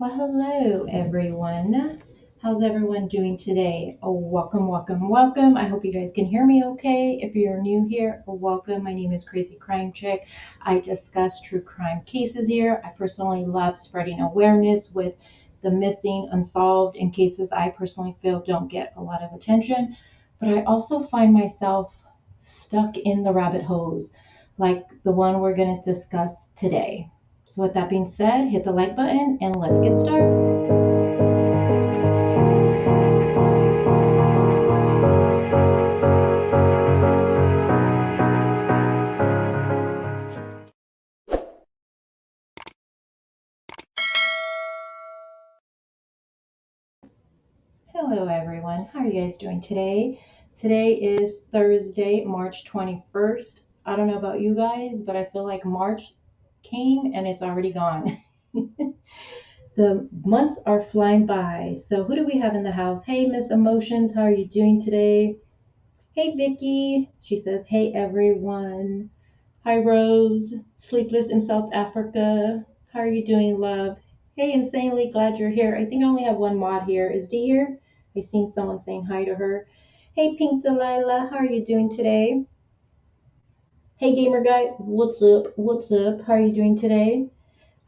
Well, hello everyone. How's everyone doing today? Oh, welcome, welcome, welcome. I hope you guys can hear me okay. If you're new here, welcome. My name is Crazy Crime Chick. I discuss true crime cases here. I personally love spreading awareness with the missing, unsolved, and cases I personally feel don't get a lot of attention. But I also find myself stuck in the rabbit holes, like the one we're going to discuss today. So with that being said, hit the like button and let's get started. Hello everyone. How are you guys doing today? Today is Thursday, March 21st. I don't know about you guys, but I feel like March came and it's already gone. The months are flying by. So who do we have in the house? Hey Miss Emotions, how are you doing today? Hey Vicky. She says, "Hey everyone." Hi, Rose. Sleepless in South Africa. How are you doing, love? Hey, insanely glad you're here. I think I only have one mod here. Is Dee here? I seen someone saying hi to her. Hey, Pink Delilah. How are you doing today? Hey, Gamer Guy. What's up? What's up? How are you doing today?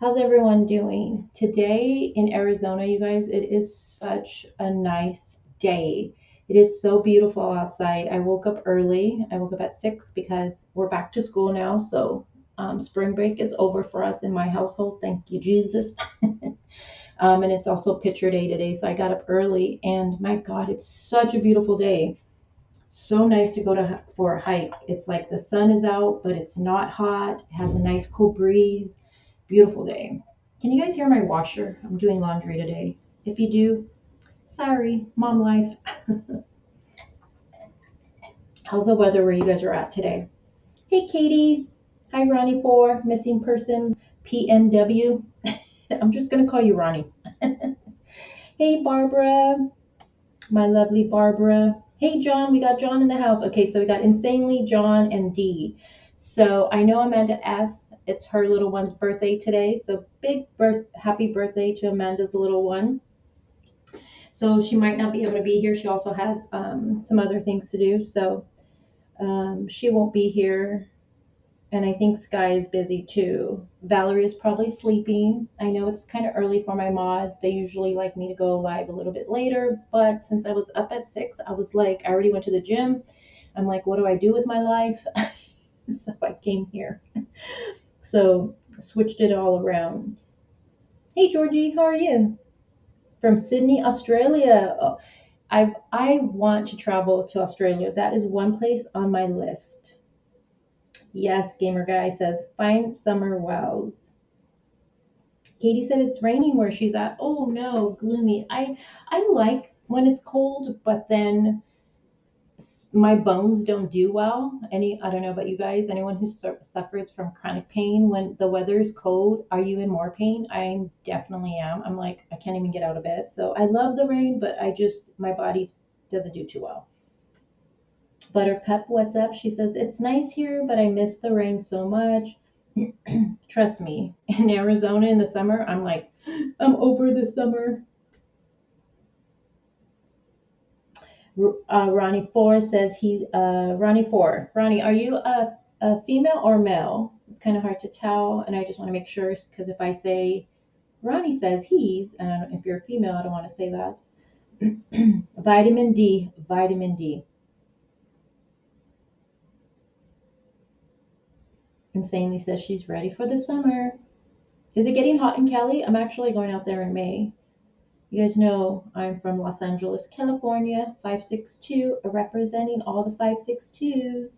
How's everyone doing? Today in Arizona, you guys, it is such a nice day. It is so beautiful outside. I woke up early. I woke up at 6 because we're back to school now. So spring break is over for us in my household. Thank you, Jesus. And it's also picture day today. So I got up early and my God, it's such a beautiful day. So nice to go to for a hike. It's like the sun is out, but it's not hot. It has a nice cool breeze. Beautiful day. Can you guys hear my washer? I'm doing laundry today. If you do, sorry, mom life. How's the weather where you guys are at today? Hey, Katie. Hi, Ronnie for missing persons PNW. I'm just gonna call you Ronnie. Hey, Barbara, my lovely Barbara. Hey, John. We got John in the house. Okay, so we got Insanely, John, and Dee. So I know Amanda S. It's her little one's birthday today. So happy birthday to Amanda's little one. So she might not be able to be here. She also has some other things to do. So she won't be here. And I think Sky is busy too. Valerie is probably sleeping. I know it's kind of early for my mods. They usually like me to go live a little bit later. But since I was up at 6, I was like, I already went to the gym. I'm like, what do I do with my life? So I came here. So switched it all around. Hey, Georgie, how are you? From Sydney, Australia. Oh, I want to travel to Australia. That is one place on my list. Yes, Gamer Guy says find summer wells. Katie said it's raining where she's at. Oh no, gloomy. I like when it's cold, but then my bones don't do well. I don't know about you guys. Anyone who suffers from chronic pain when the weather is cold, are you in more pain? I definitely am. I'm like I can't even get out of bed. So I love the rain, but my body doesn't do too well. Buttercup, what's up? She says, "It's nice here, but I miss the rain so much." Trust me, in Arizona in the summer, I'm like, I'm over the summer. Ronnie Four says Ronnie Four. Ronnie, are you a female or male? It's kind of hard to tell, and I just want to make sure because if I say Ronnie says he's, and if you're a female, I don't want to say that. Vitamin D, vitamin D. Insanely says she's ready for the summer. Is it getting hot in Cali? I'm actually going out there in May. You guys know I'm from Los Angeles, California, 562, representing all the 562s.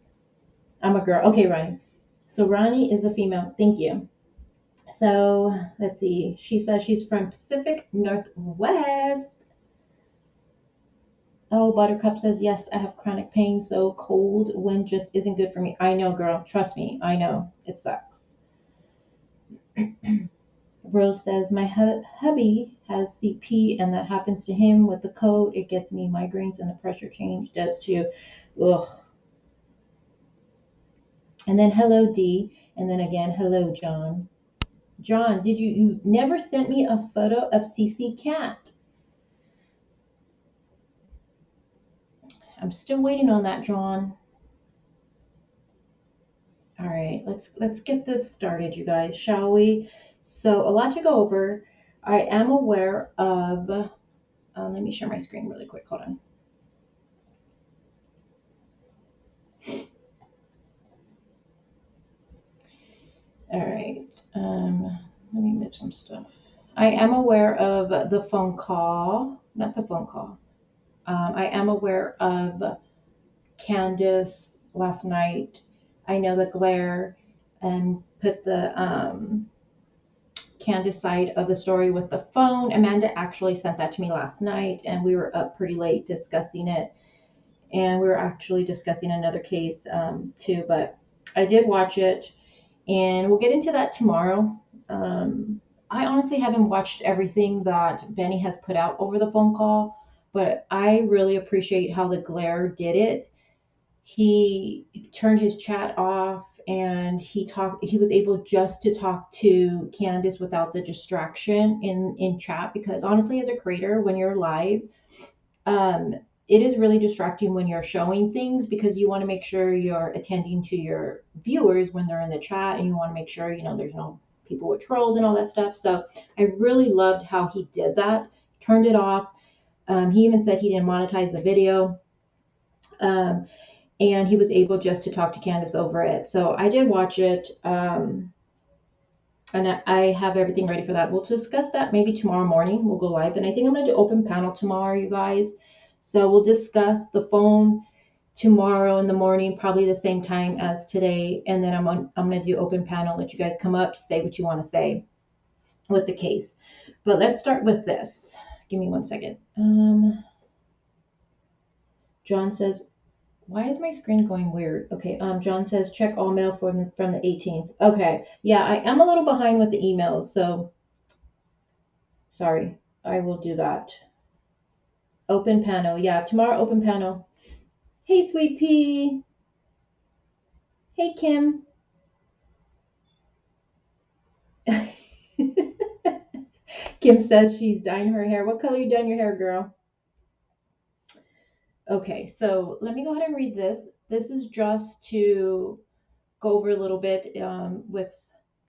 I'm a girl. Okay, Ronnie. So Ronnie is a female. Thank you. So let's see. She says she's from Pacific Northwest. Oh, Buttercup says, yes, I have chronic pain, so cold wind just isn't good for me. I know, girl. Trust me. I know. It sucks. Rose says, my hubby has CP, and that happens to him with the cold. It gets me migraines, and the pressure change does too. Ugh. And then hello, D. And then again, hello, John. John, you never sent me a photo of CC Cat? I'm still waiting on that, John. All right, let's get this started, you guys, shall we? So a lot to go over. I am aware of. Let me share my screen really quick. Hold on. All right. Let me move some stuff. I am aware of the phone call, not the phone call. I am aware of Candace last night. I know the glare and put the Candace side of the story with the phone. Amanda actually sent that to me last night, and we were up pretty late discussing it. And we were actually discussing another case too, but I did watch it, and we'll get into that tomorrow. I honestly haven't watched everything that Benny has put out over the phone call, but I really appreciate how the glare did it. He turned his chat off and he was able just to talk to Candace without the distraction in chat, because honestly, as a creator, when you're live, um, it is really distracting when you're showing things, because you want to make sure you're attending to your viewers when they're in the chat, and you want to make sure, there's no people with trolls and all that stuff. So I really loved how he did that, turned it off. He even said he didn't monetize the video. And he was able just to talk to Candace over it. So I did watch it. And I have everything ready for that. We'll discuss that maybe tomorrow morning. We'll go live. And I think I'm going to do open panel tomorrow, you guys. So we'll discuss the phone tomorrow in the morning, probably the same time as today. And then I'm going to do open panel, let you guys come up, say what you want to say with the case. But let's start with this. Give me 1 second. John says, why is my screen going weird? Okay, John says check all mail from the 18th. Okay, yeah, I am a little behind with the emails, so sorry. I will do that. Open panel, yeah, tomorrow open panel. Hey, Sweet Pea. Hey, Kim. Kim says she's dyeing her hair. What color you dyeing your hair, girl? Okay, so let me go ahead and read this. This is just to go over a little bit with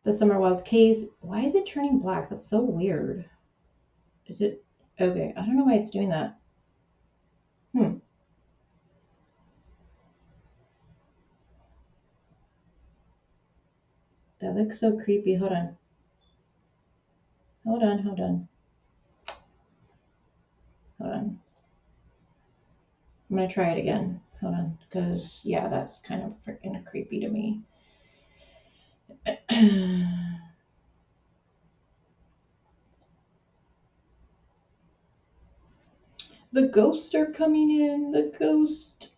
the Summer Wells case. Why is it turning black? That's so weird. Is it? Okay, I don't know why it's doing that. That looks so creepy. Hold on. Hold on, hold on. Hold on. I'm gonna try it again. Hold on, because yeah, that's kind of freaking creepy to me. The ghosts are coming in. The ghost.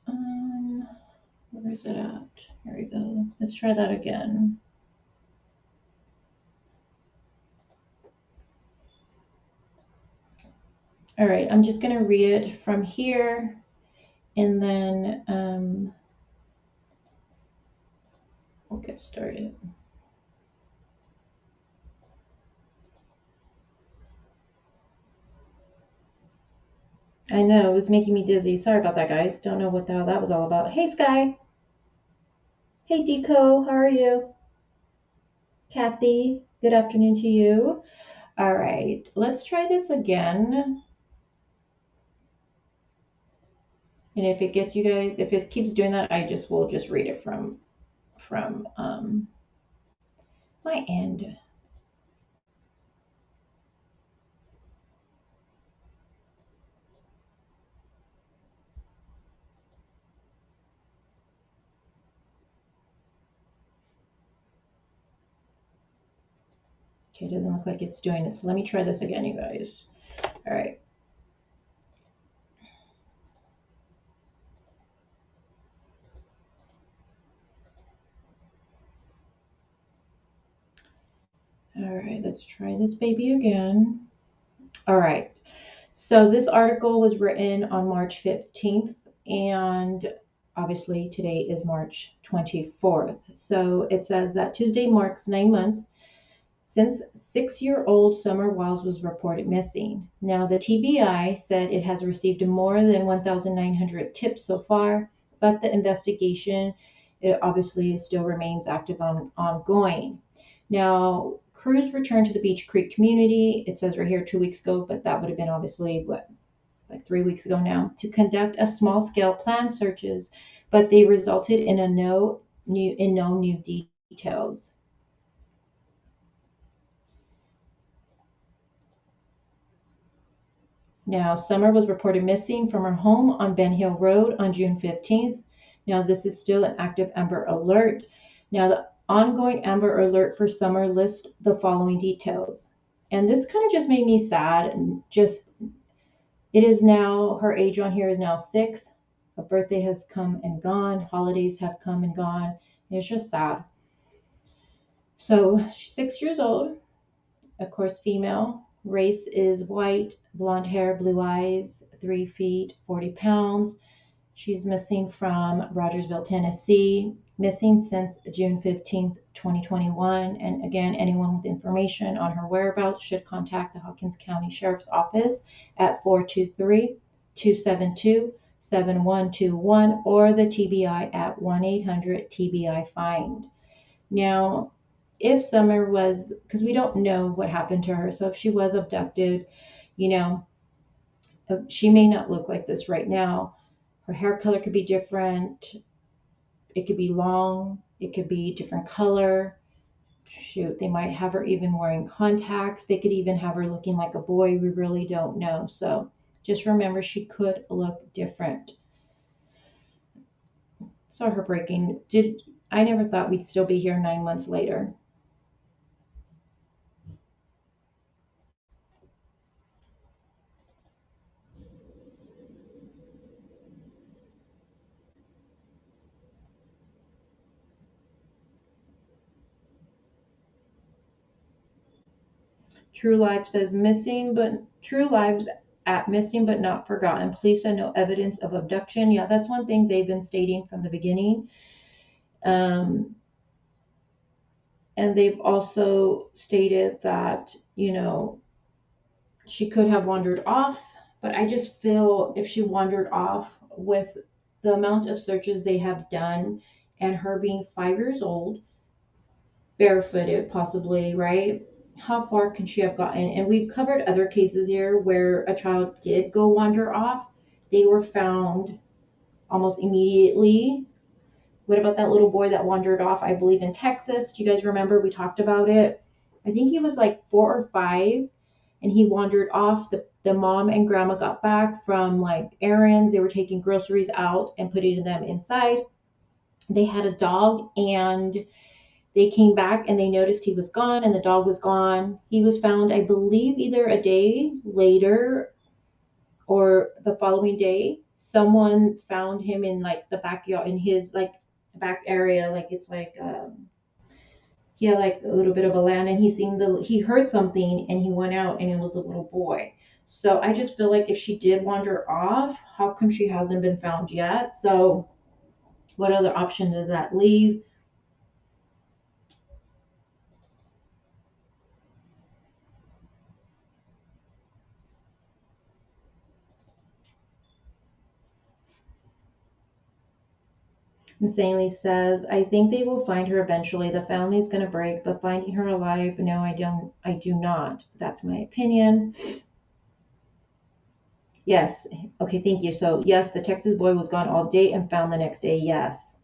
Where is it at? Here we go. Let's try that again. All right, I'm just gonna read it from here, and then we'll get started. I know, it was making me dizzy. Sorry about that, guys. Don't know what the hell that was all about. Hey, Sky. Hey, Deco. How are you? Kathy, good afternoon to you. All right, let's try this again. And if it gets you guys, if it keeps doing that, I will just read it from my end. Okay, it doesn't look like it's doing it. So let me try this again, you guys. All right. All right, let's try this baby again. All right. So this article was written on March 15th, and obviously today is March 24th. So it says that Tuesday marks 9 months Since 6-year-old Summer Wiles was reported missing. Now, the TBI said it has received more than 1,900 tips so far, but the investigation, it obviously still remains active on ongoing. Now, crews returned to the Beach Creek community. It says right here 2 weeks ago, but that would have been obviously what, like 3 weeks ago now, to conduct a small-scale planned searches, but they resulted in no new details. Now, Summer was reported missing from her home on Ben Hill Road on June 15th. Now, this is still an active Amber Alert. Now, the ongoing Amber Alert for Summer lists the following details. And this kind of just made me sad. And just, it is now, her age on here is now 6. Her birthday has come and gone. Holidays have come and gone. It's just sad. So, she's 6 years old, of course, female. Race is white, blonde hair, blue eyes, 3 feet, 40 pounds. She's missing from Rogersville, Tennessee, missing since June 15th, 2021. And again, anyone with information on her whereabouts should contact the Hawkins County Sheriff's Office at 423-272-7121 or the TBI at 1-800-TBI-FIND. Now, if Summer was, because we don't know what happened to her, so if she was abducted, you know, she may not look like this right now. Her hair color could be different. It could be long. It could be different color. Shoot, they might have her even wearing contacts. They could even have her looking like a boy. We really don't know. So just remember, she could look different. So heartbreaking. I never thought we'd still be here 9 months later. True Life says True Lives at missing but not forgotten. Police had no evidence of abduction. Yeah, that's one thing they've been stating from the beginning. Um, and they've also stated that, she could have wandered off, but I just feel if she wandered off with the amount of searches they have done and her being 5 years old, barefooted possibly, right? How far can she have gotten? And we've covered other cases here where a child did go wander off. They were found almost immediately. What about that little boy that wandered off, I believe, in Texas? Do you guys remember? We talked about it. I think he was like 4 or 5 and he wandered off. The mom and grandma got back from like errands. They were taking groceries out and putting them inside. They had a dog and they came back and they noticed he was gone and the dog was gone. He was found, I believe, either a day later or the following day. Someone found him in like the backyard, in his like back area. Like it's like, he had like a little bit of a land and he heard something and he went out and it was a little boy. So I just feel like if she did wander off, how come she hasn't been found yet? So what other option does that leave? Insanely says, I think they will find her eventually. The family's gonna break, but finding her alive, no, I do not. That's my opinion. Yes. Okay, thank you. So yes, the Texas boy was gone all day and found the next day. Yes.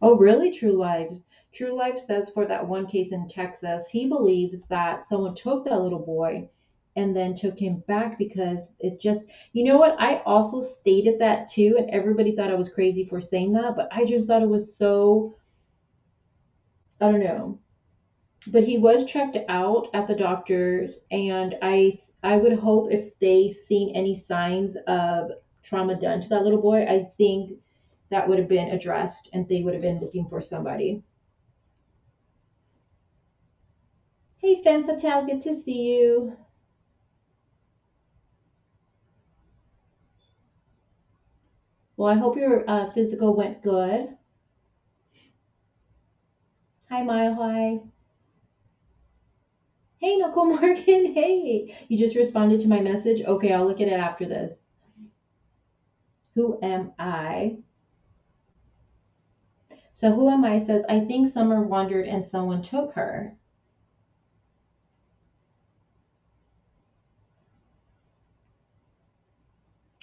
Oh, really? True Lives. True Life says for that one case in Texas, he believes that someone took that little boy and then took him back because it just, you know what? I also stated that too, and everybody thought I was crazy for saying that, but I just thought it was so, I don't know. But he was checked out at the doctors, and I would hope if they seen any signs of trauma done to that little boy, I think that would have been addressed and they would have been looking for somebody. Hey, Femme Fatale, good to see you. Well, I hope your physical went good. Hi, Mile High. Hey, Nicole Morgan. Hey, you just responded to my message. Okay, I'll look at it after this. Who am I? So who am I says, I think Summer wandered and someone took her.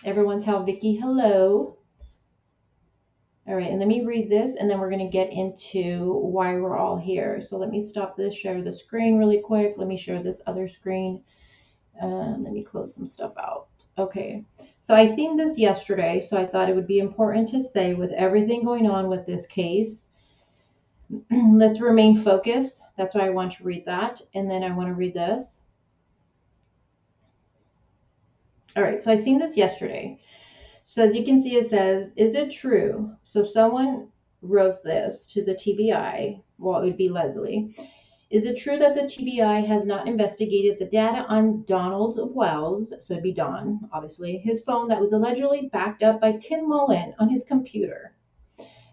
Everyone tell Vicky hello. All right, and let me read this and then we're going to get into why we're all here. So let me stop this, share the screen really quick. Let me share this other screen. Let me close some stuff out. Okay, so I seen this yesterday, so I thought it would be important to say with everything going on with this case, let's remain focused. That's why I want to read that. And then I want to read this. All right, so I seen this yesterday. So as you can see, it says, is it true? So someone wrote this to the TBI. Well, it would be Leslie. Is it true that the TBI has not investigated the data on Donald Wells, so it'd be Don, obviously, his phone that was allegedly backed up by Tim Mullen on his computer,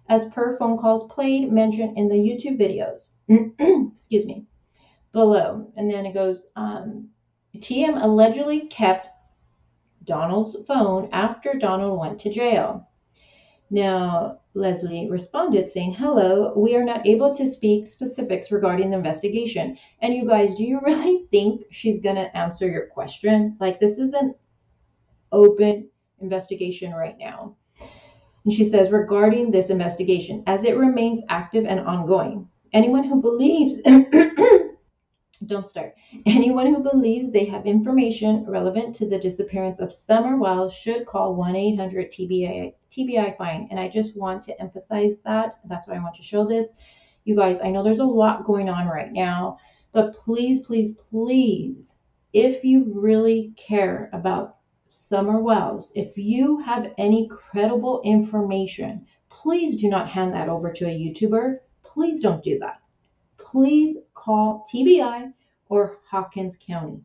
as per phone calls played, mentioned in the YouTube videos? Excuse me. Below. And then it goes, TM allegedly kept Donald's phone after Donald went to jail. Now, Leslie responded saying, hello, we are not able to speak specifics regarding the investigation. And you guys, do you really think she's going to answer your question? Like, this is an open investigation right now. And she says, regarding this investigation, as it remains active and ongoing, anyone who believes don't start. Anyone who believes they have information relevant to the disappearance of Summer Wells should call 1-800-TBI fine. And I just want to emphasize that. That's why I want to show this. You guys, I know there's a lot going on right now, but please, please, please, if you really care about Summer Wells, if you have any credible information, please do not hand that over to a YouTuber. Please don't do that. Please call TBI or Hawkins County.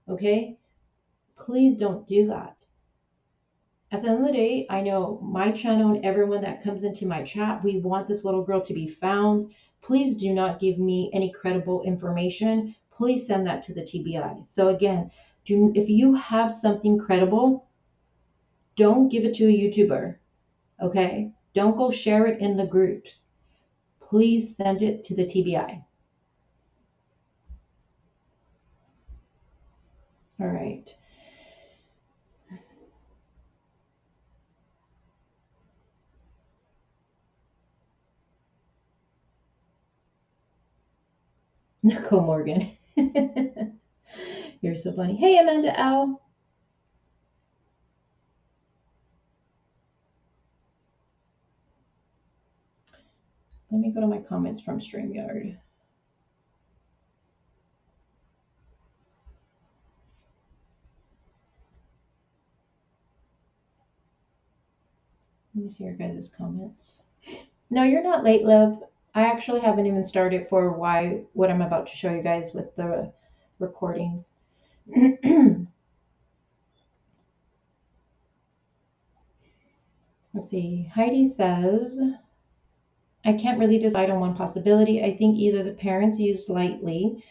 Okay? Please don't do that. At the end of the day, I know my channel and everyone that comes into my chat, we want this little girl to be found. Please do not give me any credible information. Please send that to the TBI. So again, if you have something credible, don't give it to a YouTuber. Okay? Don't go share it in the groups. Please send it to the TBI. All right. Nicole Morgan. You're so funny. Hey, Amanda Al. Let me go to my comments from StreamYard. Let me see your guys' comments. No, you're not late, love. I actually haven't even started for what I'm about to show you guys with the recordings. Let's see. Heidi says, I can't really decide on one possibility. I think either the parents used lightly,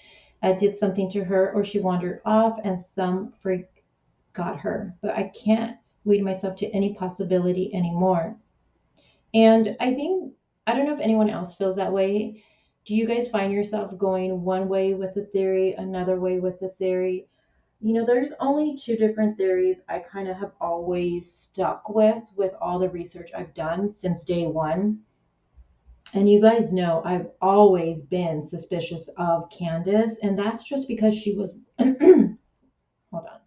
did something to her, or she wandered off and some freak got her. But I can't lead myself to any possibility anymore. And I think, I don't know if anyone else feels that way. Do you guys find yourself going one way with the theory, another way with the theory? You know, there's only two different theories I kind of have always stuck with all the research I've done since day one. And you guys know I've always been suspicious of Candace, and that's just because she was, hold on.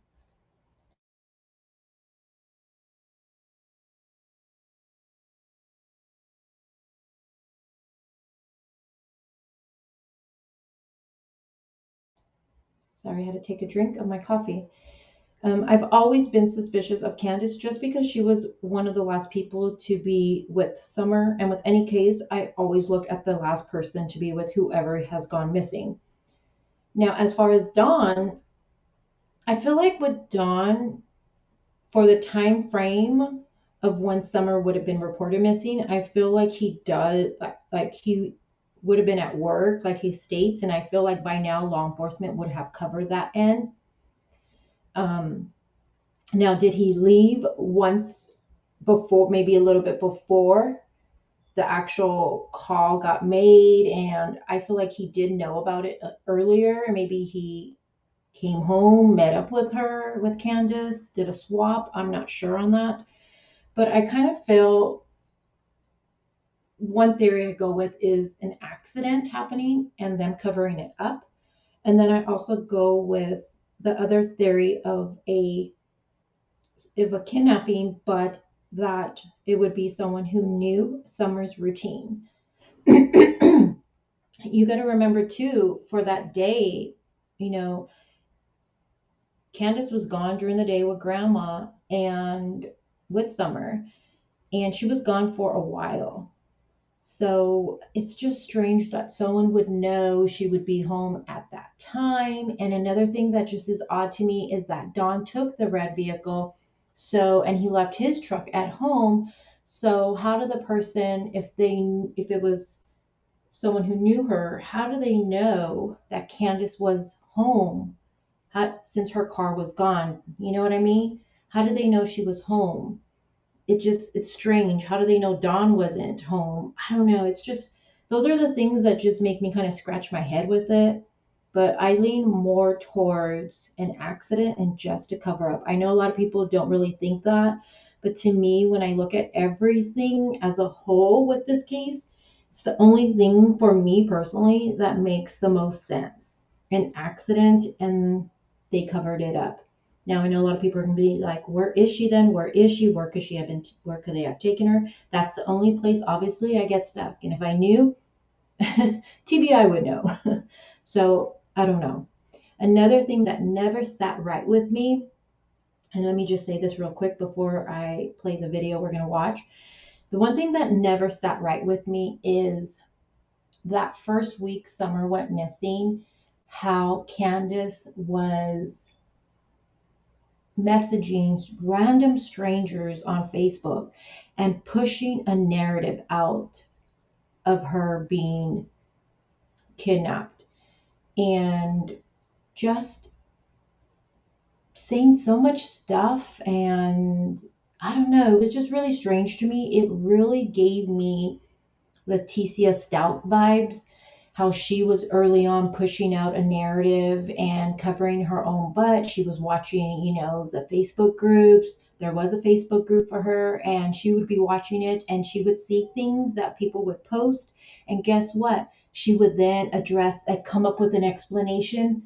Sorry, I had to take a drink of my coffee. I've always been suspicious of Candace just because she was one of the last people to be with Summer. And with any case, I always look at the last person to be with whoever has gone missing. Now, as far as Dawn, I feel like with Dawn, for the time frame of when Summer would have been reported missing, I feel like he does, like he would have been at work, like he states, and I feel like by now law enforcement would have covered that end. Um, Now, did he leave once before, maybe a little bit before the actual call got made? And I feel like he did know about it earlier. Maybe he came home, met up with her, with Candace, did a swap. I'm not sure on that. But I kind of feel one theory I go with is an accident happening and them covering it up. And then I also go with the other theory of a kidnapping, but that it would be someone who knew Summer's routine. You got to remember too, for that day, you know, Candace was gone during the day with Grandma and with Summer, and she was gone for a while. So it's just strange that someone would know she would be home at that time. And another thing that just is odd to me is that Don took the red vehicle, and he left his truck at home. So how did the person, if it was someone who knew her, how do they know that Candace was home since her car was gone? You know what I mean? How did they know she was home? It's strange. How do they know Dawn wasn't home? I don't know. It's just, those are the things that just make me kind of scratch my head with it. But I lean more towards an accident and just to cover up. I know a lot of people don't really think that, but to me, when I look at everything as a whole with this case, it's the only thing for me personally that makes the most sense. An accident, and they covered it up. Now I know a lot of people are gonna be like, where is she then? Where is she? Where could they have taken her? That's the only place obviously I get stuck. And if I knew, TBI would know. So I don't know. Another thing that never sat right with me, and let me just say this real quick before I play the video we're gonna watch. The one thing that never sat right with me is that first week Summer went missing, how Candace was messaging random strangers on Facebook and pushing a narrative out of her being kidnapped, and just saying so much stuff. And I don't know, it was just really strange to me. It really gave me Leticia Stout vibes, how she was early on pushing out a narrative and covering her own butt. She was watching, the Facebook groups. There was a Facebook group for her, and she would be watching it, and she would see things that people would post. And guess what? She would then come up with an explanation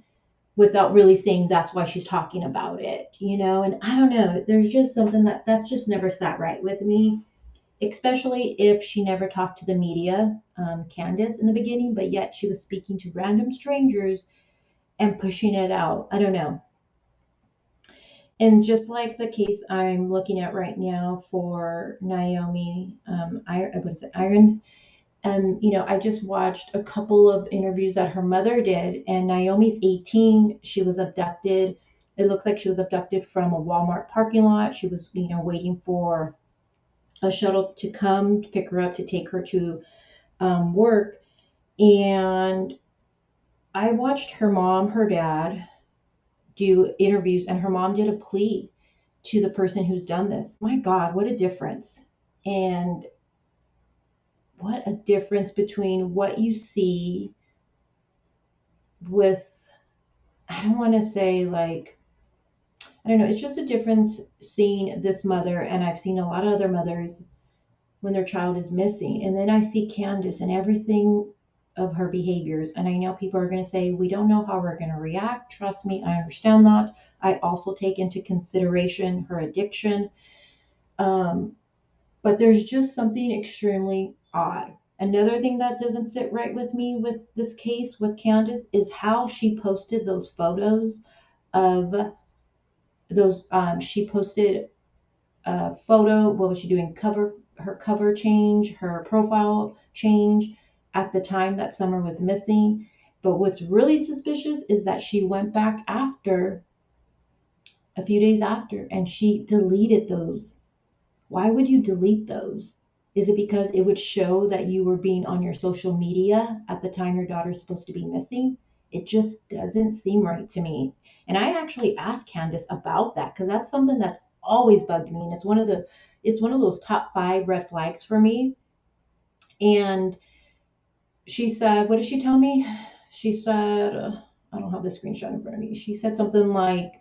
without really saying that's why she's talking about it. And I don't know, there's just something that just never sat right with me, especially if she never talked to the media, Candace, in the beginning, but yet she was speaking to random strangers and pushing it out. I don't know. And just like the case I'm looking at right now for Naomi, what is it, Iron? I just watched a couple of interviews that her mother did, and Naomi's 18. She was abducted. It looks like she was abducted from a Walmart parking lot. She was, waiting for a shuttle to come to pick her up to take her to work. And I watched her mom, her dad do interviews, and her mom did a plea to the person who's done this. My God, what a difference. And what a difference between what you see with, I don't want to say like, I don't know, it's just a difference seeing this mother, and I've seen a lot of other mothers when their child is missing. And then I see Candace and everything of her behaviors. And I know people are going to say, we don't know how we're going to react. Trust me, I understand that. I also take into consideration her addiction. But there's just something extremely odd. Another thing that doesn't sit right with me with this case with Candace is how she posted those photos of she posted a photo. What was she doing? Her cover change, her profile change at the time that Summer was missing. But what's really suspicious is that she went back after, a few days after, and she deleted those. Why would you delete those? Is it because it would show that you were being on your social media at the time your daughter's supposed to be missing? It just doesn't seem right to me. And I actually asked Candace about that because that's something that's always bugged me, and it's one of those top 5 red flags for me. And she said, what did she tell me? She said, I don't have the screenshot in front of me. She said something like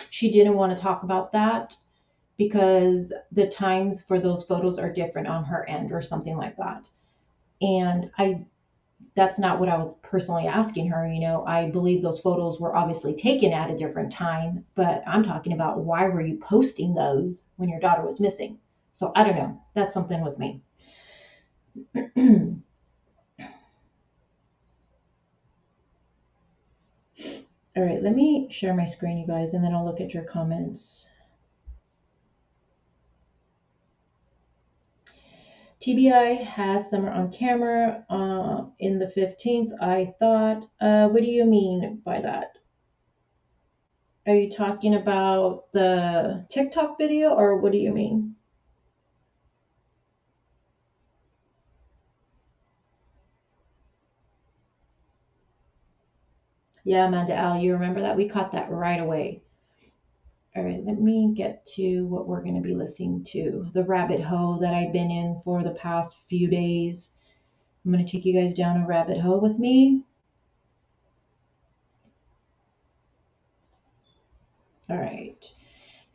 she didn't want to talk about that because the times for those photos are different on her end or something like that. And that's not what I was personally asking her. I believe those photos were obviously taken at a different time, but I'm talking about why were you posting those when your daughter was missing? So I don't know. That's something with me. All right, let me share my screen, you guys, and then I'll look at your comments. TBI has Summer on camera in the 15th. I thought, what do you mean by that? Are you talking about the TikTok video or what do you mean? Yeah, Amanda Al, you remember that? We caught that right away. All right, let me get to what we're going to be listening to. The rabbit hole that I've been in for the past few days. I'm going to take you guys down a rabbit hole with me. All right.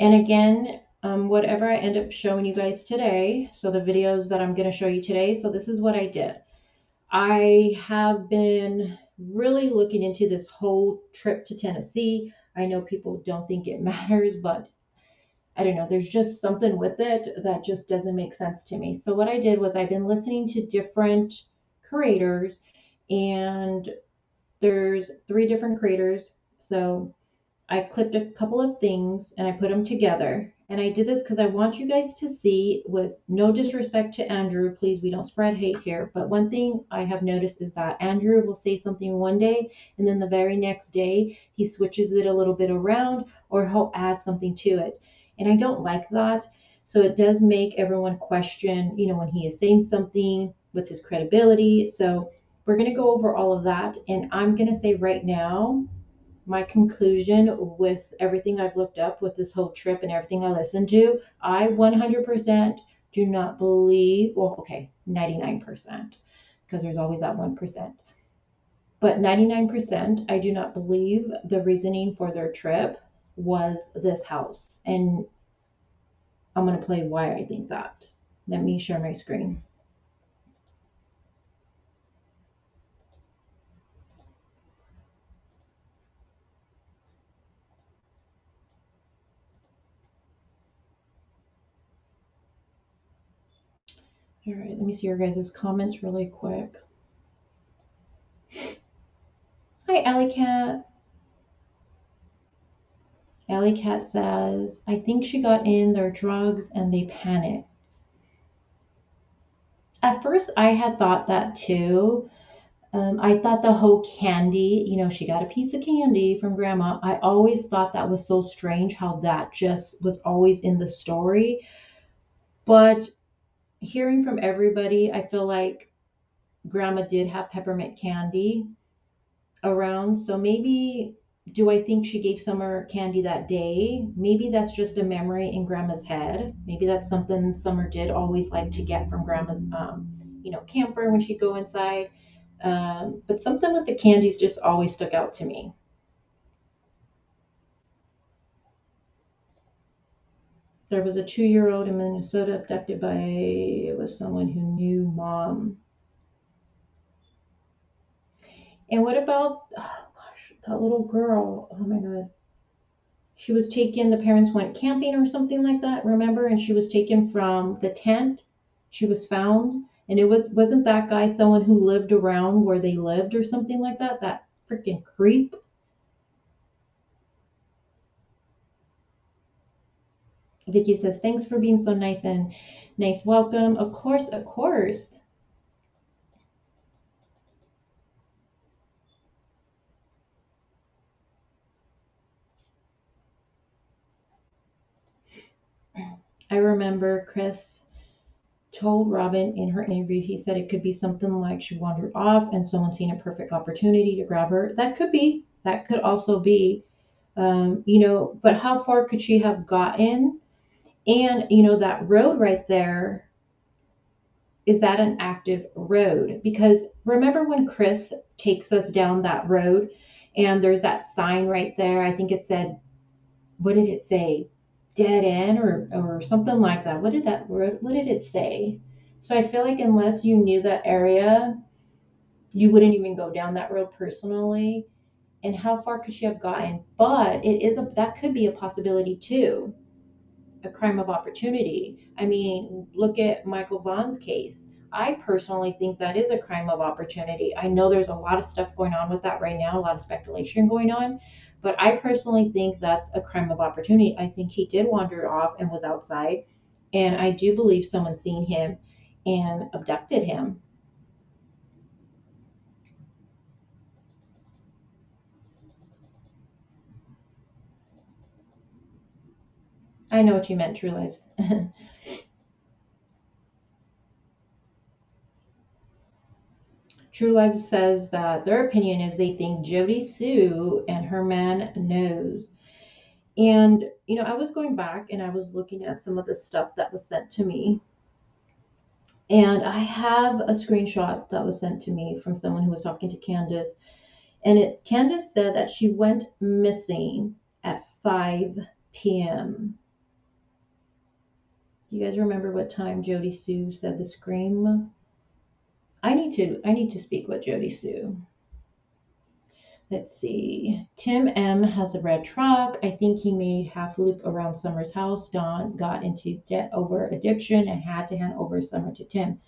And again, whatever I end up showing you guys today, so the videos that I'm going to show you today, so this is what I did. I have been really looking into this whole trip to Tennessee. I know people don't think it matters, but I don't know. There's just something with it that just doesn't make sense to me. So what I did was I've been listening to different creators, and there's 3 different creators. So I clipped a couple of things and I put them together. And I did this because I want you guys to see, with no disrespect to Andrew, please, we don't spread hate here. But one thing I have noticed is that Andrew will say something one day and then the very next day he switches it a little bit around or he'll add something to it. And I don't like that. So it does make everyone question, when he is saying something, what's his credibility? So we're going to go over all of that. And I'm going to say right now, my conclusion with everything I've looked up with this whole trip and everything I listened to, I 100% do not believe, well, okay, 99%, because there's always that 1%. But 99%, I do not believe the reasoning for their trip was this house. And I'm going to play why I think that. Let me share my screen. All right, let me see your guys' comments really quick. Hi, Alley Cat. Alley Cat says, I think she got in their drugs and they panicked. At first, I had thought that too. I thought the whole candy, she got a piece of candy from grandma. I always thought that was so strange how that just was always in the story. But hearing from everybody, I feel like grandma did have peppermint candy around. So maybe, do I think she gave Summer candy that day? Maybe that's just a memory in grandma's head. Maybe that's something Summer did always like to get from grandma's, camper when she'd go inside. But something with the candies just always stuck out to me. There was a 2-year-old in Minnesota abducted by, it was someone who knew mom. And what about, oh gosh, that little girl? Oh my God. She was taken, the parents went camping or something like that, remember? And she was taken from the tent. She was found. And wasn't that guy someone who lived around where they lived or something like that? That freaking creep. Vicky says, thanks for being so nice and nice. Welcome. Of course, of course. I remember Chris told Robin in her interview, he said it could be something like she wandered off and someone seen a perfect opportunity to grab her. That could be. That could also be. But how far could she have gotten? And, that road right there, is that an active road? Because remember when Chris takes us down that road and there's that sign right there? I think it said, what did it say? Dead end or something like that. What did it say? So I feel like unless you knew that area, you wouldn't even go down that road personally. And how far could she have gotten? But that could be a possibility too, a crime of opportunity. I mean, look at Michael Vaughn's case. I personally think that is a crime of opportunity. I know there's a lot of stuff going on with that right now, a lot of speculation going on, but I personally think that's a crime of opportunity. I think he did wander off and was outside, and I do believe someone seen him and abducted him. I know what you meant, True Lives. True Life says that their opinion is they think Jody Sue and her man knows. And, I was going back and I was looking at some of the stuff that was sent to me. And I have a screenshot that was sent to me from someone who was talking to Candace. And Candace said that she went missing at 5 p.m. Do you guys remember what time Jody Sue said the scream? I need to speak with Jody Sue. Let's see. Tim M has a red truck. I think he made half loop around Summer's house. Don got into debt over addiction and had to hand over Summer to Tim.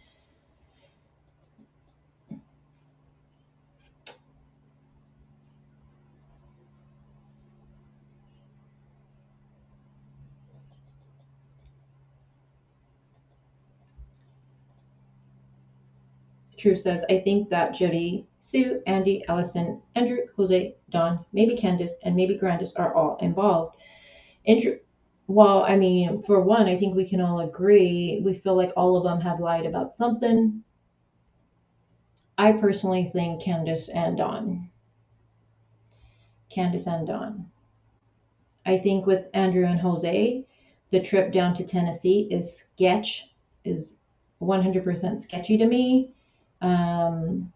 True says, I think that Jody, Sue, Andy, Allison, Andrew, Jose, Don, maybe Candace, and maybe Grandis are all involved. Andrew, well, I mean, for one, I think we can all agree. We feel like all of them have lied about something. I personally think Candace and Don. Candace and Don. I think with Andrew and Jose, the trip down to Tennessee is 100% sketchy to me. Um,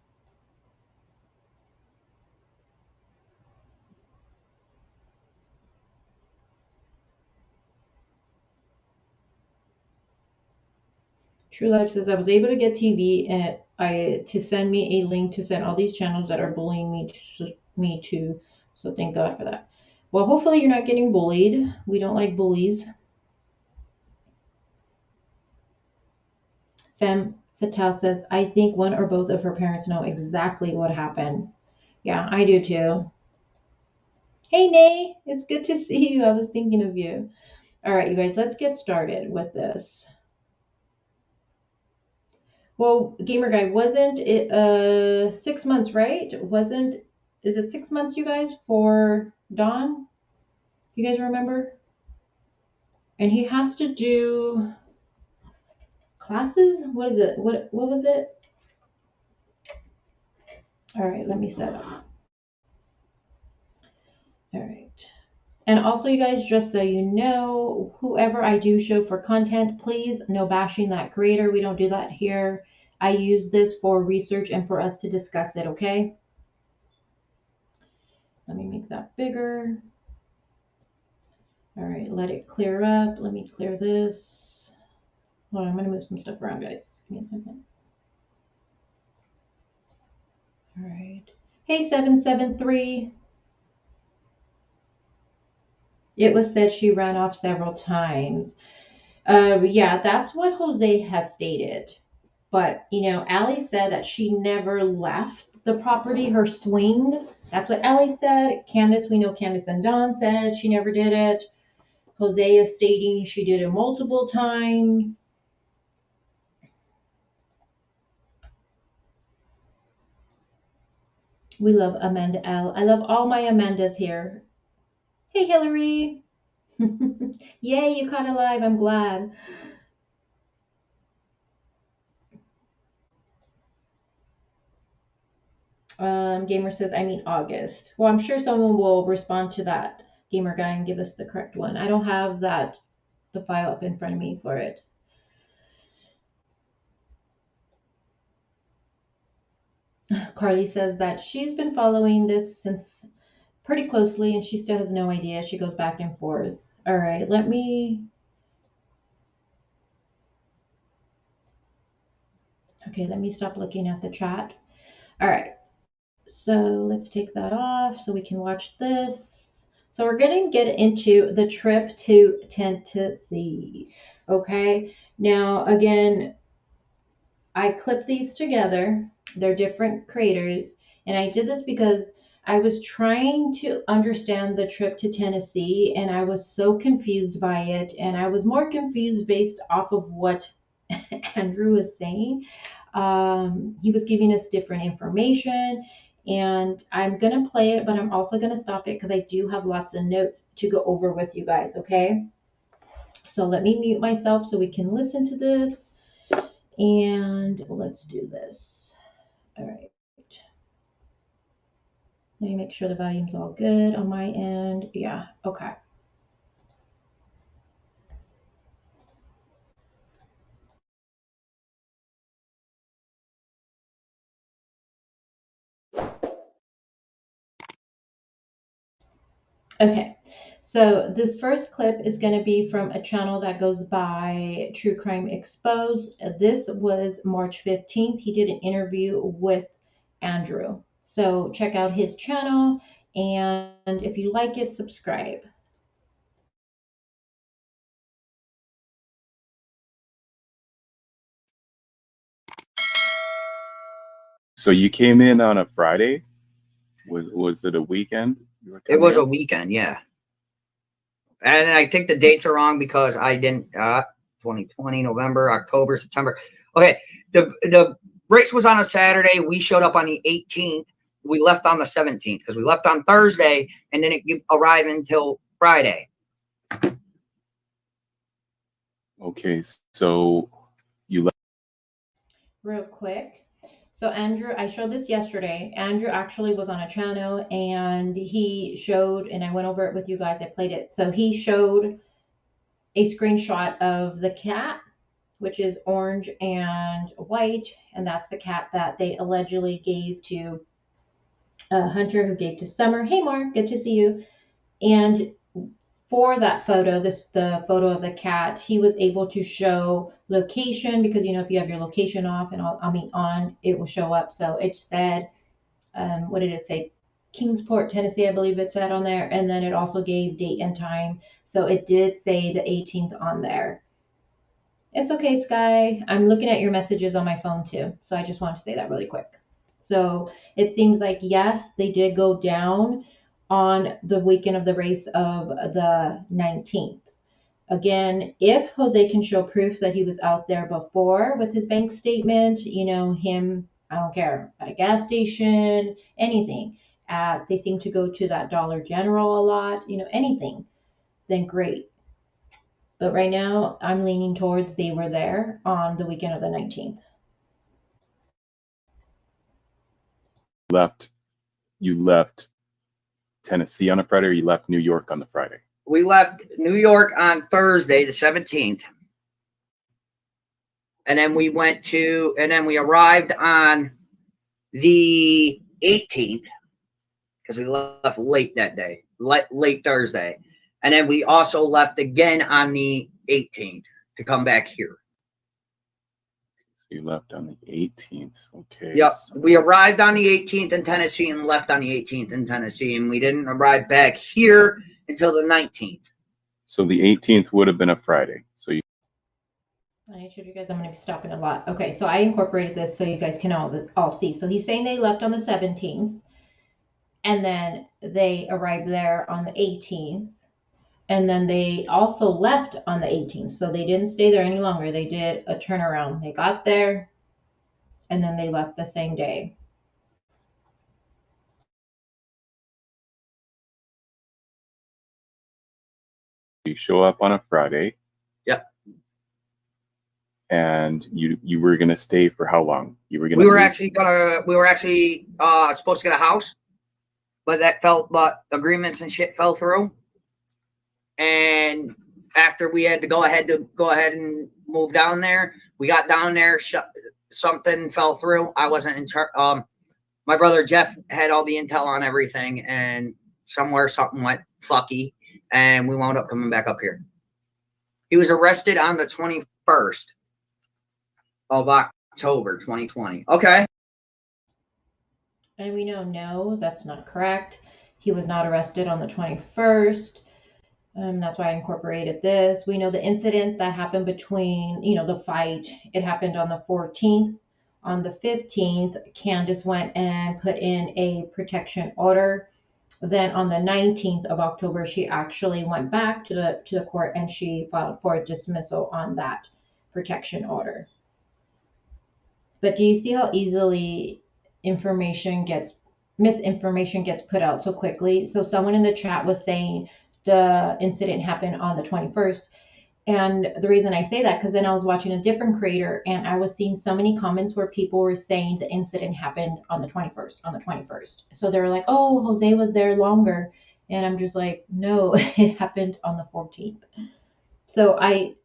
True Life says I was able to get TV and I to send me a link to send all these channels that are bullying me to. So thank God for that. Well, hopefully you're not getting bullied. We don't like bullies. Femme Fatale says I think one or both of her parents know exactly what happened. Yeah, I do too. Hey Nay, it's good to see you. I was thinking of you. All right, you guys, let's get started with this. Well, Gamer Guy, wasn't it 6 months, right? Wasn't Is it 6 months, you guys, for Don? You guys remember? And he has to do classes? What is it? What was it? All right, let me set up. All right. And also, you guys, just so you know, whoever I do show for content, please no bashing that creator. We don't do that here. I use this for research and for us to discuss it, okay? Let me make that bigger. All right, let it clear up. Let me clear this. Hold on, I'm going to move some stuff around, guys. Give me a second. All right. Hey, 773. It was said she ran off several times. Yeah, that's what Jose had stated. But, Allie said that she never left the property, her swing. That's what Allie said. Candace, we know Candace and Don said she never did it. Jose is stating she did it multiple times. We love Amanda L. I love all my Amandas here. Hey, Hillary. Yay, you caught alive. I'm glad. Gamer says, I mean August. Well, I'm sure someone will respond to that, Gamer Guy, and give us the correct one. I don't have the file up in front of me for it. Carly says that she's been following this since pretty closely and she still has no idea. She goes back and forth. All right, let me stop looking at the chat. All right, so let's take that off so we can watch this. So we're going to get into the trip to Tennessee. Okay, now again, I clipped these together. They're different creators, and I did this because I was trying to understand the trip to Tennessee and I was so confused by it, and I was more confused based off of what Andrew was saying. He was giving us different information, and I'm going to play it, but I'm also going to stop it because I do have lots of notes to go over with you guys, okay? So let me mute myself so we can listen to this, and let's do this. All right. Let me make sure the volume's all good on my end. Yeah, okay. Okay, so this first clip is going to be from a channel that goes by True Crime Exposed. This was March 15th. He did an interview with Andrew. So check out his channel, and if you like it, subscribe. So you came in on a Friday? Was it a weekend? It was a weekend, yeah. And I think the dates are wrong because I didn't 2020, November, October, September. Okay, the race was on a Saturday. We showed up on the 18th. We left on the 17th because we left on Thursday and didn't arrive until Friday. Okay, so you left Real quick. So Andrew, I showed this yesterday. Andrew actually was on a channel and he showed, and I went over it with you guys. I played it. So he showed a screenshot of the cat, which is orange and white, and that's the cat that they allegedly gave to Hunter, who gave to Summer. Hey, Mark, good to see you. And for that photo, the photo of the cat, he was able to show location because if you have your location off and on, it will show up. So it said, what did it say? Kingsport, Tennessee, I believe it said on there, and then it also gave date and time. So it did say the 18th on there. It's okay, Sky. I'm looking at your messages on my phone too. So I just want to say that really quick. So it seems like, yes, they did go down on the weekend of the race of the 19th. Again, if Jose can show proof that he was out there before with his bank statement, him, I don't care, at a gas station, anything. They seem to go to that Dollar General a lot, anything, then great. But right now, I'm leaning towards they were there on the weekend of the 19th. You left Tennessee on a Friday, or you left New York on the Friday? We left New York on Thursday, the 17th. And then we arrived on the 18th because we left late that day, late Thursday. And then we also left again on the 18th to come back here. So you left on the 18th. Okay. Yep. So we arrived on the 18th in Tennessee and left on the 18th in Tennessee. And we didn't arrive back here until the 19th. So the 18th would have been a Friday. So I told you guys I'm going to be stopping a lot. Okay, so I incorporated this so you guys can all see. So he's saying they left on the 17th, and then they arrived there on the 18th, and then they also left on the 18th. So they didn't stay there any longer. They did a turnaround. They got there, and then they left the same day. you show up on a Friday. Yep. and you were gonna stay for how long? You were gonna. We were leave? actually supposed to get a house, but agreements and shit fell through. And after we had to go ahead and move down there, we got down there. Something fell through. I wasn't in charge. My brother Jeff had all the intel on everything, and somewhere something went fucky, and we wound up coming back up here. He was arrested on the 21st of October 2020. Okay. And we know, no, that's not correct. He was not arrested on the 21st. That's why I incorporated this. We know the incident that happened between, the fight, it happened on the 14th. On the 15th, Candace went and put in a protection order. Then on the 19th of October, she actually went back to the court and she filed for dismissal on that protection order. But do you see how easily misinformation gets put out so quickly? So someone in the chat was saying the incident happened on the 21st. And the reason I say that, because then I was watching a different creator and I was seeing so many comments where people were saying the incident happened on the 21st. So they were like, oh, Jose was there longer. And I'm just like, no, it happened on the 14th. So I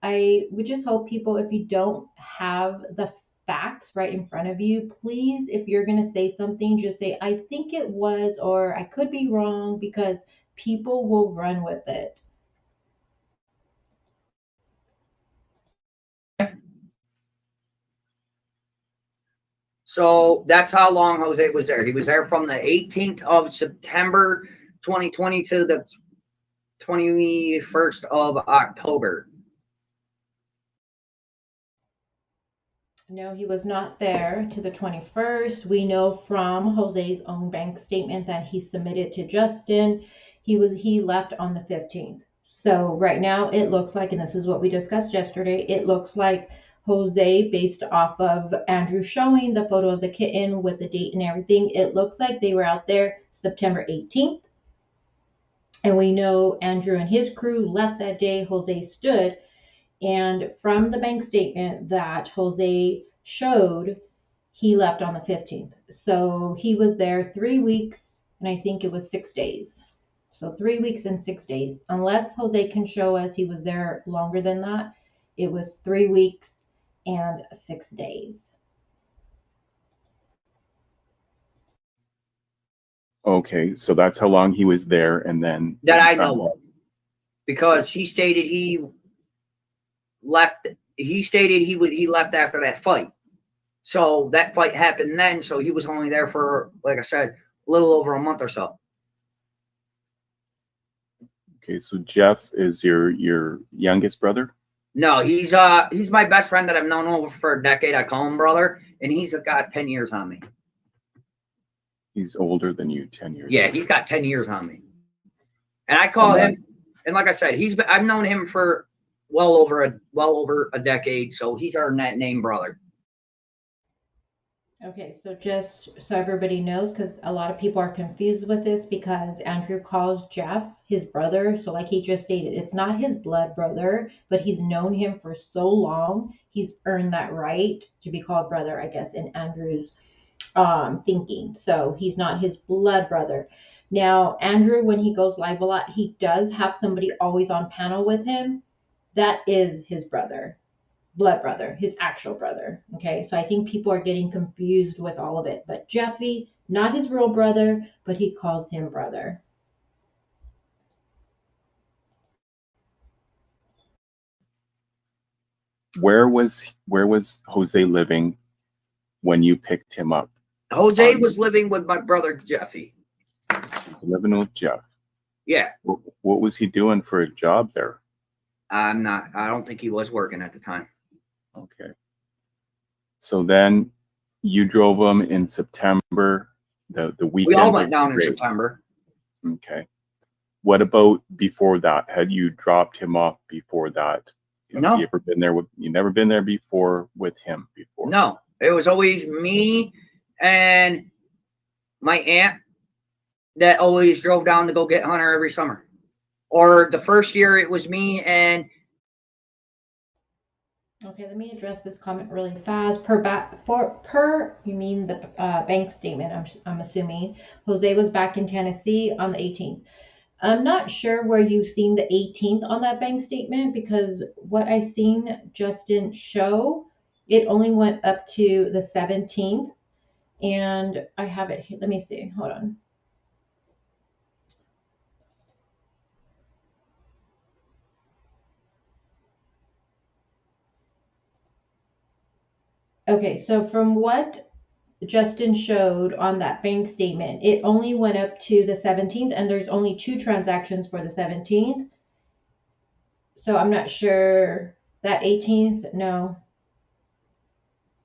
would just hope people, if you don't have the facts right in front of you, please, if you're going to say something, just say, I think it was, or I could be wrong, because people will run with it. So that's how long Jose was there. He was there from the 18th of September 2020 to the 21st of October. No, he was not there to the 21st. We know from Jose's own bank statement that he submitted to Justin. He left on the 15th. So right now it looks like, and this is what we discussed yesterday, it looks like Jose, based off of Andrew showing the photo of the kitten with the date and everything, it looks like they were out there September 18th. And we know Andrew and his crew left that day. Jose stood. And from the bank statement that Jose showed, he left on the 15th. So he was there 3 weeks, and I think it was 6 days. So 3 weeks and 6 days. Unless Jose can show us he was there longer than that, it was 3 weeks and 6 days. Okay, so that's how long he was there, and then that I know of, because he stated he left. He stated he left after that fight. So that fight happened then. So he was only there for, like I said, a little over a month or so. Okay, so Jeff is your youngest brother? No, he's my best friend that I've known over for a decade. I call him brother, and he's got 10 years on me. He's older than you, 10 years. Yeah, he's got 10 years on me. And I call him, and like I said, I've known him for well over a decade, so he's our name brother. Okay, so just so everybody knows, because a lot of people are confused with this, because Andrew calls Jeff his brother. So like he just stated, it's not his blood brother, but he's known him for so long. He's earned that right to be called brother, I guess, in Andrew's thinking. So he's not his blood brother. Now, Andrew, when he goes live a lot, he does have somebody always on panel with him. That is his brother. Blood brother, his actual brother. Okay, so I think people are getting confused with all of it. But Jeffy, not his real brother, but he calls him brother. Where was Jose living when you picked him up? Jose was living with my brother Jeffy. Living with Jeff. Yeah. What was he doing for a job there? I don't think he was working at the time. Okay. So then you drove him in September, the weekend. We all went down in September. Okay. What about before that? Had you dropped him off before that? No. You never been there before with him before? No. It was always me and my aunt that always drove down to go get Hunter every summer. Or the first year it was me and Okay, let me address this comment really fast. You mean the bank statement? I'm assuming Jose was back in Tennessee on the 18th. I'm not sure where you've seen the 18th on that bank statement because what I seen just didn't show. It only went up to the 17th, and I have it here. Let me see. Hold on. Okay, so from what Justin showed on that bank statement, it only went up to the 17th, and there's only 2 transactions for the 17th. So I'm not sure that 18th, no.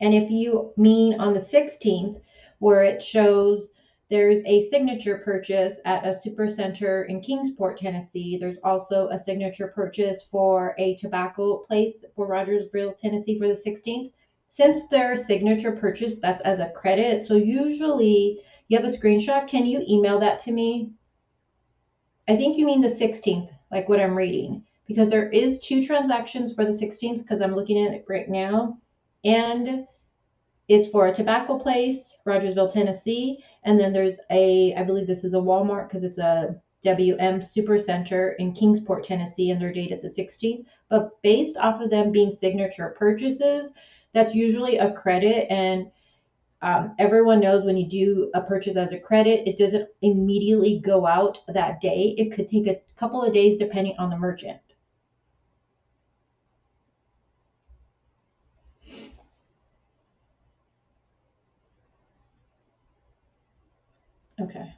And if you mean on the 16th, where it shows there's a signature purchase at a supercenter in Kingsport, Tennessee. There's also a signature purchase for a tobacco place for Rogersville, Tennessee for the 16th. Since their signature purchase, that's as a credit. So usually you have a screenshot. Can you email that to me? I think you mean the 16th, like what I'm reading, because there is 2 transactions for the 16th because I'm looking at it right now. And it's for a tobacco place, Rogersville, Tennessee. And then there's I believe this is a Walmart because it's a WM Supercenter in Kingsport, Tennessee, and they're dated the 16th. But based off of them being signature purchases, that's usually a credit. And everyone knows when you do a purchase as a credit, it doesn't immediately go out that day. It could take a couple of days depending on the merchant. Okay.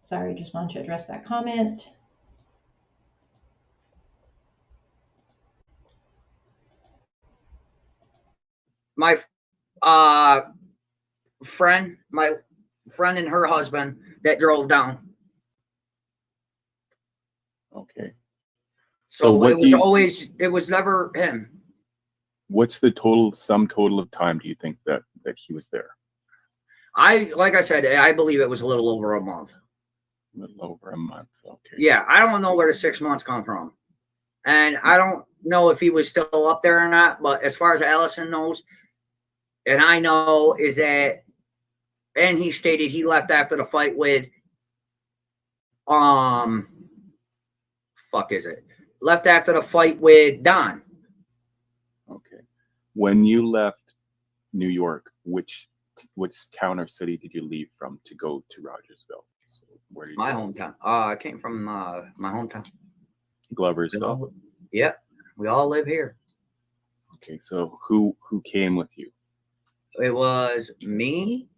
Sorry, just wanted to address that comment. My friend and her husband that drove down. Okay. So it was never him. What's the sum total of time do you think that he was there? Like I said, I believe it was a little over a month. A little over a month. Okay. Yeah, I don't know where the 6 months come from. And I don't know if he was still up there or not, but as far as Allison knows, and I know is that, and he stated he left after the fight with, left after the fight with Don. Okay. When you left New York, which town or city did you leave from to go to Rogersville? So where did you My go? hometown. I came from my hometown. Gloversville. Yeah, we all live here. Okay, so who came with you? It was me,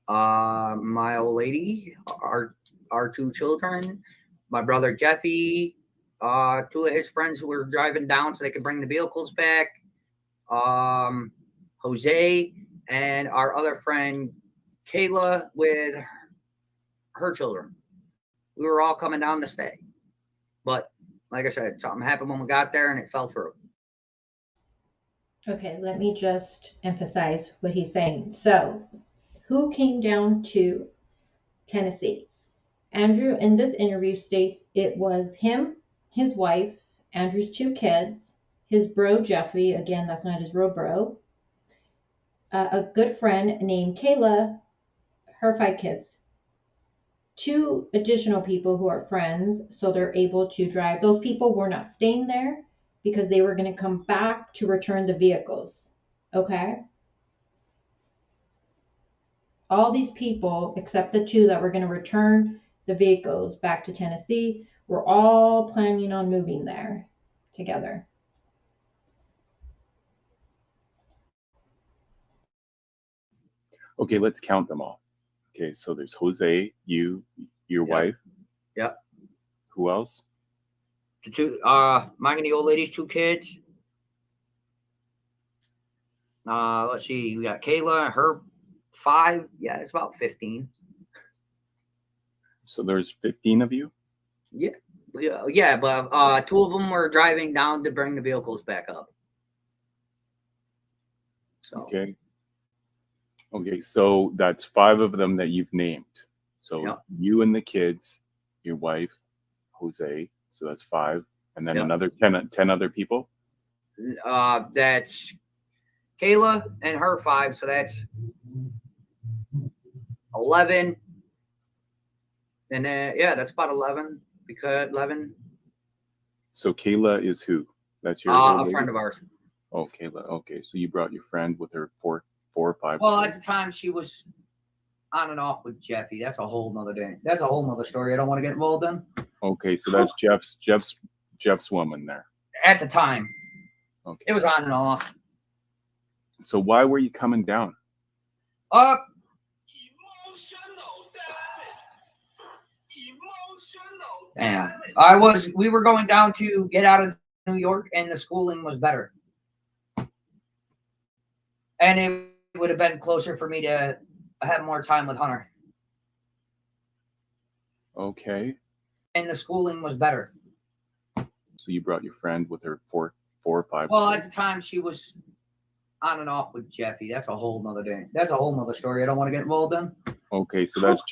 my old lady, our 2 children, my brother Jeffy, 2 of his friends who were driving down so they could bring the vehicles back, Jose, and our other friend Kayla with her children. We were all coming down to stay. But like I said, something happened when we got there and it fell through. Okay, let me just emphasize what he's saying. So, who came down to Tennessee? Andrew, in this interview, states it was him, his wife, Andrew's 2 kids, his bro Jeffrey, again, that's not his real bro, a good friend named Kayla, her 5 kids. 2 additional people who are friends, so they're able to drive. Those people were not staying there because they were going to come back to return the vehicles. Okay? All these people, except the 2 that were going to return the vehicles back to Tennessee, were all planning on moving there together. Okay, let's count them all. Okay, so there's Jose, you, your wife. Yep. Who else? The 2, mine and the old lady's 2 kids. Let's see, we got Kayla, her 5. Yeah, it's about 15. So there's 15 of you? Yeah, but 2 of them were driving down to bring the vehicles back up. So Okay, so that's 5 of them that you've named. So Yep. you and the kids, your wife, Jose, so that's 5, and then Yep. another 10 other people? That's Kayla and her 5, so that's 11. And then yeah, that's about 11 because 11. So Kayla is who? That's your A old lady? friend of ours. Oh, Kayla. Okay, so you brought your friend with her four or five. Well, at the time she was on and off with Jeffy. That's a whole nother day. That's a whole nother story. I don't want to get involved in. Okay, so that's Jeff's woman there. At the time, Okay. it was on and off. So why were you coming down? Yeah, we were going down to get out of New York, and the schooling was better. And it would have been closer for me to have more time with Hunter. Okay. And the schooling was better. So you brought your friend with her four or five. Well, at the time she was on and off with Jeffy. That's a whole nother day. That's a whole nother story. I don't want to get involved in. Okay, so that's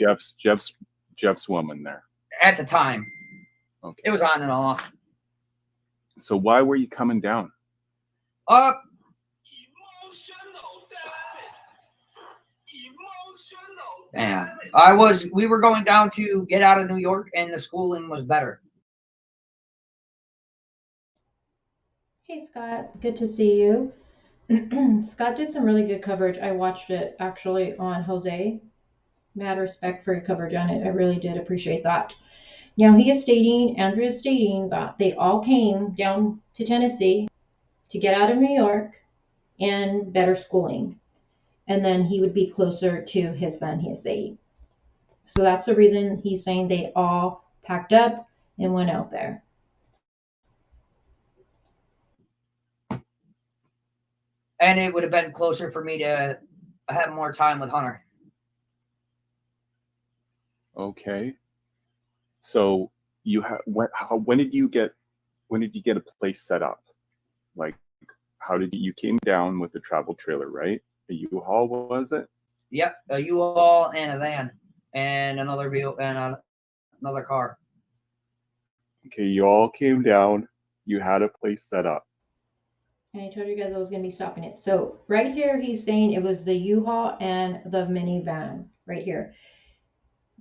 Jeff's woman there. At the time, Okay. it was on and off. So why were you coming down? Yeah, we were going down to get out of New York, and the schooling was better. Hey Scott, good to see you. Scott did some really good coverage. I watched it actually on Jose. Mad respect for your coverage on it. I really did appreciate that. Now Andrew is stating that they all came down to Tennessee to get out of New York and better schooling. And then he would be closer to his son, he is saying. So that's the reason he's saying they all packed up and went out there. And it would have been closer for me to have more time with Hunter. Okay. So when did you get a place set up? Like, you came down with a travel trailer, right? A U-Haul, was it? Yep, a U-Haul and a van and another vehicle and another car. Okay, you all came down. You had a place set up. And I told you guys I was going to be stopping it. So right here, he's saying it was the U-Haul and the minivan right here.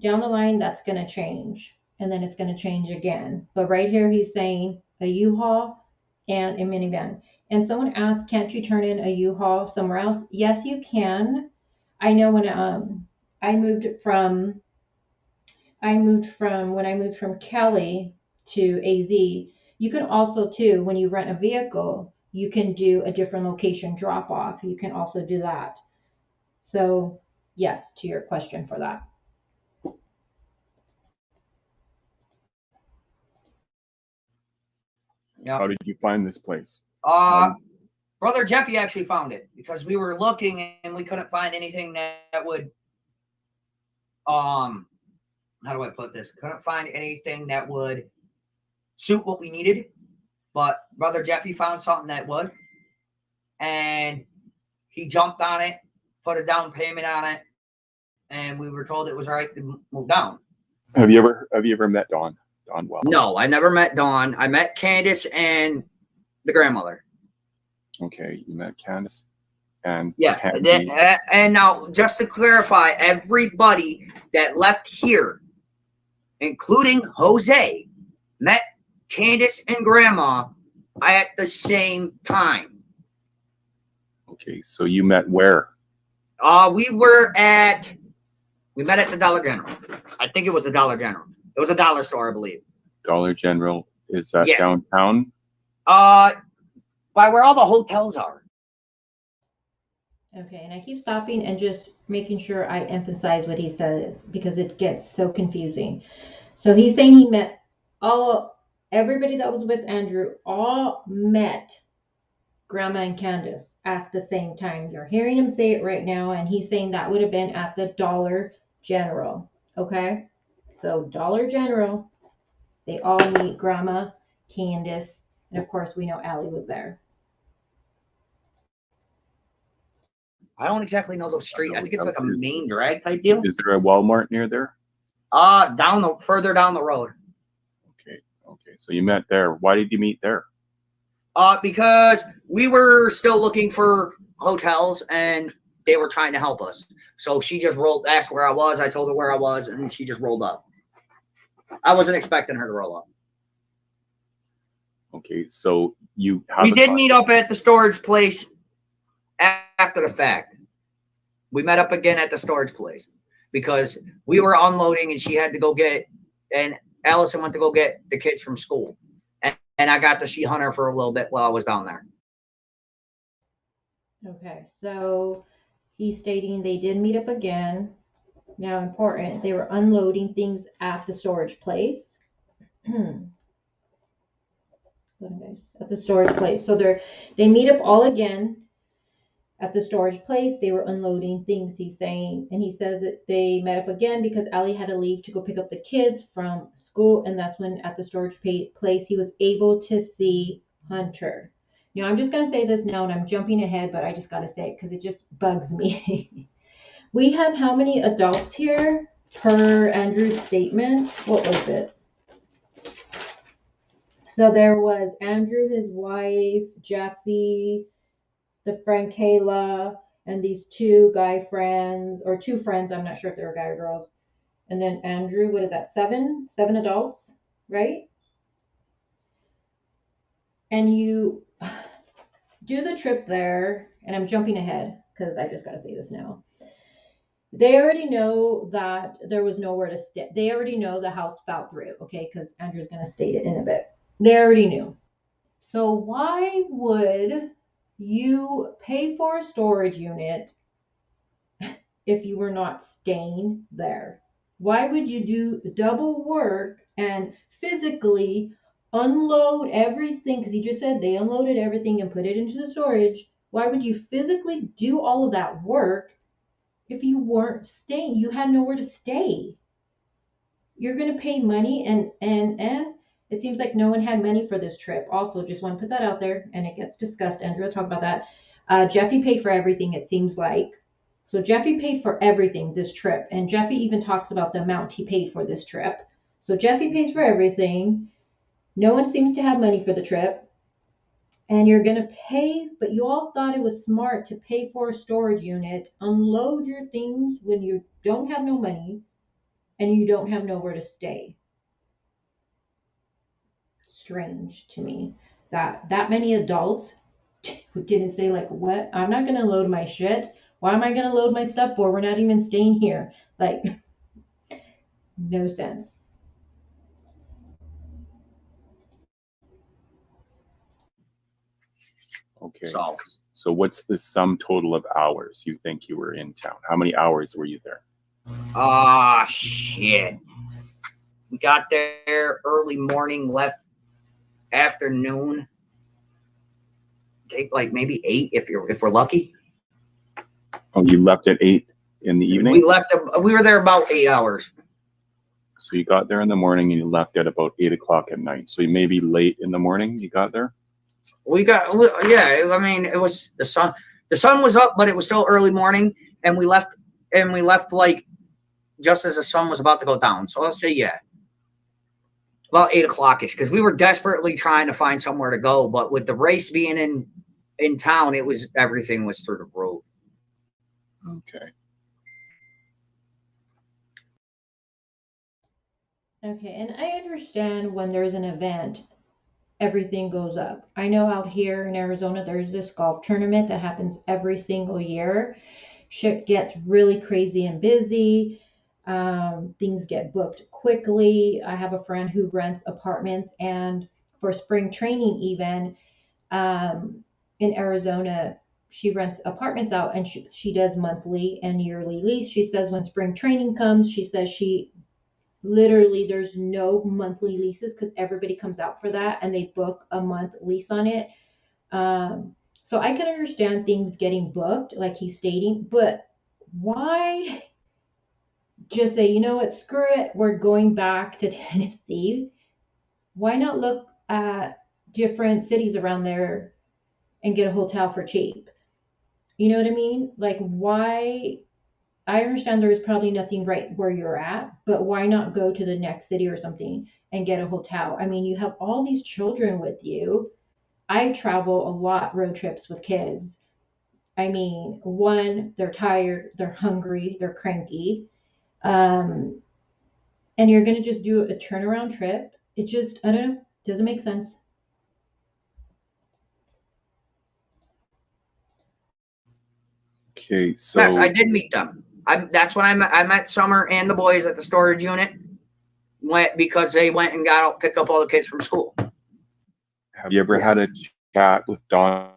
Down the line, that's going to change. And then it's going to change again. But right here, he's saying a U-Haul and a minivan. And someone asked, can't you turn in a U-Haul somewhere else? Yes, you can. I know when I moved from Cali to AZ, you can also too, when you rent a vehicle, you can do a different location drop off. You can also do that. So yes, to your question for that. Yeah. How did you find this place? Brother Jeffy actually found it because we were looking and we couldn't find anything that would, how do I put this? Couldn't find anything that would suit what we needed, but Brother Jeffy found something that would, and he jumped on it, put a down payment on it, and we were told it was all right to move down. Have you ever met Dawn Wells? No, I never met Dawn. I met Candace and the grandmother. Okay, you met Candace and yeah. And now, just to clarify, everybody that left here, including Jose, met Candace and Grandma at the same time. Okay, so you met where? We met at the Dollar General. I think it was the Dollar General. It was a dollar store, I believe. Dollar General, is that downtown? By where all the hotels are. Okay, and I keep stopping and just making sure I emphasize what he says because it gets so confusing. So he's saying he met everybody that was with Andrew all met Grandma and Candace at the same time. You're hearing him say it right now, and he's saying that would have been at the Dollar General. Okay, so Dollar General, they all meet Grandma, Candace, and of course we know Allie was there. I don't exactly know the street. I think it's like a main drag type deal. Is there a Walmart near there? Further down the road. Okay. So you met there. Why did you meet there? Because we were still looking for hotels and they were trying to help us. So she just asked where I was. I told her where I was, and she just rolled up. I wasn't expecting her to roll up. Okay, so you have We did meet up at the storage place after the fact. We met up again at the storage place because we were unloading and she had to go and Allison went to go get the kids from school. And I got to see Hunter for a little bit while I was down there. Okay, so he's stating they did meet up again. Now, important, they were unloading things at the storage place. At the storage place. So they meet up all again at the storage place. They were unloading things, he's saying. And he says that they met up again because Allie had to leave to go pick up the kids from school. And that's when at the storage place, he was able to see Hunter. Now, I'm just going to say this now, and I'm jumping ahead, but I just got to say it because it just bugs me. We have how many adults here per Andrew's statement? What was it? So there was Andrew, his wife, Jeffy, the friend Kayla, and these two guy friends, or two friends. I'm not sure if they were guy or girls. And then Andrew, what is that? Seven adults, right? And you do the trip there, and I'm jumping ahead because I just got to say this now. They already know that there was nowhere to stay. They already know the house fell through, okay? Because Andrew's going to state it in a bit. They already knew. So why would you pay for a storage unit if you were not staying there? Why would you do double work and physically unload everything? Because he just said they unloaded everything and put it into the storage. Why would you physically do all of that work if you weren't staying? You had nowhere to stay. You're going to pay money and it seems like no one had money for this trip. Also, just want to put that out there, and it gets discussed. Andrew will talk about that. Jeffy paid for everything, it seems like. So Jeffy paid for everything this trip, and Jeffy even talks about the amount he paid for this trip. So Jeffy pays for everything. No one seems to have money for the trip. And you're going to pay, but you all thought it was smart to pay for a storage unit, unload your things when you don't have no money, and you don't have nowhere to stay. Strange to me that many adults didn't say, like, what? I'm not going to load my shit. Why am I going to load my stuff for? We're not even staying here. Like, no sense. Okay. So what's the sum total of hours you think you were in town? How many hours were you there? Shit. We got there early morning, left afternoon. Take like maybe 8 if we're lucky. Oh, you left at 8 in the evening? We were there about 8 hours. So you got there in the morning and you left at about 8 o'clock at night. So you may be late in the morning you got there? Yeah, I mean, it was the sun was up, but it was still early morning, and we left like just as the sun was about to go down. So I'll say, yeah, about 8 o'clock-ish, because we were desperately trying to find somewhere to go. But with the race being in town, everything was through the road. Okay. Okay, and I understand when there's an event, everything goes up. I know out here in Arizona, there's this golf tournament that happens every single year. Shit gets really crazy and busy. Things get booked quickly. I have a friend who rents apartments, and for spring training even in Arizona, she rents apartments out, and she does monthly and yearly lease. She says when spring training comes, she says literally there's no monthly leases because everybody comes out for that and they book a month lease on it. So I can understand things getting booked like he's stating, but why just say, you know what, screw it, we're going back to Tennessee? Why not look at different cities around there and get a hotel for cheap? You know what I mean? Like, why? I understand there is probably nothing right where you're at, but why not go to the next city or something and get a hotel? I mean, you have all these children with you. I travel a lot road trips with kids. I mean, one, they're tired, they're hungry, they're cranky. Um, and you're going to just do a turnaround trip. It just, I don't know, doesn't make sense. Okay, Yes, I so did meet them. That's when I met Summer and the boys at the storage unit. Went because they went and got out, picked up all the kids from school. have you ever had a chat with Don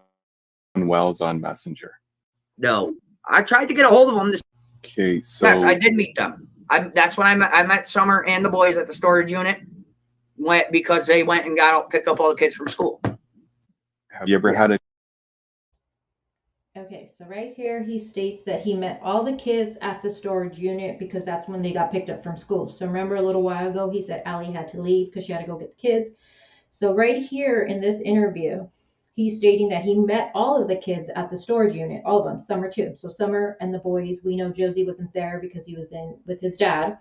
Wells on Messenger? No, I tried to get a hold of them. Okay, so Yes, I did meet them. That's when I met Summer and the boys at the storage unit. Went because they went and got out, picked up all the kids from school. have you ever had a Okay, so right here he states that he met all the kids at the storage unit because that's when they got picked up from school. So remember a little while ago he said Allie had to leave because she had to go get the kids. So right here in this interview, he's stating that he met all of the kids at the storage unit, all of them, Summer too. So Summer and the boys, we know Josie wasn't there because he was in with his dad,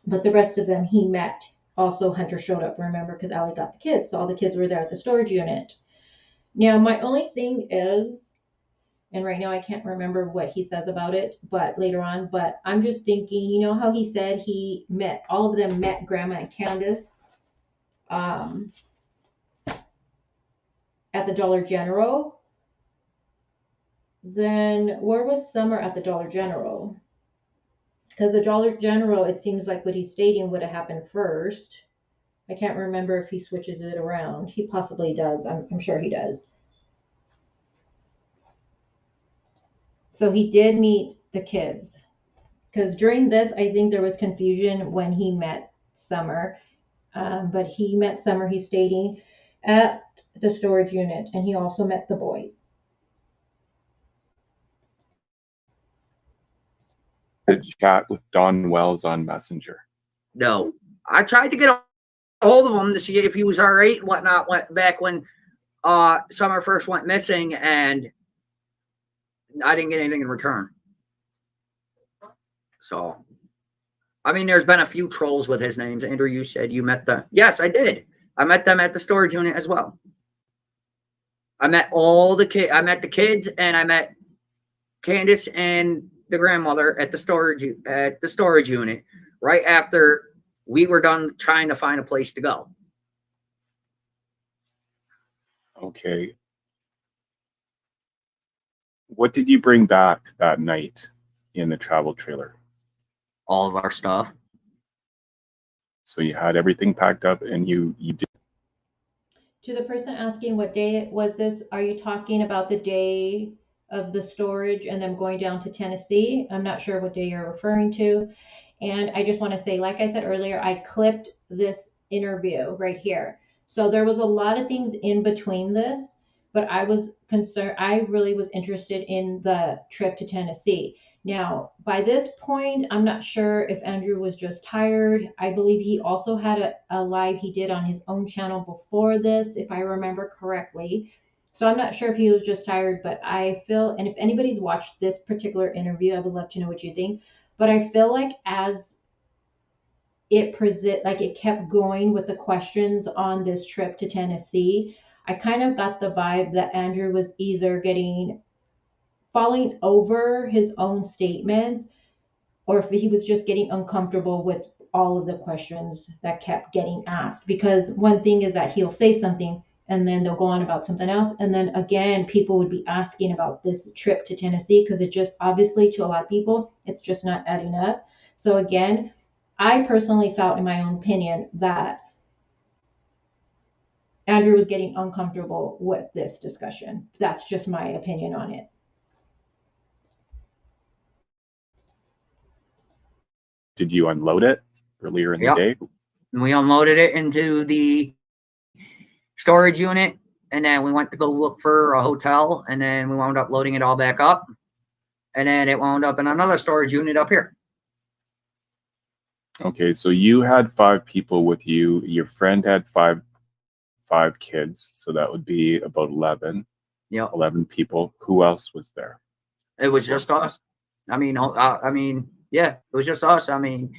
but the rest of them he met. Also, Hunter showed up, remember, because Allie got the kids. So all the kids were there at the storage unit. Now, my only thing is, and right now I can't remember what he says about it, but later on, but I'm just thinking, you know how he said he met, all of them met Grandma and Candace at the Dollar General. Then where was Summer at the Dollar General? Because the Dollar General, it seems like what he's stating would have happened first. I can't remember if he switches it around. He possibly does. I'm sure he does. So he did meet the kids. Because during this, I think there was confusion when he met Summer. But he met Summer, he's stating, at the storage unit. And he also met the boys. chat with Don Wells on Messenger? No, I tried to get a hold of him to see if he was all right and whatnot. Went back when Summer first went missing, and I didn't get anything in return. So, I mean, there's been a few trolls with his names. Andrew, you said you met them. Yes, I did. I met them at the storage unit as well. I met all the kids. I met the kids, and I met Candace and the grandmother at the storage unit right after we were done trying to find a place to go. Okay. What did you bring back that night in the travel trailer? All of our stuff. So you had everything packed up and you did. To the person asking what day was this, are you talking about the day of the storage and them going down to Tennessee? I'm not sure what day you're referring to. And I just want to say, like I said earlier, I clipped this interview right here. So there was a lot of things in between this, but I was concerned. I really was interested in the trip to Tennessee. Now, by this point, I'm not sure if Andrew was just tired. I believe he also had a live he did on his own channel before this, if I remember correctly. So I'm not sure if he was just tired, but I feel, and if anybody's watched this particular interview, I would love to know what you think. But I feel like as it kept going with the questions on this trip to Tennessee, I kind of got the vibe that Andrew was either falling over his own statements, or if he was just getting uncomfortable with all of the questions that kept getting asked. Because one thing is that he'll say something and then they'll go on about something else. And then again, people would be asking about this trip to Tennessee because it just obviously to a lot of people, it's just not adding up. So again, I personally felt in my own opinion that Andrew was getting uncomfortable with this discussion. That's just my opinion on it. Did you unload it earlier in the day? And we unloaded it into the storage unit, and then we went to go look for a hotel, and then we wound up loading it all back up, and then it wound up in another storage unit up here. Okay, so you had 5 people with you. Your friend had five kids, so that would be about 11. Yeah, 11 people. Who else was there? it was just us. Yeah, it was just us. I mean,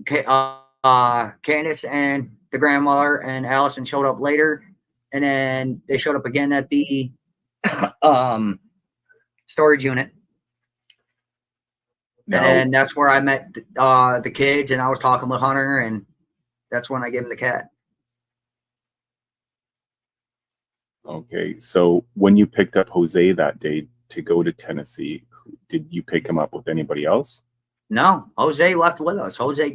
Candace and the grandmother and Allison showed up later, And then they showed up again at the storage unit. Now, And then that's where I met the kids, and I was talking with Hunter, and that's when I gave him the cat. okay, so when you picked up Jose that day to go to Tennessee, did you pick him up with anybody else? No, Jose left with us. Jose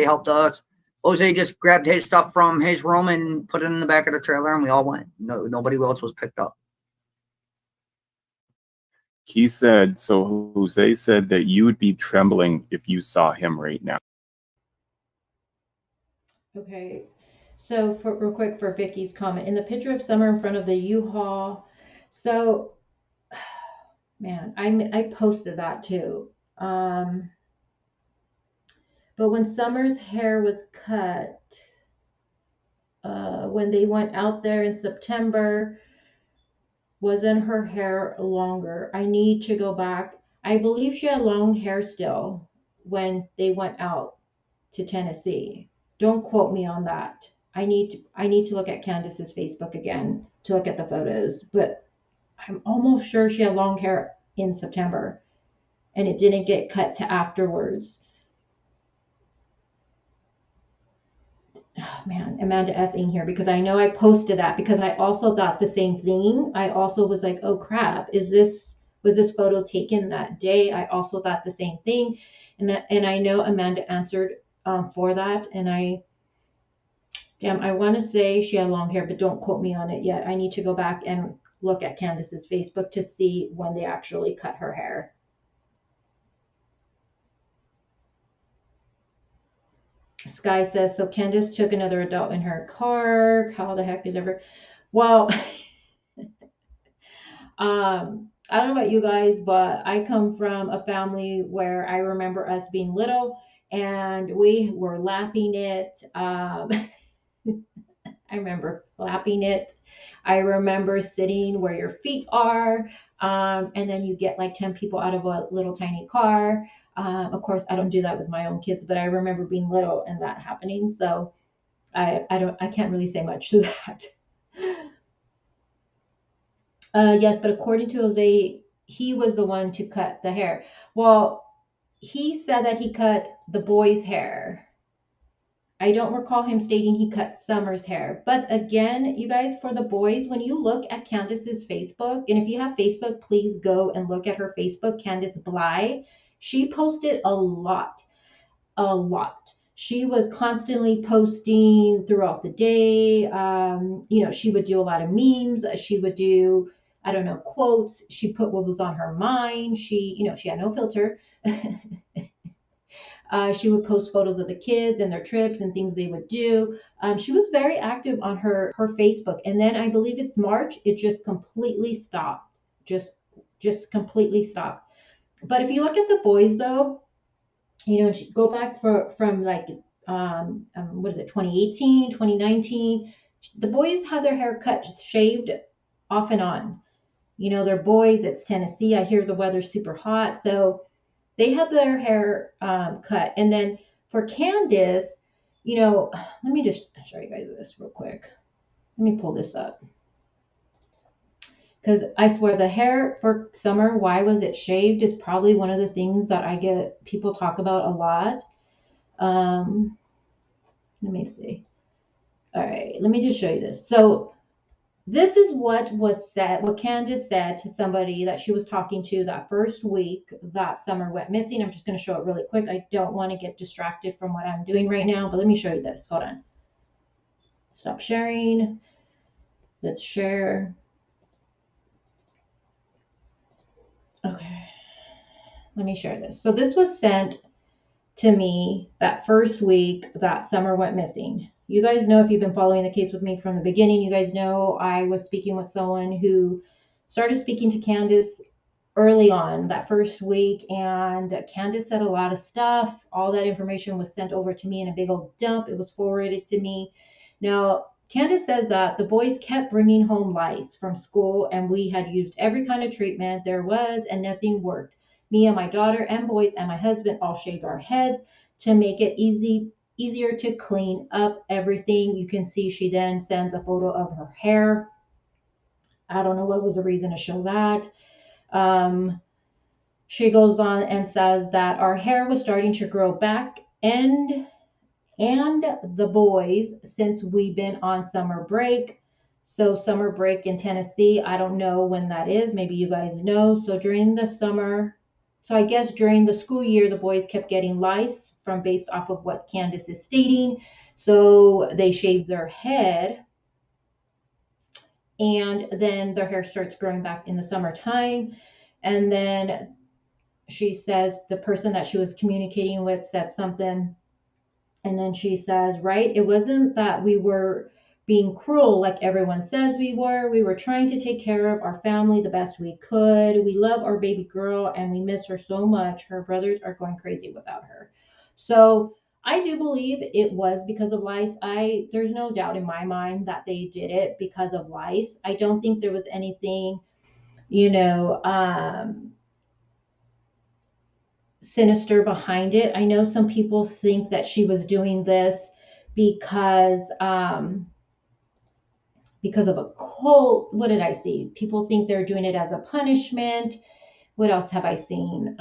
helped us. Jose just grabbed his stuff from his room and put it in the back of the trailer, and we all went. No, nobody else was picked up. He said, so Jose said that you would be trembling if you saw him right now. Okay, so real quick for Vicky's comment, in the picture of Summer in front of the U-Haul, so man, I posted that too. But when Summer's hair was cut, when they went out there in September, wasn't her hair longer? I need to go back. I believe she had long hair still when they went out to Tennessee. Don't quote me on that. I need to look at Candace's Facebook again to look at the photos, but I'm almost sure she had long hair in September and it didn't get cut to afterwards. Oh, man, Amanda S. ain't here because I know I posted that because I also thought the same thing. I also was like, oh crap, was this photo taken that day? I also thought the same thing. And I know Amanda answered for that. And I want to say she had long hair, but don't quote me on it yet. I need to go back and look at Candace's Facebook to see when they actually cut her hair. Sky says, so Candace took another adult in her car. How the heck is ever? Well, I don't know about you guys, but I come from a family where I remember us being little and we were lapping it. I remember lapping it. I remember sitting where your feet are, and then you get like 10 people out of a little tiny car. Of course, I don't do that with my own kids, but I remember being little and that happening. So I can't really say much to that. Yes, but according to Jose, he was the one to cut the hair. Well, he said that he cut the boy's hair. I don't recall him stating he cut Summer's hair. But again, you guys, for the boys, when you look at Candace's Facebook, and if you have Facebook, please go and look at her Facebook, Candace Bly. She posted a lot. She was constantly posting throughout the day. She would do a lot of memes. She would do, I don't know, quotes. She put what was on her mind. She had no filter. She would post photos of the kids and their trips and things they would do. She was very active on her Facebook. And then I believe it's March, it just completely stopped. Just completely stopped. But if you look at the boys though, go back from like, what is it, 2018, 2019, the boys have their hair cut, shaved off and on. They're boys, it's Tennessee. I hear the weather's super hot. So they had their hair cut. And then for Candace, let me just show you guys this real quick. Let me pull this up. Because I swear the hair for Summer, why was it shaved, is probably one of the things that I get people talk about a lot. Let me see. All right, let me just show you this. So this is what was said, what Candace said to somebody that she was talking to that first week that Summer went missing. I'm just going to show it really quick. I don't want to get distracted from what I'm doing right now, but let me show you this. Hold on. Stop sharing. Let's share. Okay, let me share this. So this was sent to me that first week that Summer went missing. You guys know, if you've been following the case with me from the beginning, you guys know I was speaking with someone who started speaking to Candace early on that first week, and Candace said a lot of stuff. All that information was sent over to me in a big old dump. It was forwarded to me. Now, Candace says that the boys kept bringing home lice from school, and we had used every kind of treatment there was, and nothing worked. Me and my daughter and boys and my husband all shaved our heads to make it easier to clean up everything. You can see she then sends a photo of her hair. I don't know what was the reason to show that. She goes on and says that our hair was starting to grow back and the boys since we've been on summer break. So summer break in Tennessee, I don't know when that is. Maybe you guys know. So during the summer, so I guess during the school year, the boys kept getting lice from based off of what Candace is stating. So they shaved their head and then their hair starts growing back in the summertime. And then she says the person that she was communicating with said something. And then she says, right, it wasn't that we were being cruel like everyone says we were. We were trying to take care of our family the best we could. We love our baby girl and we miss her so much. Her brothers are going crazy without her. So I do believe it was because of lice. There's no doubt in my mind that they did it because of lice. I don't think there was anything, sinister behind it. I know some people think that she was doing this because of a cult. What did I see? People think they're doing it as a punishment. What else have I seen?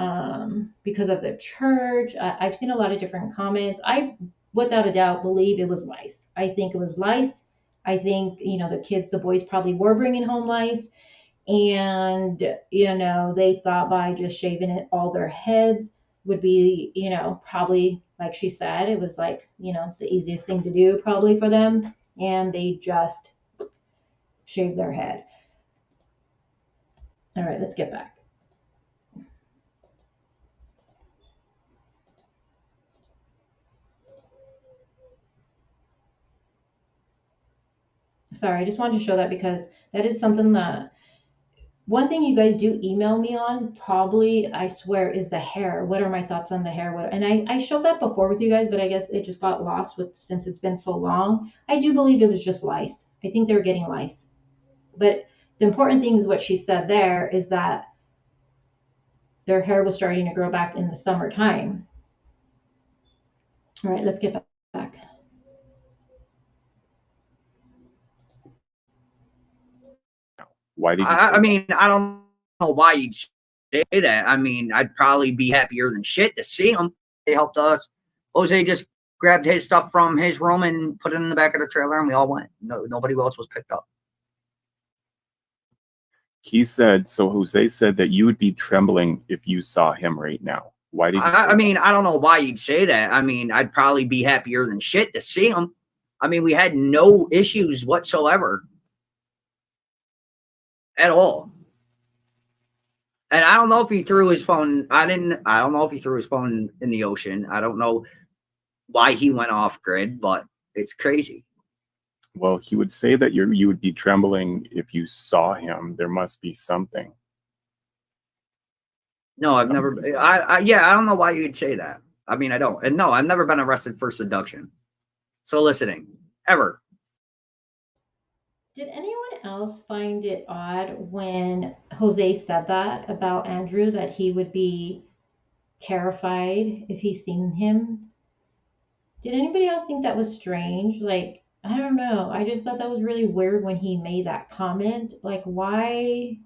Because of the church. I've seen a lot of different comments. I, without a doubt, believe it was lice. I think it was lice. I think, the boys probably were bringing home lice. And, they thought by just shaving it all their heads would be, probably, like she said, it was like, the easiest thing to do probably for them. And they just shaved their head. All right, let's get back. Sorry, I just wanted to show that because that is something that one thing you guys do email me on, probably, I swear, is the hair. What are my thoughts on the hair? And I showed that before with you guys, but I guess it just got lost since it's been so long. I do believe it was just lice. I think they were getting lice. But the important thing is what she said there is that their hair was starting to grow back in the summertime. All right, let's get back. Why did you I mean, I don't know why you'd say that. I mean, I'd probably be happier than shit to see them. They helped us. Jose just grabbed his stuff from his room and put it in the back of the trailer, and we all went. Nobody else was picked up. He said, so Jose said that you would be trembling if you saw him right now. Why did you I mean, I don't know why you'd say that. I mean, I'd probably be happier than shit to see him. I mean, we had no issues whatsoever at all. And I don't know if he threw his phone. I don't know if he threw his phone in the ocean. I don't know why he went off grid, but it's crazy. Well, he would say that you would be trembling if you saw him. There must be something. No, I've never. I don't know why you'd say that. I mean, I don't. And no, I've never been arrested for seduction, soliciting, ever. Did anyone else find it odd when Jose said that about Andrew, that he would be terrified if he seen him? Did anybody else think that was strange? Like, I don't know. I just thought that was really weird when he made that comment. Like, why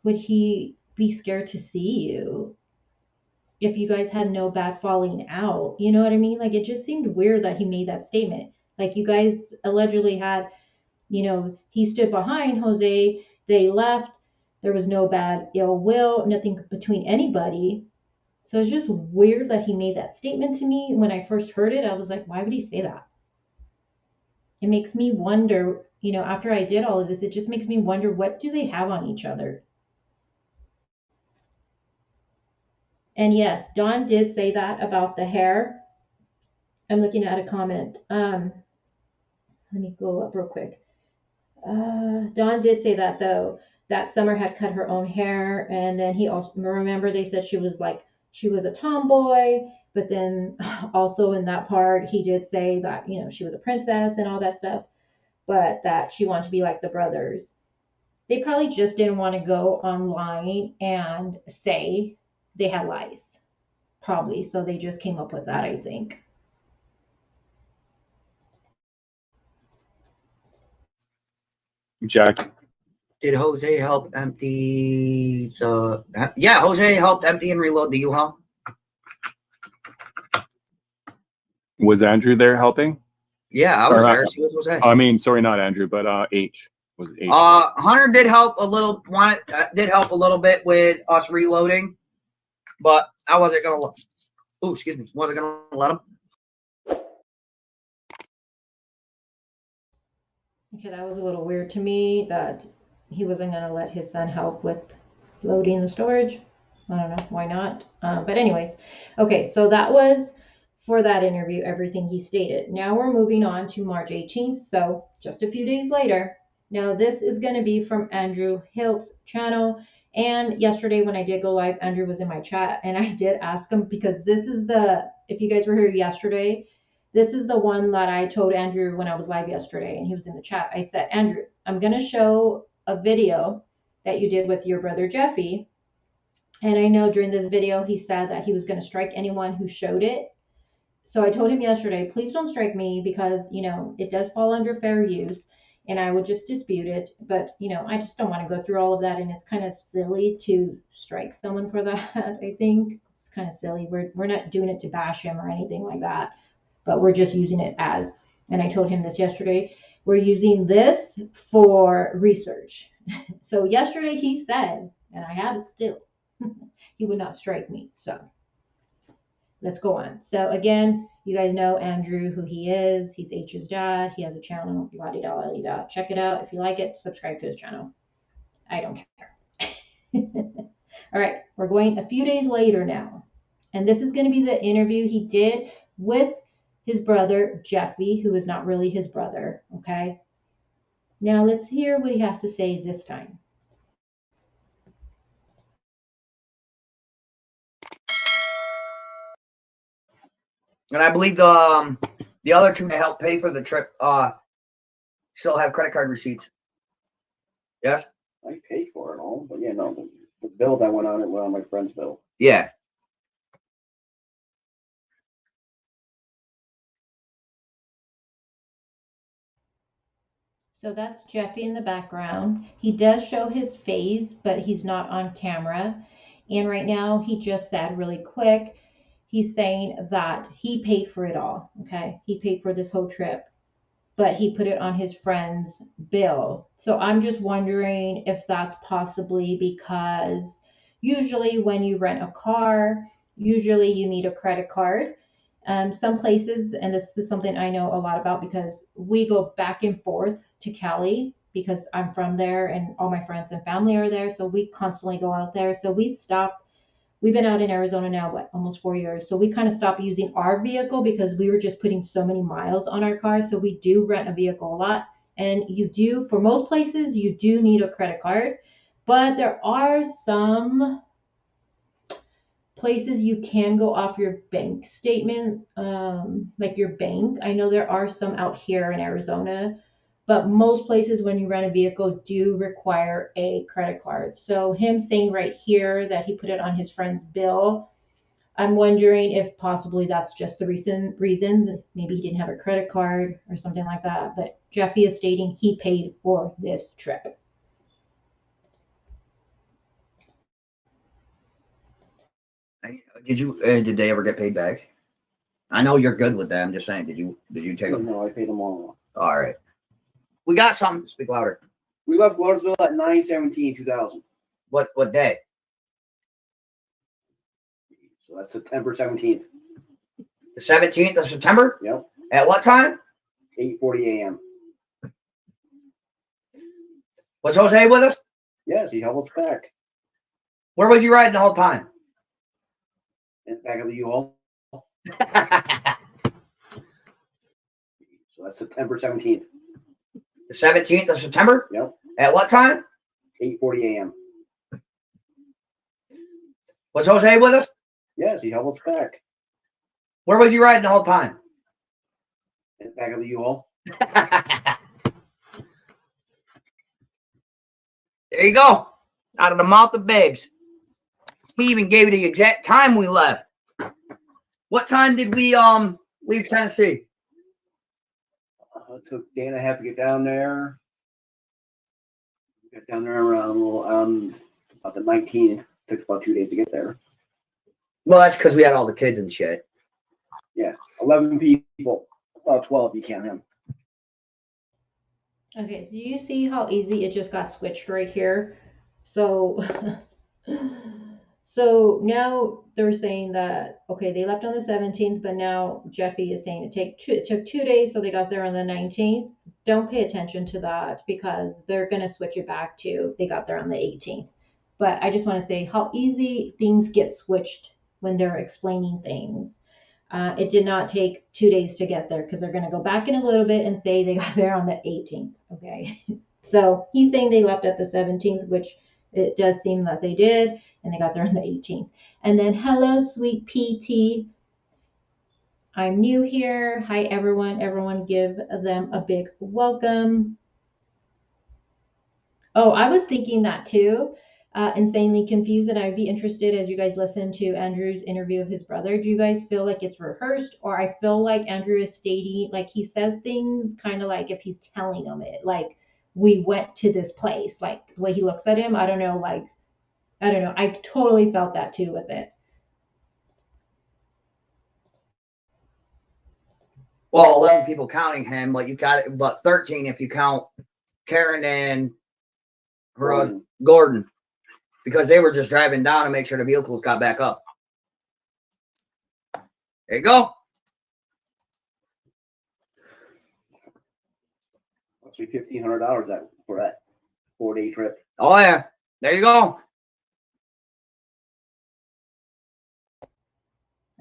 would he be scared to see you if you guys had no bad falling out? You know what I mean? Like, it just seemed weird that he made that statement. Like, you guys allegedly had, he stood behind Jose, they left, there was no bad ill will, nothing between anybody. So it's just weird that he made that statement to me. When I first heard it, I was like, why would he say that? It makes me wonder, after I did all of this, it just makes me wonder, what do they have on each other? And yes, Dawn did say that about the hair. I'm looking at a comment. Let me go up real quick. Dawn did say that, though, that Summer had cut her own hair. And then he also, remember, they said she was a tomboy. But then also in that part, he did say that, she was a princess and all that stuff, but that she wanted to be like the brothers. They probably just didn't want to go online and say they had lice, probably. So they just came up with that, I think. Jack, Did Jose help empty the? Yeah, Jose helped empty and reload the U-Haul. was Andrew there helping? Yeah, I was Or, there. So was Jose. I mean, sorry, not Andrew, but H. Was H. Hunter did help a little. Did help a little bit with us reloading, but I wasn't gonna. Oh, excuse me. Wasn't gonna let him. Okay, that was a little weird to me that he wasn't going to let his son help with loading the storage. I don't know, why not? But anyways, okay, so that was for that interview, everything he stated. Now we're moving on to March 18th, so just a few days later. Now this is going to be from Andrew Hilt's channel. And yesterday when I did go live, Andrew was in my chat and I did ask him because this is if you guys were here yesterday, this is the one that I told Andrew when I was live yesterday and he was in the chat. I said, Andrew, I'm going to show a video that you did with your brother Jeffy. And I know during this video, he said that he was going to strike anyone who showed it. So I told him yesterday, please don't strike me because, it does fall under fair use and I would just dispute it. But, I just don't want to go through all of that. And it's kind of silly to strike someone for that. I think it's kind of silly. We're not doing it to bash him or anything like that, but we're just using it as, and I told him this yesterday, we're using this for research. So yesterday he said, and I have it still, he would not strike me. So let's go on. So again, you guys know Andrew, who he is. He's H's dad. He has a channel, la-di-da. Check it out. If you like it, subscribe to his channel. I don't care. All right, we're going a few days later now. And this is going to be the interview he did with his brother, Jeffy, who is not really his brother, okay? Now let's hear what he has to say this time. And I believe the other two that helped pay for the trip still have credit card receipts. Yes? I paid for it all, but yeah, no, the bill that went on my friend's bill. Yeah. So that's Jeffy in the background. He does show his face, but he's not on camera. And right now, he just said really quick, he's saying that he paid for it all, okay? He paid for this whole trip, but he put it on his friend's bill. So I'm just wondering if that's possibly because usually when you rent a car, usually you need a credit card. Some places, and this is something I know a lot about because we go back and forth to Cali because I'm from there and all my friends and family are there. So we constantly go out there. So we stop. We've been out in Arizona now, almost 4 years. So we kind of stopped using our vehicle because we were just putting so many miles on our car. So we do rent a vehicle a lot. And you do, for most places, you do need a credit card. But there are some places you can go off your bank statement, like your bank. I know there are some out here in Arizona, but most places when you rent a vehicle do require a credit card. So him saying right here that he put it on his friend's bill, I'm wondering if possibly that's just the reason maybe he didn't have a credit card or something like that. But Jeffy is stating he paid for this trip. Did they ever get paid back? I know you're good with that. I'm just saying, did you take them? No, I paid them all. All right. We got something. Speak louder. We left Lauderdale at 9/17/2000. What day? So that's September 17th. The 17th of September? Yep. At what time? 8:40 a.m. Was Jose with us? Yes, he helped us back. Where was you riding the whole time? In the back of the U-Haul. So that's September 17th. The 17th of September? Yep. At what time? 8:40 a.m. Was Jose with us? Yes, he helped us back. Where was you riding the whole time? In the back of the U-Haul. There you go. Out of the mouth of babes. He even gave you the exact time we left. What time did we leave Tennessee? It took day and a half to get down there. Got down there around about the 19th. Took about 2 days to get there. Well, that's because we had all the kids and shit. 11 people. About 12 you count him. Okay, so you see how easy it just got switched right here? So, so now they're saying that, okay, they left on the 17th, but now Jeffy is saying it took 2 days, so they got there on the 19th. Don't pay attention to that because they're going to switch it back to they got there on the 18th. But I just want to say how easy things get switched when they're explaining things. It did not take 2 days to get there because they're going to go back in a little bit and say they got there on the 18th. Okay. So he's saying they left at the 17th, which it does seem that they did, and they got there on the 18th. And then, hello, sweet PT. I'm new here. Hi, everyone. Everyone give them a big welcome. Oh, I was thinking that too. Insanely confused, and I'd be interested as you guys listen to Andrew's interview of his brother. Do you guys feel like it's rehearsed, or I feel like Andrew is stating, like he says things kind of like if he's telling them it, like we went to this place, like the way he looks at him. I don't know, like I don't know. I totally felt that too with it. Well, 11 people counting him, but you got it, but 13 if you count Karen and her Gordon, because they were just driving down to make sure the vehicles got back up. There you go. Must be $1,500 for that 4-day trip. Oh yeah, there you go.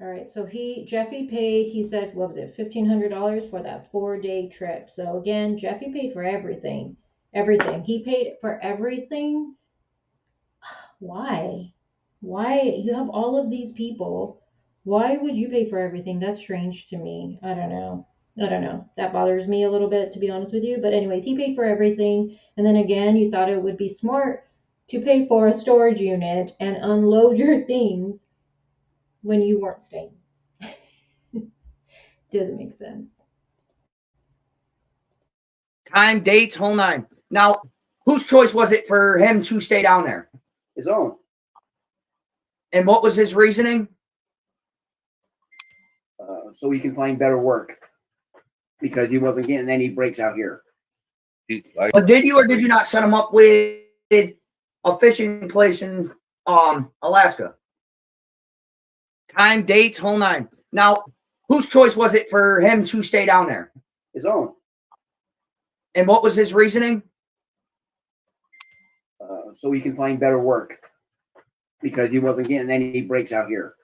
All right, so Jeffy paid, he said, what was it, $1,500 for that 4-day trip. So again, Jeffy paid for everything. Everything. He paid for everything. Why? Why? You have all of these people. Why would you pay for everything? That's strange to me. I don't know. That bothers me a little bit, to be honest with you. But anyways, he paid for everything. And then again, you thought it would be smart to pay for a storage unit and unload your things when you weren't staying. Doesn't make sense. Time, dates, whole nine. Now, whose choice was it for him to stay down there? His own. And what was his reasoning? So he can find better work. Because he wasn't getting any breaks out here. But did you or did you not set him up with a fishing place in Alaska? Time, dates, whole nine. Now, whose choice was it for him to stay down there? His own. And what was his reasoning? So he can find better work. Because he wasn't getting any breaks out here.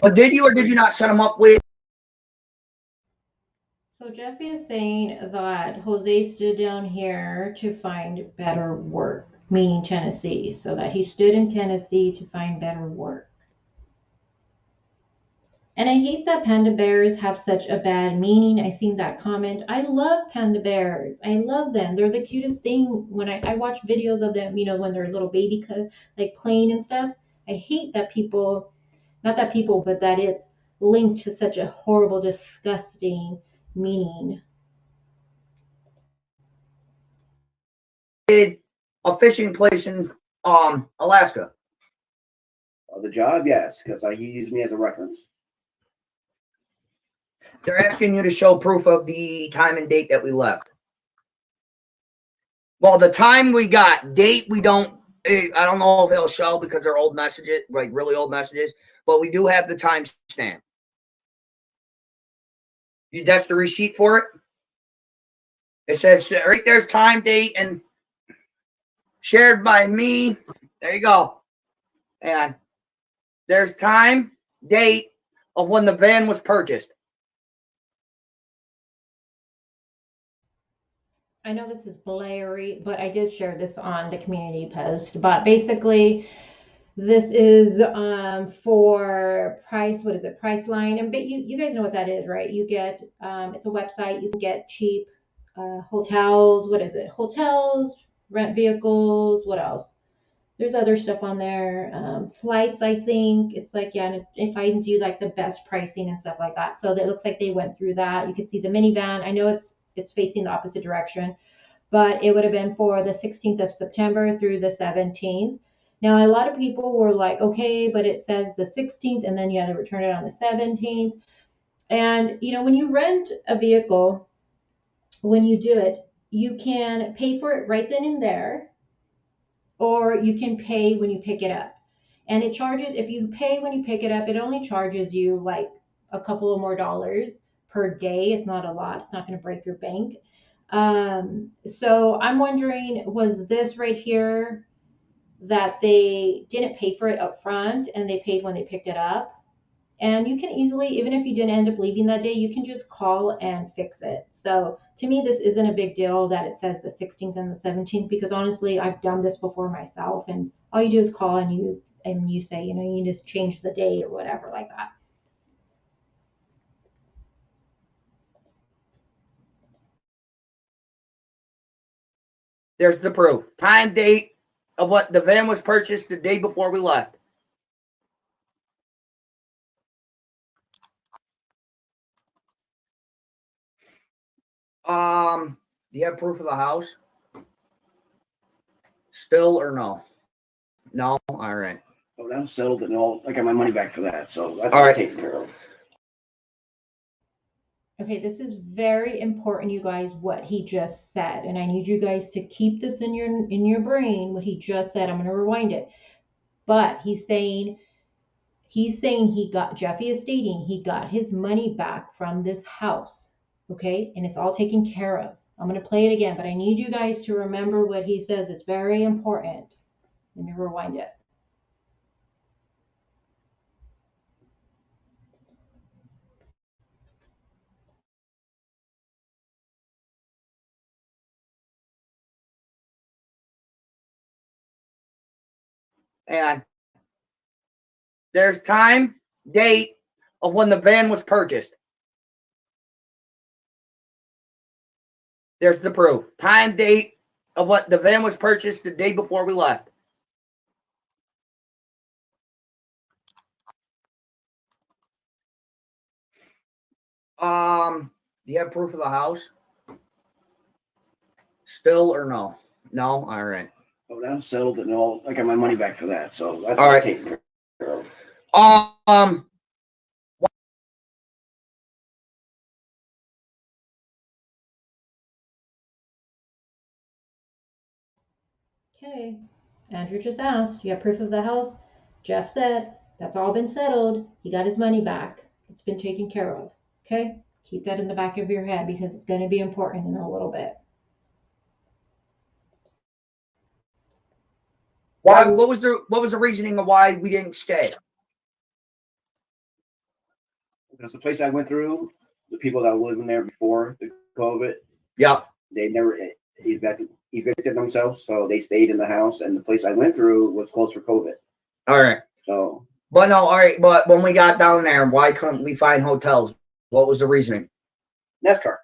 But did you or did you not set him up with? So Jeffy is saying that Jose stood down here to find better work, meaning Tennessee. So that he stood in Tennessee to find better work. And I hate that panda bears have such a bad meaning. I seen that comment. I love panda bears. I love them. They're the cutest thing. When I watch videos of them, you know, when they're little baby, like playing and stuff. I hate that people, not that people, but that it's linked to such a horrible, disgusting meaning. A fishing place in Alaska. The job, yes, because he used me as a reference. They're asking you to show proof of the time and date that we left. Well, the time we got, date we don't. I don't know if they'll show because they're old messages, like really old messages. But we do have the timestamp. That's the receipt for it. It says right there's time, date, and shared by me. There you go. And there's time, date of when the van was purchased. I know this is blurry, but I did share this on the community post. But basically, this is for price. What is it? Priceline. And you guys know what that is, right? You get it's a website. You can get cheap hotels. What is it? Hotels, rent vehicles. What else? There's other stuff on there. Flights, I think. It's like, yeah, and it finds you like the best pricing and stuff like that. So it looks like they went through that. You can see the minivan. I know it's facing the opposite direction, but it would have been for the 16th of September through the 17th. Now, a lot of people were like, okay, but it says the 16th and then you had to return it on the 17th. And, when you rent a vehicle, when you do it, you can pay for it right then and there, or you can pay when you pick it up. And it charges, if you pay when you pick it up, it only charges you like a couple of more dollars per day. It's not a lot. It's not going to break your bank. So I'm wondering, was this right here that they didn't pay for it up front and they paid when they picked it up? And you can easily, even if you didn't end up leaving that day, you can just call and fix it. So to me, this isn't a big deal that it says the 16th and the 17th, because honestly, I've done this before myself, and all you do is call and you say, you just change the day or whatever like that. There's the proof. Time, date of what the van was purchased the day before we left. Do you have proof of the house? Still or no? No? All right. Oh, that was settled and all. I got my money back for that, so that's All right. taken care of. Okay, this is very important, you guys, what he just said. And I need you guys to keep this in your brain, what he just said. I'm going to rewind it. But Jeffy is stating he got his money back from this house. Okay, and it's all taken care of. I'm going to play it again, but I need you guys to remember what he says. It's very important. Let me rewind it. And there's time, date of when the van was purchased. There's the proof. Time, date of what the van was purchased the day before we left. Do you have proof of the house? Still or no? No? All right. Oh, that was settled and all. I got my money back for that, so that's All right. taken care of. Okay, Andrew just asked, you have proof of the house? Jeff said, that's all been settled. He got his money back. It's been taken care of. Okay, keep that in the back of your head because it's going to be important in a little bit. Why? What was the reasoning of why we didn't stay? Because the place I went through, the people that were living there before the COVID, Yeah. they never evicted themselves, so they stayed in the house. And the place I went through was closed for COVID. All right. So, But no, all right. But when we got down there, why couldn't we find hotels? What was the reasoning? NASCAR.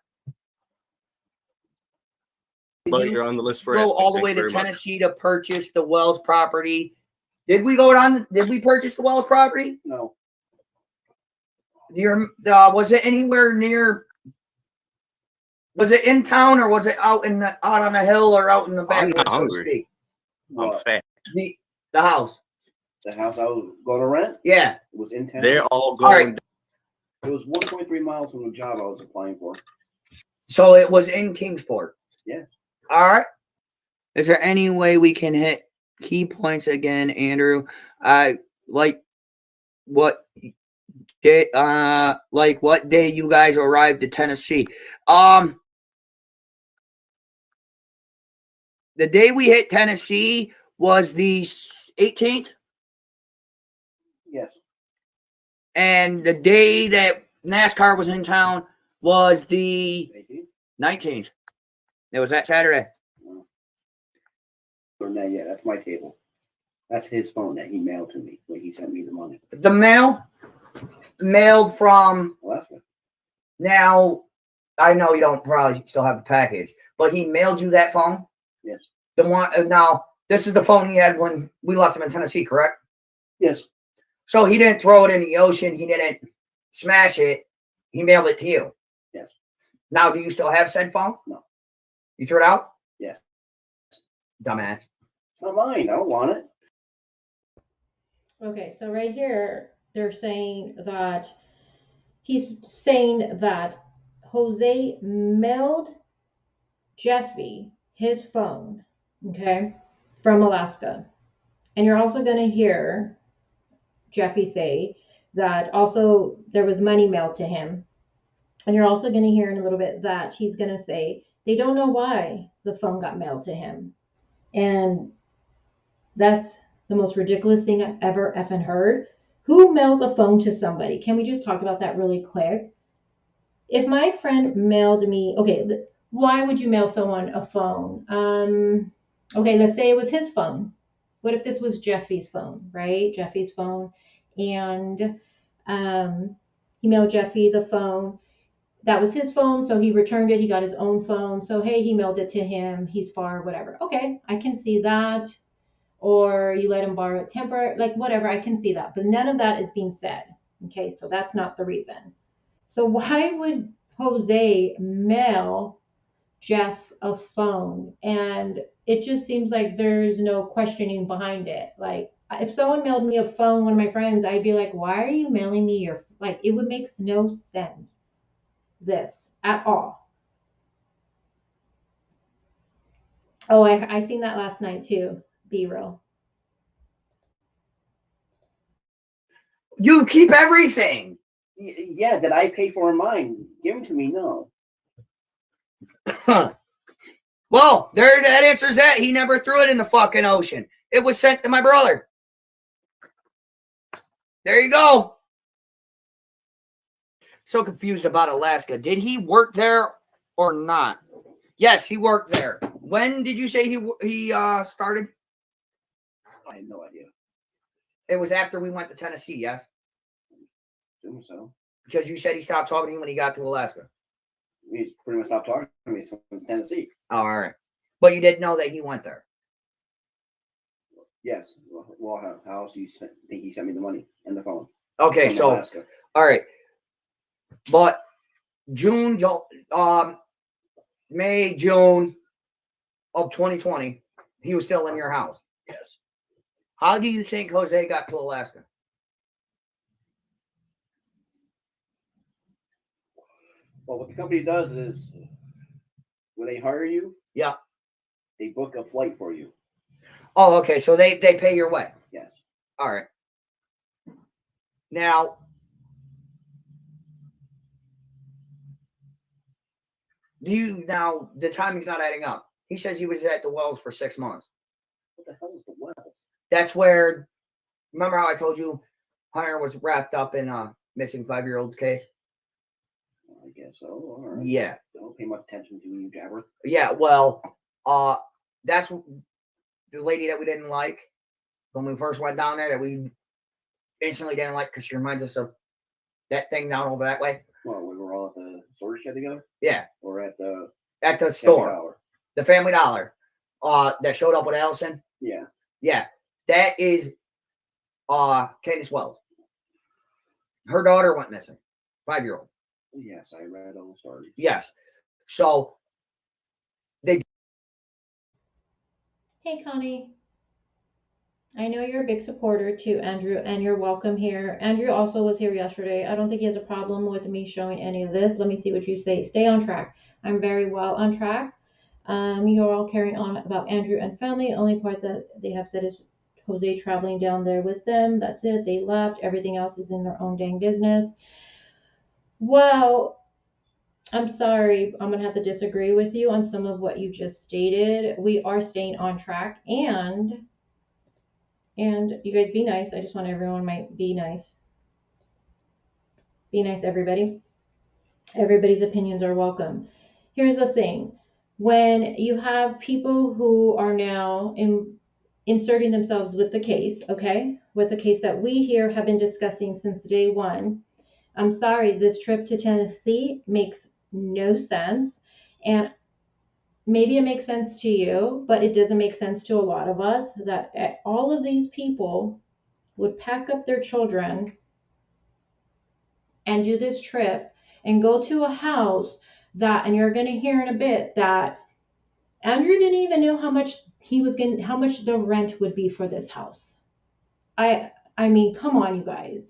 Well, you're on the list for Go all the way to Tennessee to purchase the Wells property. Did we go down? Did we purchase the Wells property? No, Was it anywhere near? Was it in town or was it out on the hill or out in the I'm backwoods, not so to hungry. speak? I'm what? fat. The house. The house I was going to rent, Yeah. it was in town. They're all All going. right. It was 1.3 miles from the job I was applying for. So it was in Kingsport. Yeah. All right. Is there any way we can hit key points again, Andrew? Like what day? Like what day you guys arrived to Tennessee? The day we hit Tennessee was the 18th, Yes. and the day that NASCAR was in town was the 19th. It was that Saturday. Or not yet. That's my table. That's his phone that he mailed to me when he sent me the money. The mailed from. Alaska. Now, I know you don't probably still have the package, but he mailed you that phone? Yes. The one now, this is the phone he had when we left him in Tennessee, correct? Yes. So he didn't throw it in the ocean, he didn't smash it, he mailed it to you. Yes. Now, do you still have said phone? No. You threw it out? Yes. Dumbass. It's not mine. I don't want it. Okay, so right here, they're saying that he's saying that Jose mailed Jeffy his phone, okay, from Alaska. And you're also going to hear Jeffy say that also there was money mailed to him. And you're also going to hear in a little bit that he's going to say they don't know why the phone got mailed to him. And that's the most ridiculous thing I've ever effing heard. Who mails a phone to somebody? Can we just talk about that really quick? If my friend mailed me, okay, why would you mail someone a phone? Okay, let's say it was his phone. What if this was Jeffy's phone, right? Jeffy's phone. And he mailed Jeffy the phone. That was his phone, so he returned it. He got his own phone. So, hey, he mailed it to him. He's far, whatever. Okay, I can see that. Or you let him borrow it temporary, like whatever, I can see that. But none of that is being said. Okay, so that's not the reason. So why would Jose mail Jeff a phone? And it just seems like there's no questioning behind it. Like if someone mailed me a phone, one of my friends, I'd be like, why are you mailing me your, like, it would make no sense, this, at all. Oh, I seen that last night too, B-roll. You keep everything. Yeah, did I pay for mine? Give them to me. No. Well, there, that answers that. He never threw it in the fucking ocean. It was sent to my brother. There you go. So confused about Alaska. Did he work there or not? Yes, he worked there. When did you say he started? I have no idea. It was after we went to Tennessee, yes? Assume so. Because you said he stopped talking to you when he got to Alaska. He's pretty much stopped talking to me from Tennessee. Oh, all right. But you didn't know that he went there. Yes. Well, how else do you think he sent me the money and the phone? Okay, From so Alaska. all right. But May, June of 2020, he was still in your house. Yes. How do you think Jose got to Alaska? Well, what the company does is when they hire you, Yeah. they book a flight for you. Oh, okay. So they pay your way. Yes. All right. Now, the timing's not adding up. He says he was at the Wells for 6 months. What the hell is the Wells? That's where, remember how I told you Hunter was wrapped up in a missing 5-year-old's case? I guess so. All right. Yeah. Don't pay much attention to you, Jabber. Yeah, well, that's the lady that we didn't like when we first went down there, that we instantly didn't like because she reminds us of that thing down over that way. Well, we were all at the storage shed together, Yeah, or at the store, Dollar. the Family Dollar, that showed up with Allison. Yeah. Yeah, that is Candace Wells. Her daughter went missing, 5-year-old. Yes, I read all the stories. Yes, so Hey, Connie. I know you're a big supporter too, Andrew, and you're welcome here. Andrew also was here yesterday. I don't think he has a problem with me showing any of this. Let me see what you say. Stay on track. I'm very well on track. You're all carrying on about Andrew and family. Only part that they have said is Jose traveling down there with them. That's it. They left. Everything else is in their own dang business. Well, I'm sorry, I'm going to have to disagree with you on some of what you just stated. We are staying on track, and you guys be nice. I just want everyone might be nice. Be nice, everybody. Everybody's opinions are welcome. Here's the thing. When you have people who are now inserting themselves with the case, okay, with the case that we here have been discussing since day one, I'm sorry, this trip to Tennessee makes no sense. And maybe it makes sense to you, but it doesn't make sense to a lot of us that all of these people would pack up their children and do this trip and go to a house that, and you're going to hear in a bit that Andrew didn't even know how much how much the rent would be for this house. I mean, come on, you guys.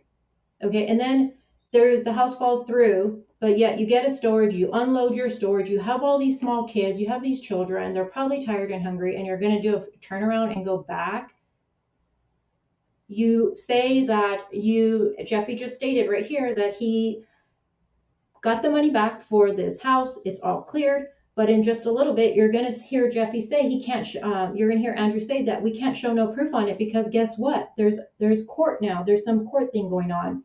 Okay, and then the house falls through, but yet you get a storage, you unload your storage, you have all these small kids, you have these children, they're probably tired and hungry, and you're gonna do a turnaround and go back. You say that Jeffy just stated right here that he got the money back for this house, it's all cleared, but in just a little bit, you're gonna hear Jeffy say he can't, you're gonna hear Andrew say that we can't show no proof on it because guess what? There's court now, there's some court thing going on.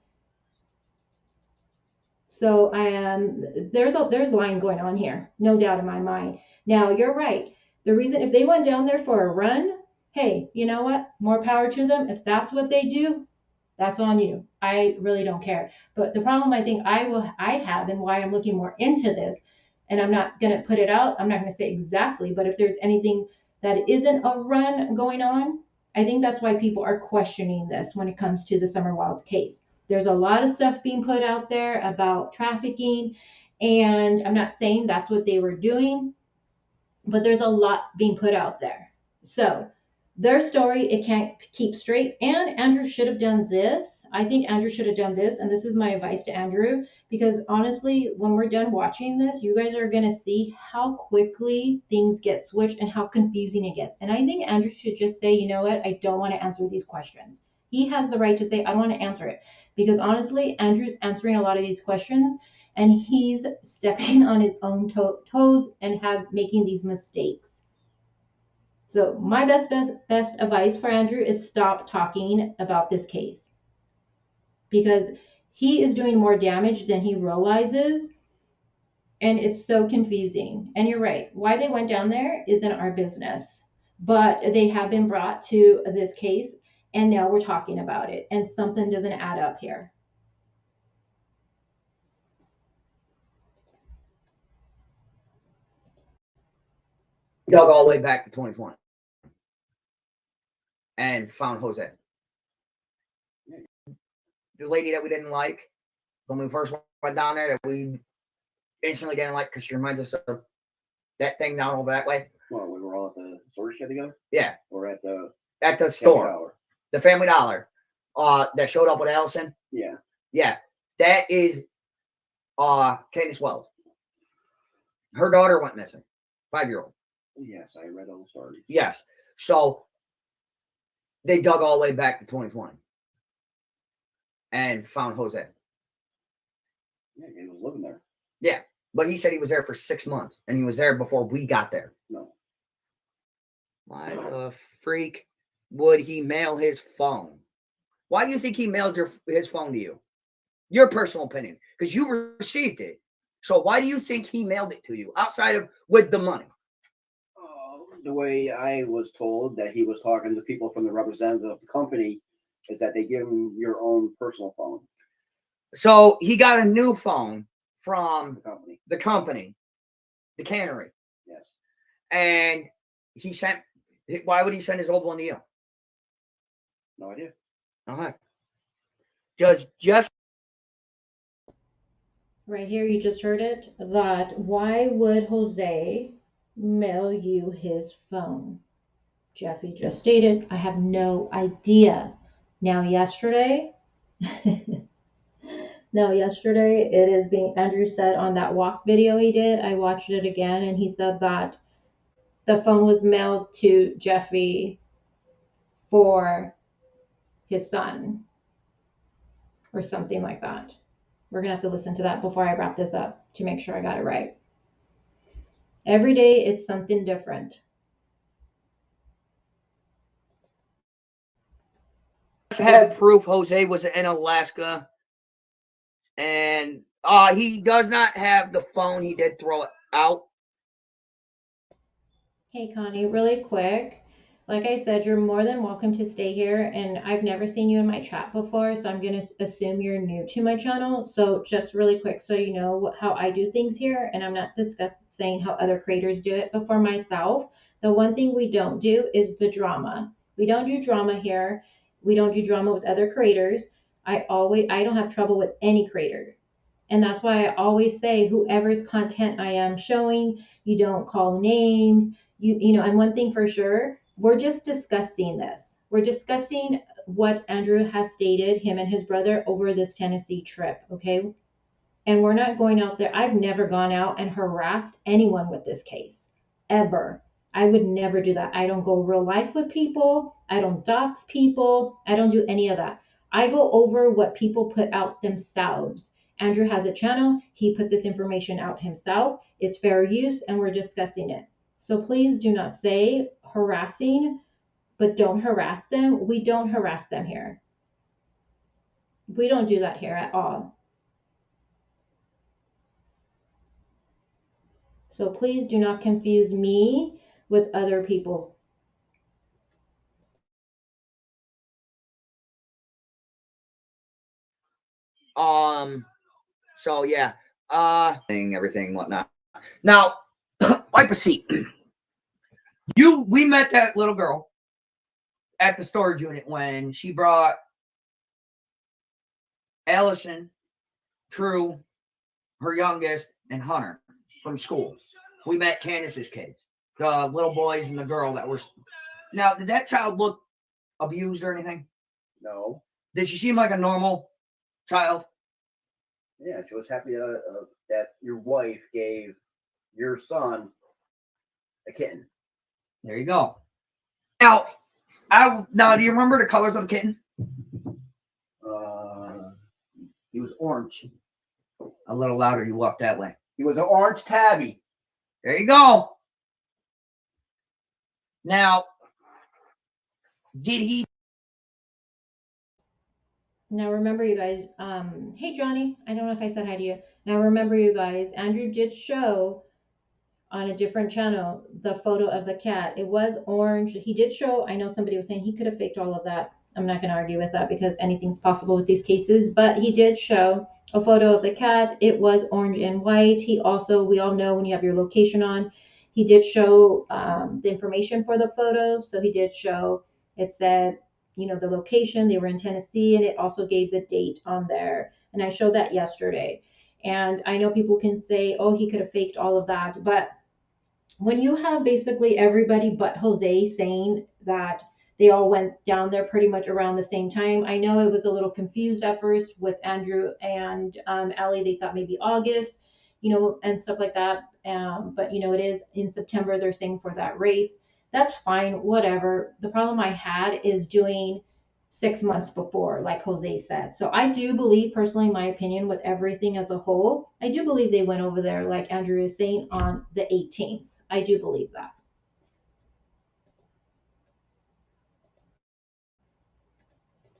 So there's lying going on here, no doubt in my mind. Now you're right. The reason if they went down there for a run, hey, you know what? More power to them. If that's what they do, that's on you. I really don't care. But the problem I think I have and why I'm looking more into this, and I'm not gonna put it out, I'm not gonna say exactly, but if there's anything that isn't a run going on, I think that's why people are questioning this when it comes to the Summer Wilds case. There's a lot of stuff being put out there about trafficking, and I'm not saying that's what they were doing, but there's a lot being put out there. So their story, it can't keep straight. And Andrew should have done this. I think Andrew should have done this. And this is my advice to Andrew, because honestly, when we're done watching this, you guys are going to see how quickly things get switched and how confusing it gets. And I think Andrew should just say, you know what? I don't want to answer these questions. He has the right to say, I don't want to answer it. Because honestly, Andrew's answering a lot of these questions and he's stepping on his own toes and making these mistakes. So my best advice for Andrew is stop talking about this case, because he is doing more damage than he realizes, and it's so confusing. And you're right, why they went down there isn't our business, but they have been brought to this case, and now we're talking about it, and something doesn't add up here. Dug all the way back to 2020 and found Jose. The lady that we didn't like when we first went down there, that we instantly didn't like because she reminds us of that thing down over that way. Well, we were all at the storage shed together? Yeah. Or at the store. Dollar? The Family Dollar. That showed up with Allison. Yeah. Yeah. That is Candace Wells. Her daughter went missing. 5-year-old. Yes, I read all the stories. Yes. So they dug all the way back to 2020 and found Jose. Yeah, he was living there. Yeah. But he said he was there for 6 months and he was there before we got there. No. Why the freak would he mail his phone? Why do you think he mailed his phone to you? Your personal opinion, because you received it. So why do you think he mailed it to you outside of with the money? The way I was told that he was talking to people from the representative of the company is that they give him your own personal phone. So he got a new phone from the company, the cannery. Yes. And why would he send his old one to you? No idea. Okay. Does Jeff? Right here, you just heard it, that why would Jose mail you his phone? Jeffy just stated, I have no idea. Now yesterday, it is being, Andrew said on that walk video he did, I watched it again, and he said that the phone was mailed to Jeffy for his son or something like that. We're gonna have to listen to that before I wrap this up to make sure I got it right. Every day it's something different. Had proof Jose was in Alaska, and he does not have the phone. He did throw it out. Hey Connie, really quick. Like I said, you're more than welcome to stay here, and I've never seen you in my chat before, so I'm going to assume you're new to my channel. So just really quick, so you know how I do things here, and I'm not saying how other creators do it, but for myself, the one thing we don't do is the drama. We don't do drama here. We don't do drama with other creators. I don't have trouble with any creator. And that's why I always say whoever's content I am showing, you don't call names, You know, and one thing for sure, we're just discussing this. We're discussing what Andrew has stated, him and his brother, over this Tennessee trip, okay? And we're not going out there. I've never gone out and harassed anyone with this case, ever. I would never do that. I don't go real life with people. I don't dox people. I don't do any of that. I go over what people put out themselves. Andrew has a channel. He put this information out himself. It's fair use, and we're discussing it. So please do not say harassing, but don't harass them. We don't harass them here. We don't do that here at all. So please do not confuse me with other people. So yeah, everything, whatnot. Now, wipe a seat. We met that little girl at the storage unit when she brought Allison, True, her youngest, and Hunter from school. We met Candace's kids, the little boys and the girl that were. Now, did that child look abused or anything? No. Did she seem like a normal child? Yeah, she was happy that your wife gave your son a kitten. There you go. Now, do you remember the colors of the kitten? He was orange. A little louder. You walk that way. He was an orange tabby. There you go. Now, did he? Now remember, you guys, hey Johnny, I don't know if I said hi to you. Now remember, you guys, Andrew did show on a different channel the photo of the cat. It was orange. He did show, I know somebody was saying he could have faked all of that. I'm not going to argue with that because anything's possible with these cases, but he did show a photo of the cat. It was orange and white. He also, we all know when you have your location on, he did show the information for the photo. So he did show, it said, you know, the location, they were in Tennessee, and it also gave the date on there. And I showed that yesterday. And I know people can say, oh, he could have faked all of that. But when you have basically everybody but Jose saying that they all went down there pretty much around the same time, I know it was a little confused at first with Andrew and Allie. They thought maybe August, you know, and stuff like that. But, you know, it is in September, they're saying, for that race. That's fine, whatever. The problem I had is doing 6 months before, like Jose said. So I do believe, personally, in my opinion, with everything as a whole, I do believe they went over there, like Andrew is saying, on the 18th. I do believe that.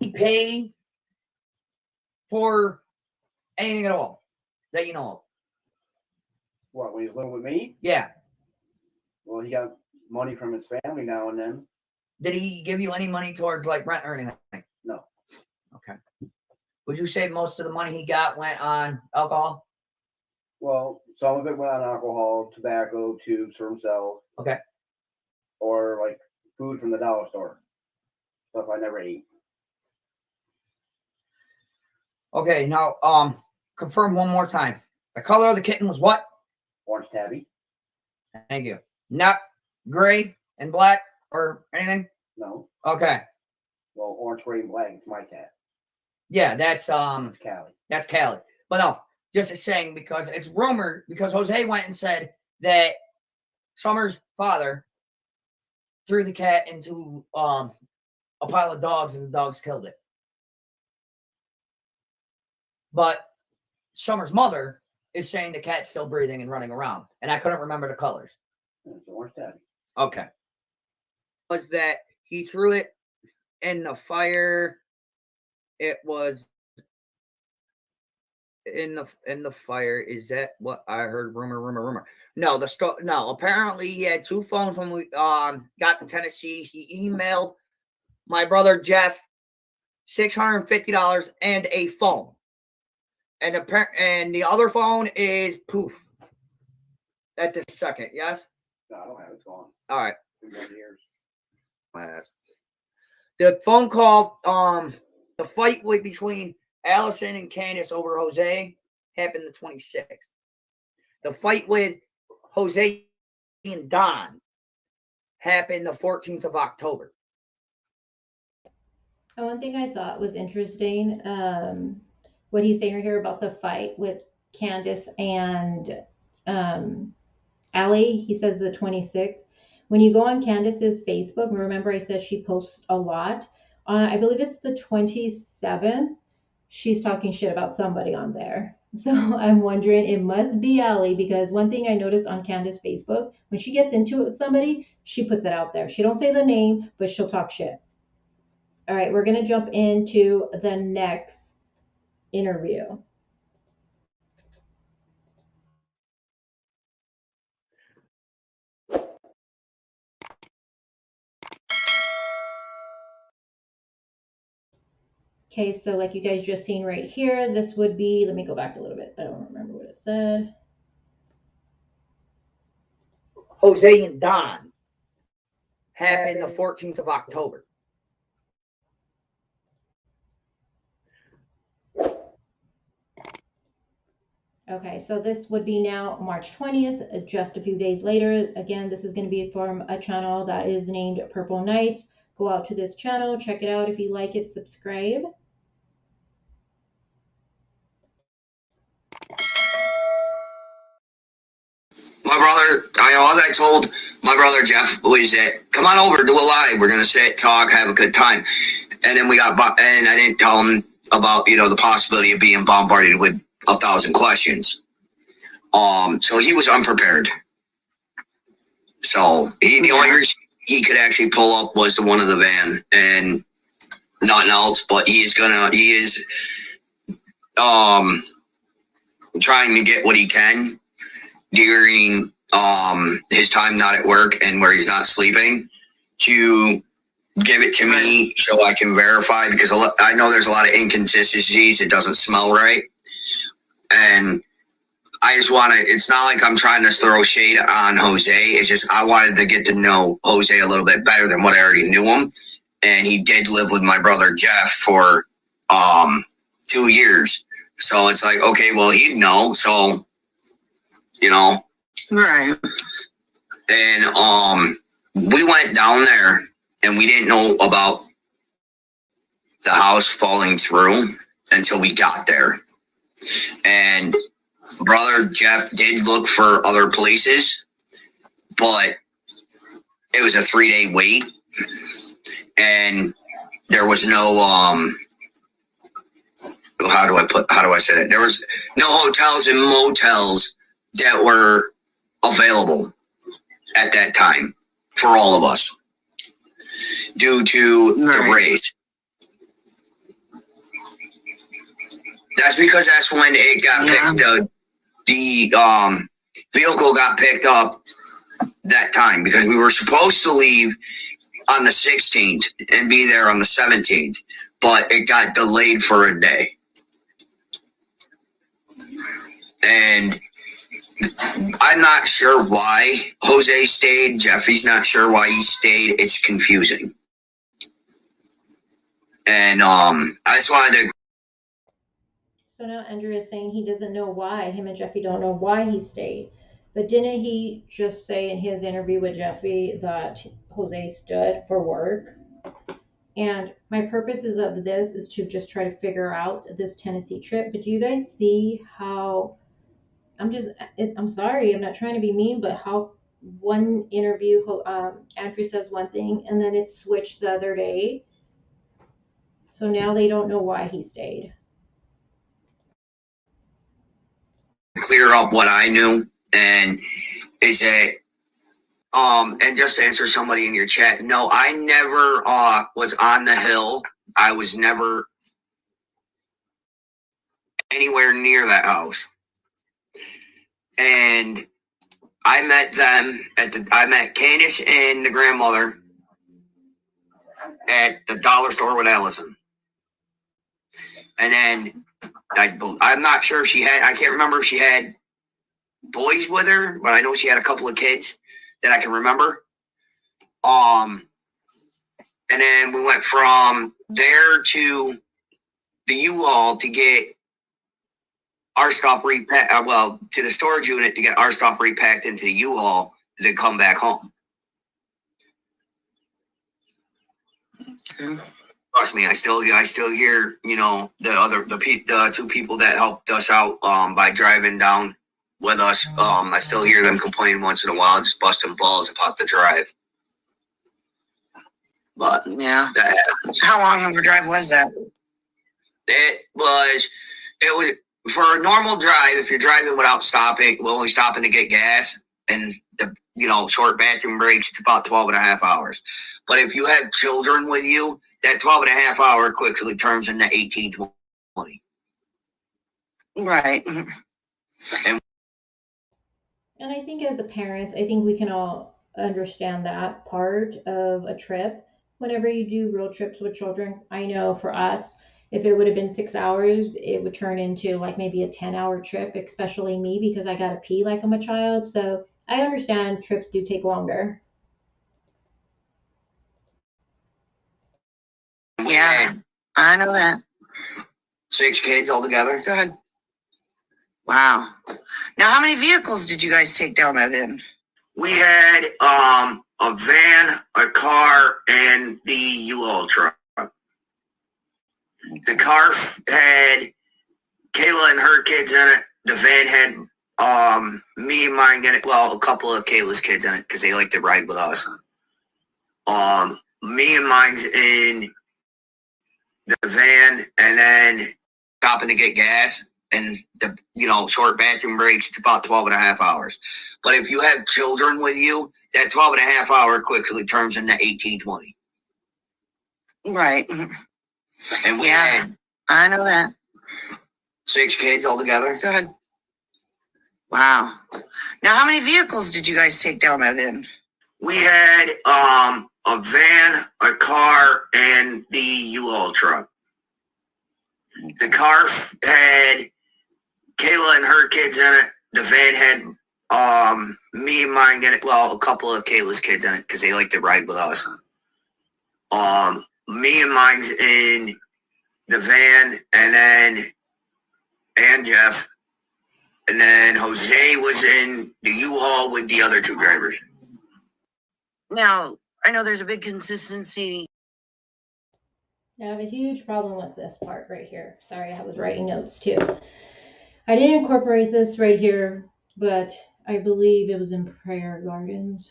He paid for anything at all that you know of? What, when he was living with me? Yeah. Well, he got money from his family now and then. Did he give you any money towards like rent or anything? No. Okay. Would you say most of the money he got went on alcohol? Well, some of it went on alcohol, tobacco, tubes for himself. Okay. Or like food from the dollar store. Stuff I never ate. Okay, now confirm one more time. The color of the kitten was what? Orange tabby? Thank you. Not gray and black or anything? No. Okay. Well, orange, gray, and black. It's my cat. Yeah, that's It's Callie. That's Callie. But no, just a saying, because it's rumored, because Jose went and said that Summer's father threw the cat into a pile of dogs and the dogs killed it. But Summer's mother is saying the cat's still breathing and running around. And I couldn't remember the colors. It's orange tabby. Okay. Was that he threw it in the fire? It was in the fire. Is that what I heard? Rumor. No, no. Apparently, he had 2 phones when we got to Tennessee. He emailed my brother Jeff $650 and a phone, and the other phone is poof at this second. Yes. No, I don't have it. It's gone. All right. 2 more years. My ass. The phone call, the fight between Allison and Candace over Jose happened the 26th. The fight with Jose and Don happened the 14th of October. And one thing I thought was interesting, what he's saying right here about the fight with Candace and Allie. He says the 26th. When you go on Candace's Facebook, remember I said she posts a lot. I believe it's the 27th. She's talking shit about somebody on there. So I'm wondering, it must be Allie, because one thing I noticed on Candace's Facebook, when she gets into it with somebody, she puts it out there. She don't say the name, but she'll talk shit. All right, we're going to jump into the next interview. Okay, so like you guys just seen right here, this would be, let me go back a little bit. I don't remember what it said. Jose and Don happened the 14th of October. Okay, so this would be now March 20th, just a few days later. Again, this is going to be from a channel that is named Purple Knights. Go out to this channel, check it out. If you like it, subscribe. My brother, all I told my brother Jeff was that, come on over, do a live. We're gonna sit, talk, have a good time. And then and I didn't tell him about, the possibility of being bombarded with 1,000 questions. So he was unprepared. So the only reason he could actually pull up was the one of the van and nothing else. But he is trying to get what he can during his time not at work and where he's not sleeping to give it to me so I can verify, because I know there's a lot of inconsistencies. It doesn't smell right. And I just want to, it's not like I'm trying to throw shade on Jose. It's just I wanted to get to know Jose a little bit better than what I already knew him. And he did live with my brother Jeff for 2 years. So it's like, okay, well, he'd know. So, Right. And we went down there and we didn't know about the house falling through until we got there. And brother Jeff did look for other places, but it was a 3-day wait. And there was no how do I say that? There was no hotels and motels that were available at that time for all of us due to the race. That's because that's when it got picked. The vehicle got picked up that time, because we were supposed to leave on the 16th and be there on the 17th, but it got delayed for a day. And I'm not sure why Jose stayed. Jeffy's not sure why he stayed. It's confusing. And I just wanted to. So now Andrew is saying he doesn't know why. Him and Jeffy don't know why he stayed. But didn't he just say in his interview with Jeffy that Jose stood for work? And my purposes of this is to just try to figure out this Tennessee trip. But do you guys see how, I'm sorry, I'm not trying to be mean, but how one interview, Andrew says one thing and then it's switched the other day. So now they don't know why he stayed. Clear up what I knew, and is that and just to answer somebody in your chat, no, I never was on the hill. I was never anywhere near that house. And I met them I met Candace and the grandmother at the dollar store with Allison. And then I'm not sure if she had, I can't remember if she had boys with her, but I know she had a couple of kids that I can remember. And then we went from there to the U-Haul to get our stuff repacked, to the storage unit to get our stuff repacked into the U-Haul to come back home. Trust me, I still hear, the two people that helped us out by driving down with us. I still hear them complain once in a while, just busting balls about the drive. But Yeah. that happens. How long of a drive was that? It was for a normal drive. If you're driving without stopping, only stopping to get gas and the short bathroom breaks, it's about 12 and a half hours. But if you have children with you, that 12 and a half hour quickly turns into 18, 20. Right. And I think as a parents, I think we can all understand that part of a trip. Whenever you do road trips with children, I know for us, if it would have been 6 hours, it would turn into like maybe a 10-hour trip, especially me because I got to pee like I'm a child. So I understand trips do take longer. We Yeah. had I know that. 6 kids altogether. Go ahead. Wow. Now, how many vehicles did you guys take down there then? We had a van, a car, and the U-Haul truck. The car had Kayla and her kids in it. The van had me and mine in it. Well, a couple of Kayla's kids in it because they like to ride with us. Me and mine's in the van, and then stopping to get gas and the short bathroom breaks, it's about 12 and a half hours. But if you have children with you, that 12 and a half hour quickly turns into 18, 20. Right. And we Yeah. had I know that. 6 kids altogether. Go ahead. Wow. Now, how many vehicles did you guys take down there then? We had a van, a car, and the U-Haul truck. The car had Kayla and her kids in it. The van had me and mine in it. Well, a couple of Kayla's kids in it because they like to ride with us. Me and mine's in the van, and Jeff, and then Jose was in the U-Haul with the other 2 drivers. Now, I know there's a big consistency. I have a huge problem with this part right here. Sorry, I was writing notes too. I didn't incorporate this right here, but I believe it was in Prayer Gardens.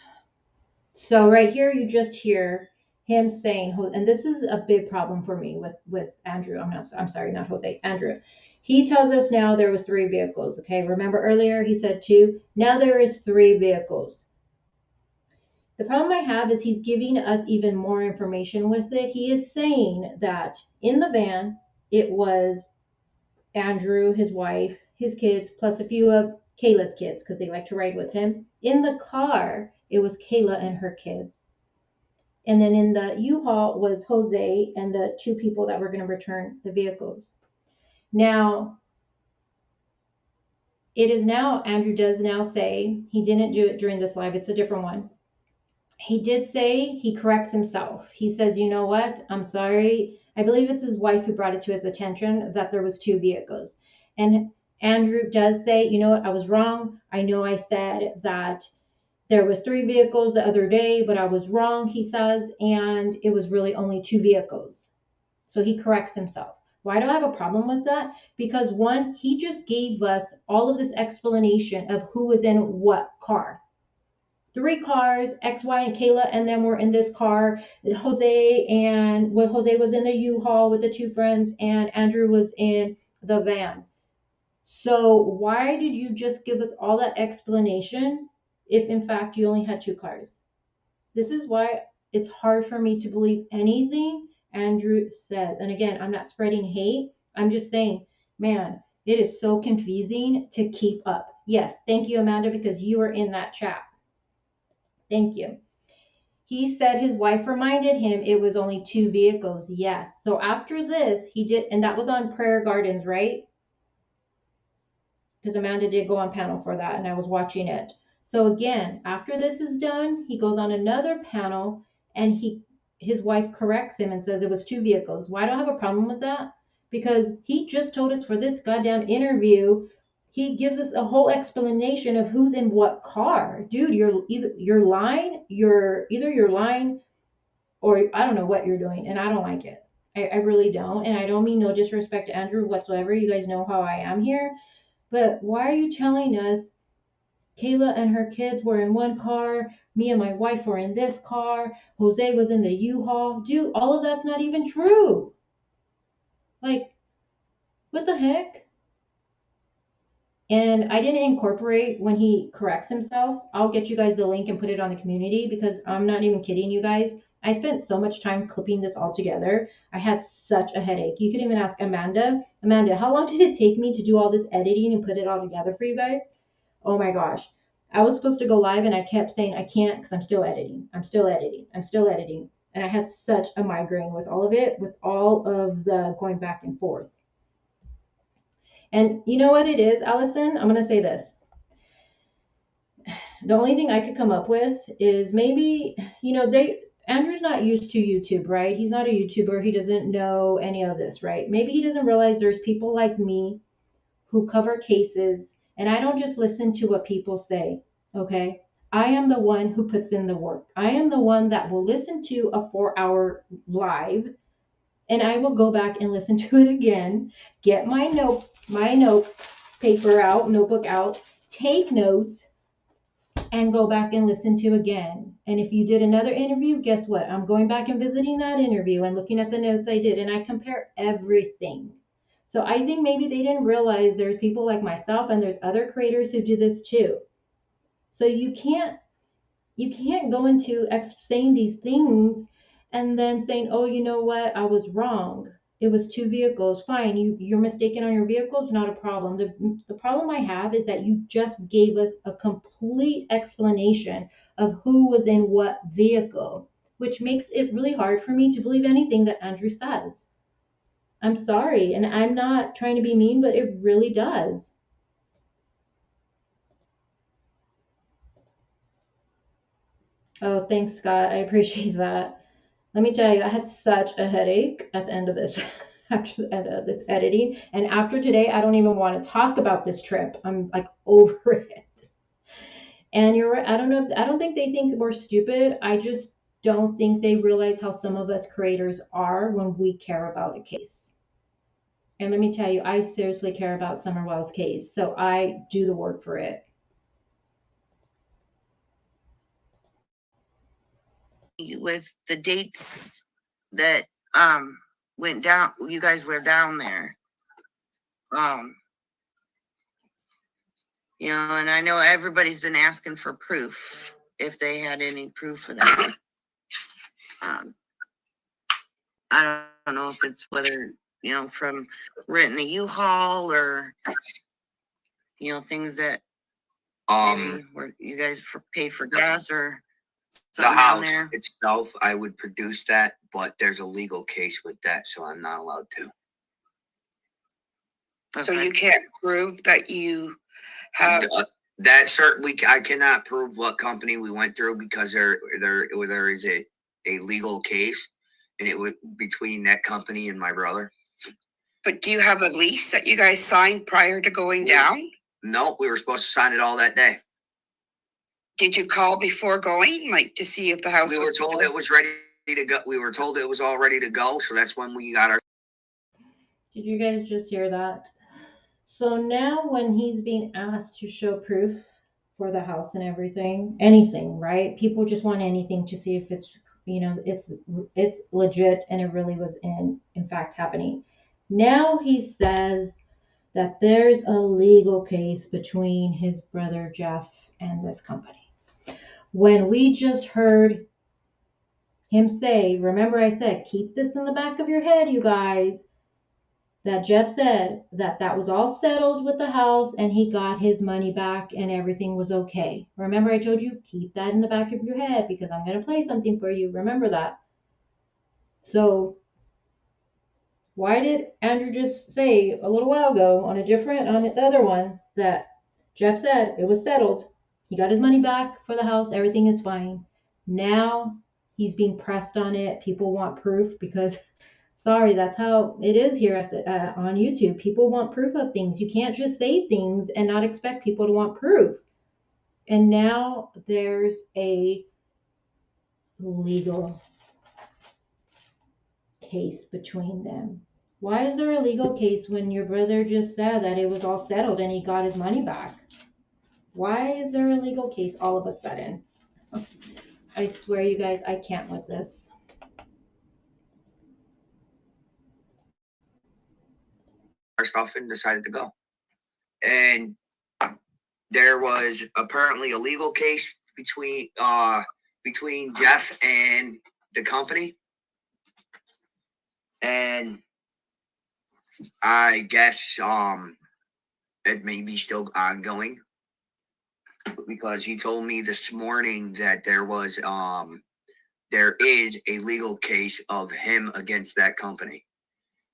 So right here, you just hear him saying, and this is a big problem for me with Andrew. I'm sorry, not Jose, Andrew. He tells us now there was 3 vehicles. Okay, remember earlier he said 2. Now there is 3 vehicles. The problem I have is he's giving us even more information with it. He is saying that in the van, it was Andrew, his wife, his kids, plus a few of Kayla's kids because they like to ride with him. In the car, it was Kayla and her kids. And then in the U-Haul was Jose and the 2 people that were going to return the vehicles. Now, Andrew does now say, he didn't do it during this live, it's a different one. He did say he corrects himself. He says, you know what? I'm sorry. I believe it's his wife who brought it to his attention that there was 2 vehicles. And Andrew does say, you know what? I was wrong. I know I said that there was 3 vehicles the other day, but I was wrong, he says, and it was really only 2 vehicles. So he corrects himself. Why do I have a problem with that? Because 1, he just gave us all of this explanation of who was in what car. 3 cars, X, Y, and Kayla, and then we're in this car. Jose was in the U-Haul with the 2 friends, and Andrew was in the van. So why did you just give us all that explanation if in fact you only had 2 cars? This is why it's hard for me to believe anything Andrew says. And again, I'm not spreading hate. I'm just saying, man, it is so confusing to keep up. Yes, thank you, Amanda, because you were in that chat. Thank you. He said his wife reminded him it was only 2 vehicles. Yes. So after this, he did, and that was on Prayer Gardens, right? Because Amanda did go on panel for that, and I was watching it. So again, after this is done, he goes on another panel, and his wife corrects him and says it was 2 vehicles. Why do I have a problem with that? Because he just told us for this goddamn interview, he gives us a whole explanation of who's in what car. Dude, you're lying. You're lying or I don't know what you're doing, and I don't like it. I really don't. And I don't mean no disrespect to Andrew whatsoever. You guys know how I am here. But why are you telling us Kayla and her kids were in one car, me and my wife were in this car, Jose was in the U-Haul? Dude, all of that's not even true. Like, what the heck? And I didn't incorporate when he corrects himself. I'll get you guys the link and put it on the community because I'm not even kidding you guys. I spent so much time clipping this all together. I had such a headache. You could even ask Amanda. Amanda, how long did it take me to do all this editing and put it all together for you guys? Oh my gosh. I was supposed to go live and I kept saying I can't because I'm still editing. I'm still editing. I'm still editing. And I had such a migraine with all of it, with all of the going back and forth. And you know what it is, Allison? I'm going to say this. The only thing I could come up with is maybe, Andrew's not used to YouTube, right? He's not a YouTuber. He doesn't know any of this, right? Maybe he doesn't realize there's people like me who cover cases, and I don't just listen to what people say, okay? I am the one who puts in the work. I am the one that will listen to a 4-hour live, and I will go back and listen to it again, get my notebook out, take notes, and go back and listen to again. And if you did another interview, guess what? I'm going back and visiting that interview and looking at the notes I did, and I compare everything. So I think maybe they didn't realize there's people like myself and there's other creators who do this too. So you can't go into saying these things and then saying, oh, you know what? I was wrong. It was 2 vehicles. Fine. You're mistaken on your vehicles. Not a problem. The problem I have is that you just gave us a complete explanation of who was in what vehicle, which makes it really hard for me to believe anything that Andrew says. I'm sorry, and I'm not trying to be mean, but it really does. Oh, thanks, Scott. I appreciate that. Let me tell you, I had such a headache at the end of this, actually, at this editing. And after today, I don't even want to talk about this trip. I'm like over it. And you're right. I don't think they think we're stupid. I just don't think they realize how some of us creators are when we care about a case. And let me tell you, I seriously care about Summer Wells' case, so I do the work for it. With the dates that went down, you guys were down there. And I know everybody's been asking for proof if they had any proof of that. I don't know if it's whether from renting the U-Haul or things that where you guys paid for gas or the house itself, I would produce that, but there's a legal case with that, so I'm not allowed to. Okay. So you can't prove that you have That certainly, I cannot prove what company we went through because there is a legal case, and it was between that company and my brother. But do you have a lease that you guys signed prior to going down? No, we were supposed to sign it all that day. Did you call before going, like to see if the house? We were told it was ready to go. We were told it was all ready to go, so that's when we got our. Did you guys just hear that? So now when he's being asked to show proof for the house and everything, anything, right? People just want anything to see if it's, it's legit and it really was in fact happening. Now he says that there's a legal case between his brother Jeff and this company. When we just heard him say, remember I said, keep this in the back of your head, you guys, that Jeff said that was all settled with the house and he got his money back and everything was okay. Remember I told you, keep that in the back of your head because I'm going to play something for you. Remember that. So why did Andrew just say a little while ago on the other one that Jeff said it was settled? He got his money back for the house. Everything is fine. Now he's being pressed on it. People want proof because, sorry, that's how it is here on YouTube. People want proof of things. You can't just say things and not expect people to want proof. And now there's a legal case between them? Why is there a legal case when your brother just said that it was all settled and he got his money back? Why is there a legal case all of a sudden? I swear, you guys, I can't with this. Our stuff and decided to go. And there was apparently a legal case between Jeff and the company. And I guess it may be still ongoing, because he told me this morning that there is a legal case of him against that company,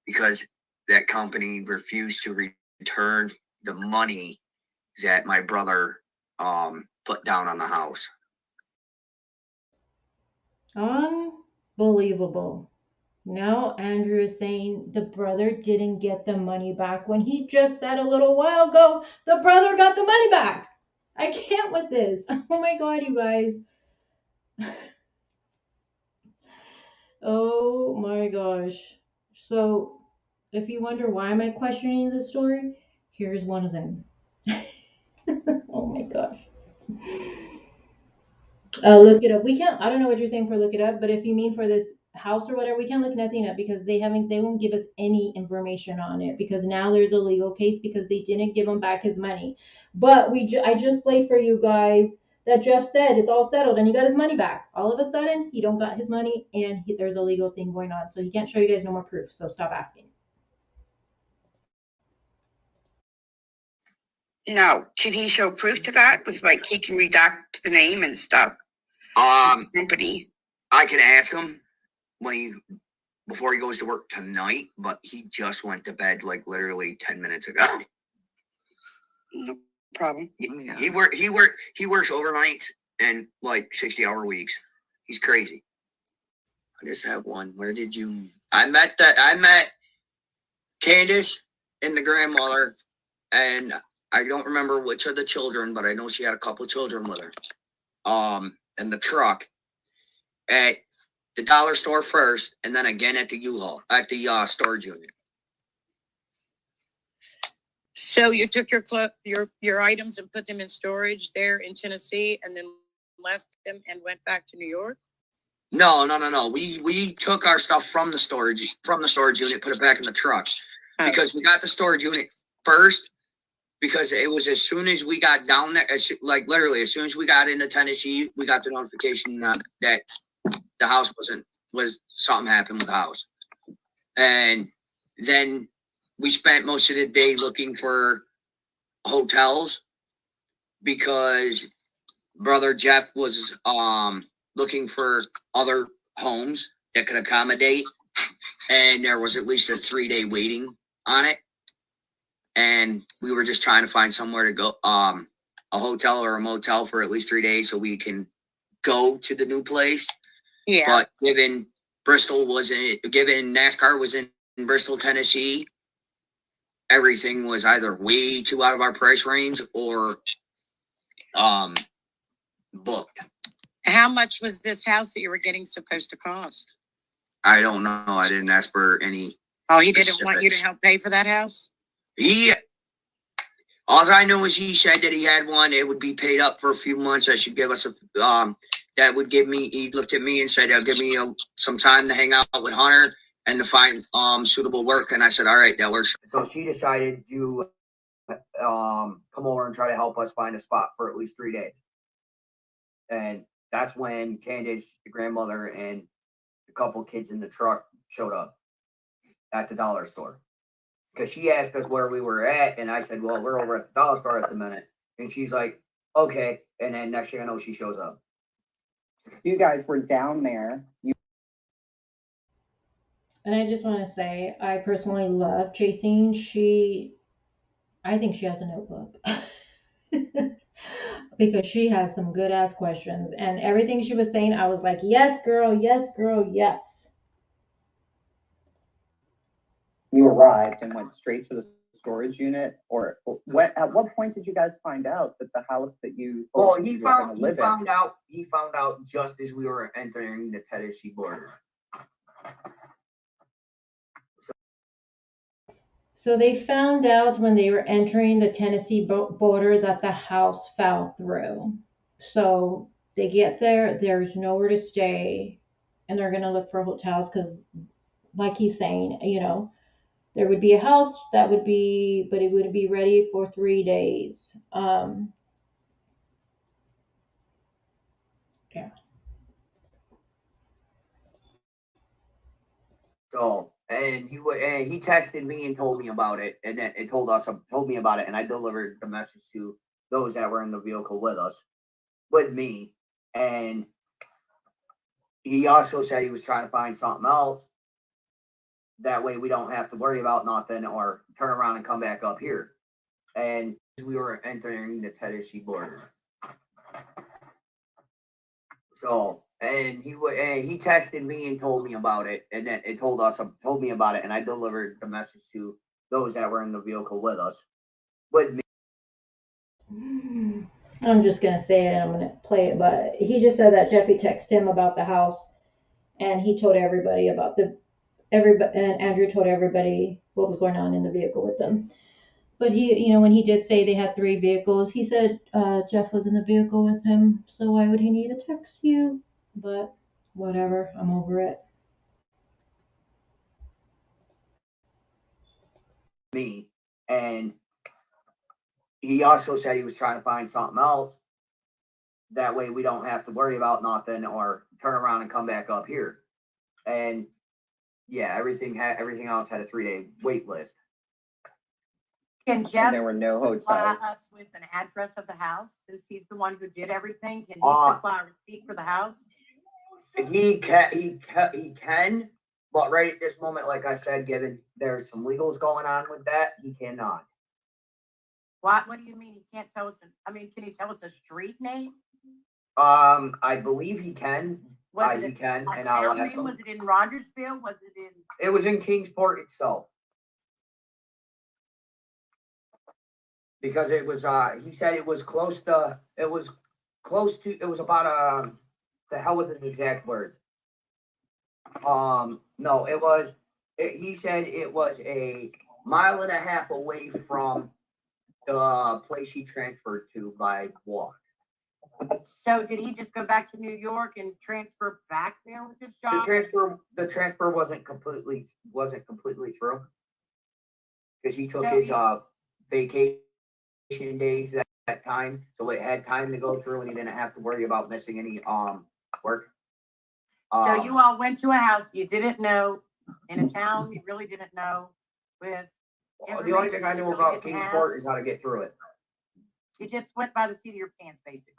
because that company refused to return the money that my brother put down on the house. Unbelievable. Now Andrew is saying the brother didn't get the money back when he just said a little while ago the brother got the money back. I can't with this. Oh my God, you guys. Oh my gosh. So if you wonder why am I questioning this story, here's one of them. Oh my gosh. Look it up. We can't, I don't know what you're saying for look it up, but if you mean for this house or whatever, we can't look nothing up because they won't give us any information on it, because now there's a legal case because they didn't give him back his money. But I just played for you guys that Jeff said it's all settled and he got his money back. All of a sudden, he don't got his money and there's a legal thing going on. So he can't show you guys no more proof. So stop asking. Now, can he show proof to that with like he can redact the name and stuff? Company. I can ask him before he goes to work tonight, but he just went to bed like literally 10 minutes ago. No problem. He works overnight and like 60-hour weeks. He's crazy. I just have one. I met Candace and the grandmother, and I don't remember which of the children, but I know she had a couple of children with her. In the truck at the dollar store first, and then again at the U-Haul, at the storage unit. So you took your items and put them in storage there in Tennessee, and then left them and went back to New York? No. We took our stuff from the storage unit, put it back in the truck, because we got the storage unit first. Because it was as soon as we got down there, literally as soon as we got into Tennessee, we got the notification that the house was something happened with the house. And then we spent most of the day looking for hotels because brother Jeff was looking for other homes that could accommodate. And there was at least a 3-day waiting on it. And we were just trying to find somewhere to go, a hotel or a motel for at least 3 days so we can go to the new place. Yeah. But given NASCAR was in Bristol, Tennessee, everything was either way too out of our price range or booked. How much was this house that you were getting supposed to cost? I don't know. I didn't ask for any. Oh, he didn't want you to help pay for that house? All I know is he said that he had one. It would be paid up for a few months. I should give us he looked at me and said, give me some time to hang out with Hunter and to find suitable work. And I said, all right, that works. So she decided to come over and try to help us find a spot for at least 3 days. And that's when Candace, the grandmother, and a couple kids in the truck showed up at the dollar store. Because she asked us where we were at, and I said, well, we're over at the dollar store at the minute. And she's like, okay. And then next thing I know, she shows up. You guys were down there. And I just want to say, I personally love Chasing. I think she has a notebook. Because she has some good ass questions. And everything she was saying, I was like, yes, girl, yes, girl, yes. You arrived and went straight to the storage unit, or at what point did you guys find out that the house that you He found out just as we were entering the Tennessee border. So they found out when they were entering the Tennessee border that the house fell through. So they get there, there's nowhere to stay, and they're going to look for hotels because, like he's saying, there would be a house that would be, but it would be ready for 3 days. Yeah. So, and he texted me and told me about it, and then it told me about it, and I delivered the message to those that were in the vehicle with me, and he also said he was trying to find something else. That way we don't have to worry about nothing or turn around and come back up here. And we were entering the Tennessee border. So, and he texted me and told me about it, and then it told me about it, and I delivered the message to those that were in the vehicle with me. I'm just gonna say it. I'm gonna play it, but he just said that Jeffy texted him about the house, and he told everybody about and Andrew told everybody what was going on in the vehicle with them. But he, when he did say they had 3 vehicles, he said Jeff was in the vehicle with him. So why would he need to text you? But whatever, I'm over it. Me, and he also said he was trying to find something else. That way we don't have to worry about nothing or turn around and come back up here. And yeah, everything else had a 3-day wait list. Can Jeff there were no supply hotels. us with an address of the house since he's the one who did everything? Can he Uh, supply a receipt for the house? He can, but right at this moment, like I said, given there's some legals going on with that, he cannot. What do you mean he can't tell us? Can he tell us a street name? I believe he can. He can, and I'll ask him. Was it in Rogersville? Was it in? It was in Kingsport itself. Because it was, he said it was close to, it was about, the hell was his exact words? No, he said it was a 1.5 miles away from the place he transferred to by walk. So did he just go back to New York and transfer back there with his job? The transfer wasn't completely through. Because he took So his vacation days that time, so it had time to go through, and he didn't have to worry about missing any work. So you all went to a house you didn't know in a town you really didn't know with. The only thing I knew about Kingsport is how to get through it. You just went by the seat of your pants, basically.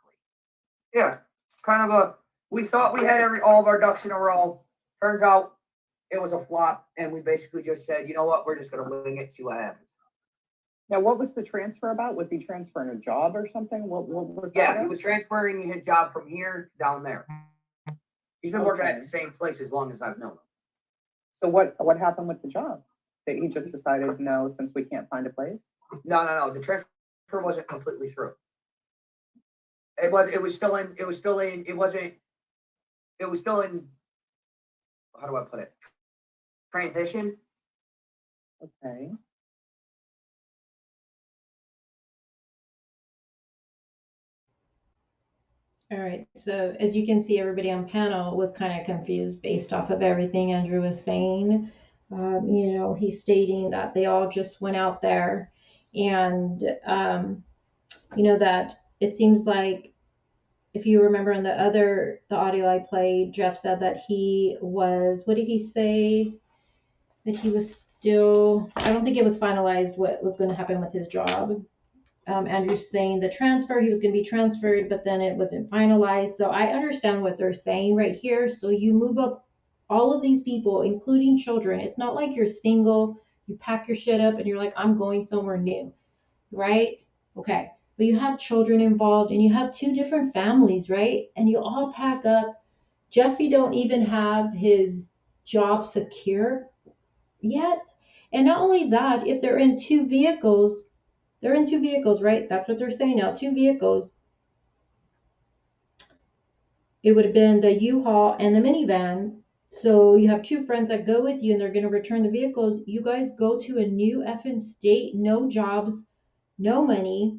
Yeah, kind of we thought we had all of our ducks in a row. Turns out it was a flop, and we basically just said, you know what, we're just gonna wing it, see what happens. Now, what was the transfer about? Was he transferring a job or something? What was that? Yeah, he was transferring his job from here to down there. He's been working at the same place as long as I've known him. So what happened with the job? That he just decided, no, since we can't find a place? No. The transfer wasn't completely through. It was still in, how do I put it? Transition. Okay. All right, so as you can see, everybody on panel was kind of confused based off of everything Andrew was saying. He's stating that they all just went out there and, that it seems like, if you remember in the audio I played, Jeff said that he was, what did he say? That he was still, I don't think it was finalized what was going to happen with his job. Andrew's saying the transfer, he was going to be transferred, but then it wasn't finalized. So I understand what they're saying right here. So you move up all of these people, including children. It's not like you're single, you pack your shit up and you're like, I'm going somewhere new, right? Okay. But you have children involved and you have 2 different families, right? And you all pack up. Jeffy don't even have his job secure yet. And not only that, if they're in 2 vehicles, right? That's what they're saying now, 2 vehicles. It would have been the U-Haul and the minivan. So you have two friends that go with you and they're going to return the vehicles. You guys go to a new effing state, no jobs, no money,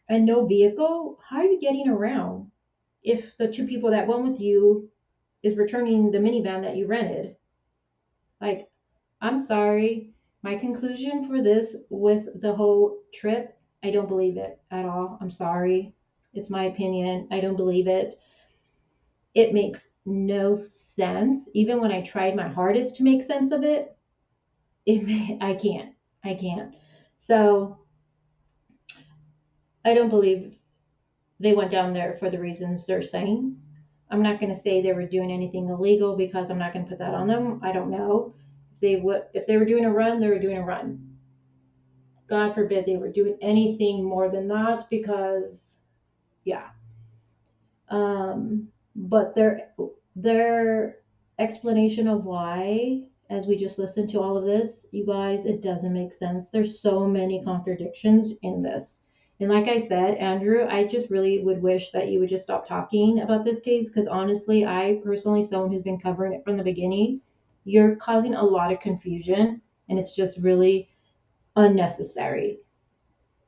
and no vehicle. How are you getting around if the two people that went with you is returning the minivan that you rented? Like, I'm sorry. My conclusion for this with the whole trip, I don't believe it at all. I'm sorry. It's my opinion. I don't believe it. It makes no sense. Even when I tried my hardest to make sense of it, I can't. I can't. So I don't believe they went down there for the reasons they're saying. I'm not going to say they were doing anything illegal because I'm not going to put that on them. I don't know. If they were doing a run, they were doing a run. God forbid they were doing anything more than that because, yeah. But their explanation of why, as we just listened to all of this, you guys, it doesn't make sense. There's so many contradictions in this. And like I said, Andrew, I just really would wish that you would just stop talking about this case because honestly, I personally, someone who's been covering it from the beginning, you're causing a lot of confusion and it's just really unnecessary.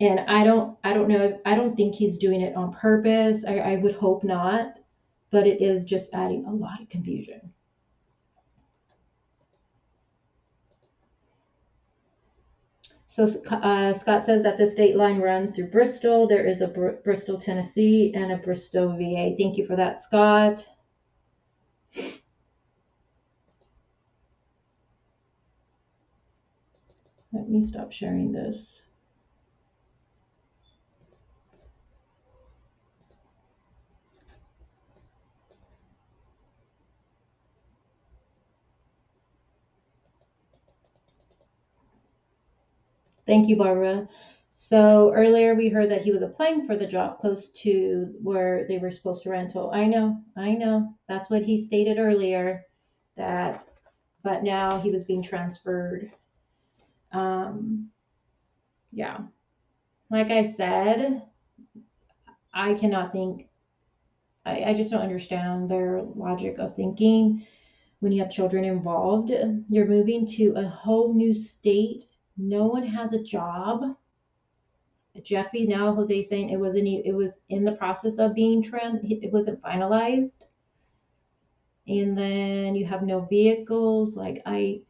And I don't know, I don't think he's doing it on purpose. I would hope not, but it is just adding a lot of confusion. So Scott says that the state line runs through Bristol. There is a Bristol, Tennessee, and a Bristol, VA. Thank you for that, Scott. Let me stop sharing this. Thank you, Barbara. So earlier we heard that he was applying for the job close to where they were supposed to rental. I know. That's what he stated earlier, but now he was being transferred. Yeah. Like I said, I cannot think, I just don't understand their logic of thinking when you have children involved. You're moving to a whole new state. No one has a job. Jeffy, now Jose saying it was in the process of being it wasn't finalized. And then you have no vehicles. Like I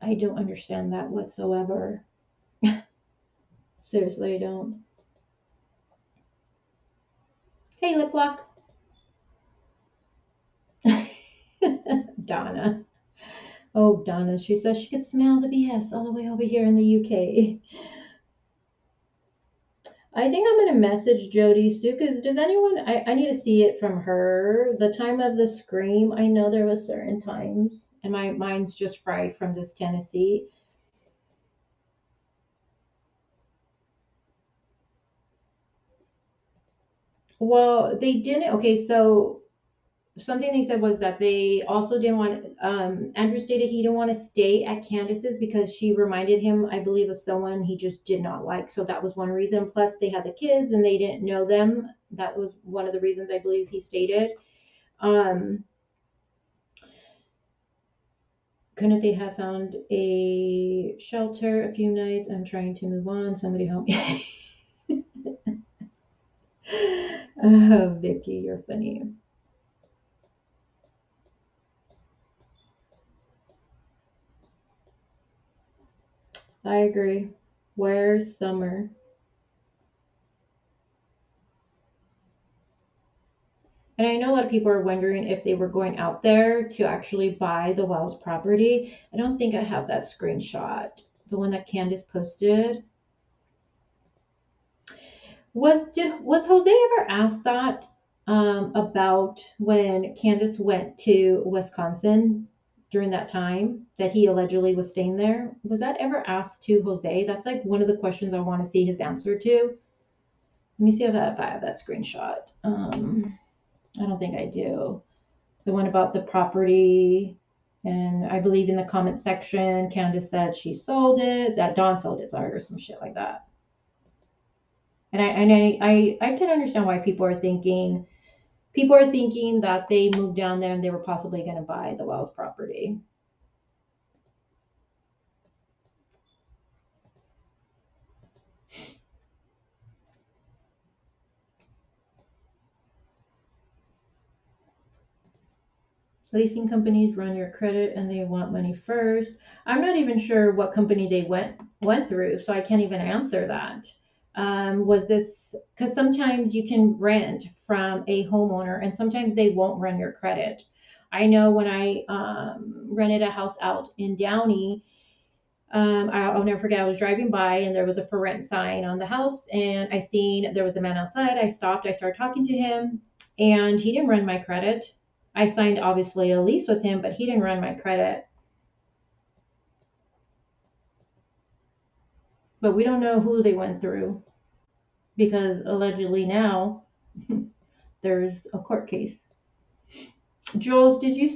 don't understand that whatsoever. Seriously, I don't. Hey, Lip Lock. Donna. Oh, Donna. She says she could smell the BS all the way over here in the UK. I think I'm going to message Jody Sue because does anyone, I need to see it from her. The time of the scream, I know there was certain times and my mind's just fried from this Tennessee. Well, they didn't. Okay, so something they said was that they also didn't want, Andrew stated he didn't want to stay at Candace's because she reminded him, I believe, of someone he just did not like. So that was one reason. Plus, they had the kids and they didn't know them. That was one of the reasons I believe he stated. Couldn't they have found a shelter a few nights? I'm trying to move on. Somebody help me. Oh, Vicky, you're funny. I agree. Where's Summer? And I know a lot of people are wondering if they were going out there to actually buy the Wells property. I don't think I have that screenshot. The one that Candace posted. Was Jose ever asked that about when Candace went to Wisconsin during that time that he allegedly was staying there? Was that ever asked to Jose? That's like one of the questions I want to see his answer to. Let me see if I have that screenshot. I don't think I do. The one about the property, and I believe in the comment section, Candace said she sold it, that Dawn sold it, sorry, or some shit like that. And I can understand why people are thinking people are thinking that they moved down there and they were possibly going to buy the Wells property. Leasing companies run your credit and they want money first. I'm not even sure what company they went through, so I can't even answer that. Was this because sometimes you can rent from a homeowner and sometimes they won't run your credit. I know when I rented a house out in Downey, I'll never forget, I was driving by and there was a for rent sign on the house, and I seen there was a man outside. I stopped, I started talking to him, and he didn't run my credit. I signed obviously a lease with him, but he didn't run my credit. But we don't know who they went through because allegedly now there's a court case. Jules, did you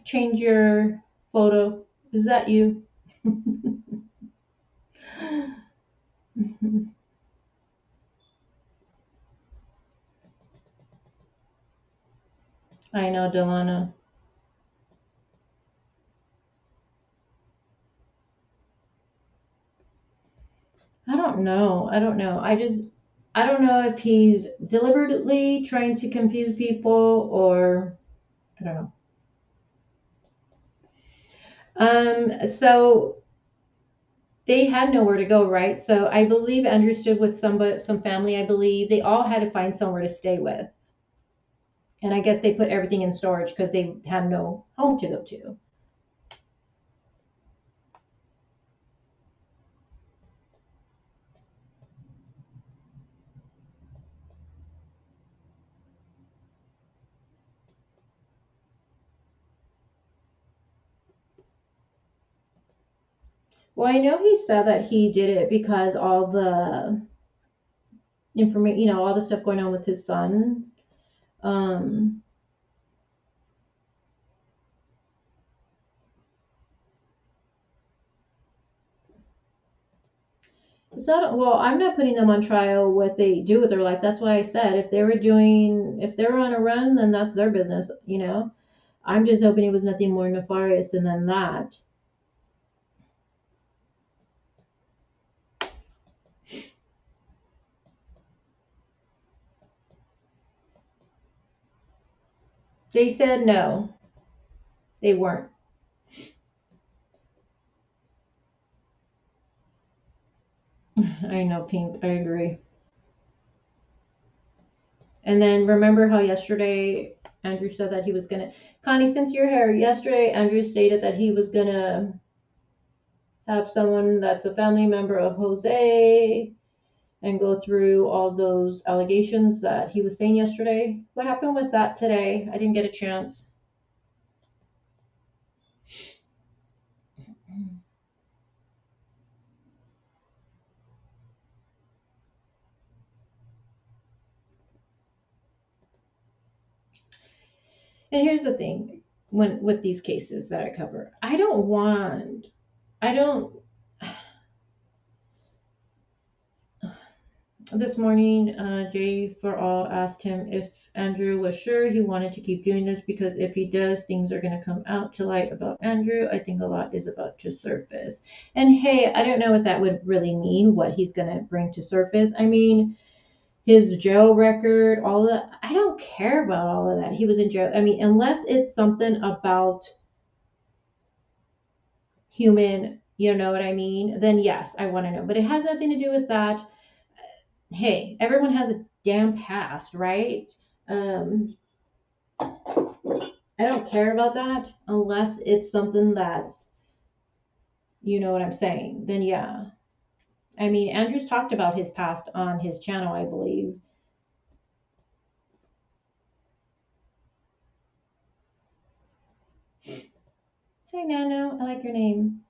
change your photo? Is that you? I know, Delana. I don't know. I don't know. I don't know if he's deliberately trying to confuse people or I don't know. So they had nowhere to go, right? So I believe Andrew stood with some family. I believe they all had to find somewhere to stay with. And I guess they put everything in storage because they had no home to go to. Well, I know he said that he did it because all the information, all the stuff going on with his son. Well, I'm not putting them on trial what they do with their life. That's why I said if they were on a run, then that's their business, I'm just hoping it was nothing more nefarious than that. They said no, they weren't. I know, Pink, I agree. And then remember how yesterday Andrew said that he was gonna, Connie, since you're here, yesterday Andrew stated that he was gonna have someone that's a family member of Jose and go through all those allegations that he was saying yesterday. What happened with that today? I didn't get a chance. And here's the thing, with these cases that I cover, this morning, Jay for All asked him if Andrew was sure he wanted to keep doing this because if he does, things are going to come out to light about Andrew. I think a lot is about to surface. And hey, I don't know what that would really mean, what he's going to bring to surface. I mean, his jail record, all of that. I don't care about all of that. He was in jail. I mean, unless it's something about human, you know what I mean? Then yes, I want to know. But it has nothing to do with that. Hey, everyone has a damn past, right? I don't care about that unless it's something that's, you know what I'm saying? Then yeah. I mean, Andrew's talked about his past on his channel, I believe. Hi, Nano. I like your name.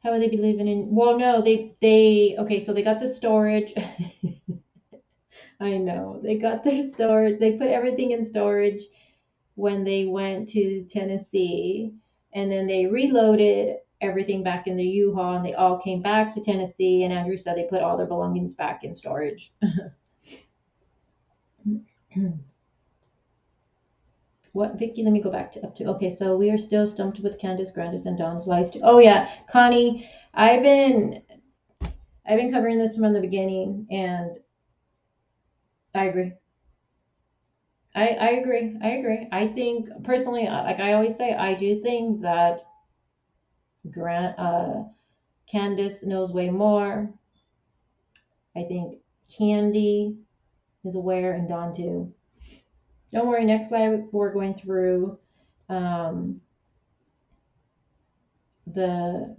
How would they be living in? Well, no, okay, so they got the storage. I know. They got their storage. They put everything in storage when they went to Tennessee, and then they reloaded everything back in the U-Haul, and they all came back to Tennessee, and Andrew said they put all their belongings back in storage. What, Vicky? Let me go back to up to. Okay, so we are still stumped with Candace, Grandis, and Don's lies. Oh yeah, Connie, I've been covering this from the beginning, and I agree. I agree. I agree. I think personally, like I always say, I do think that Candace knows way more. I think Candy is aware, and Dawn too. Don't worry. Next slide, we're going through the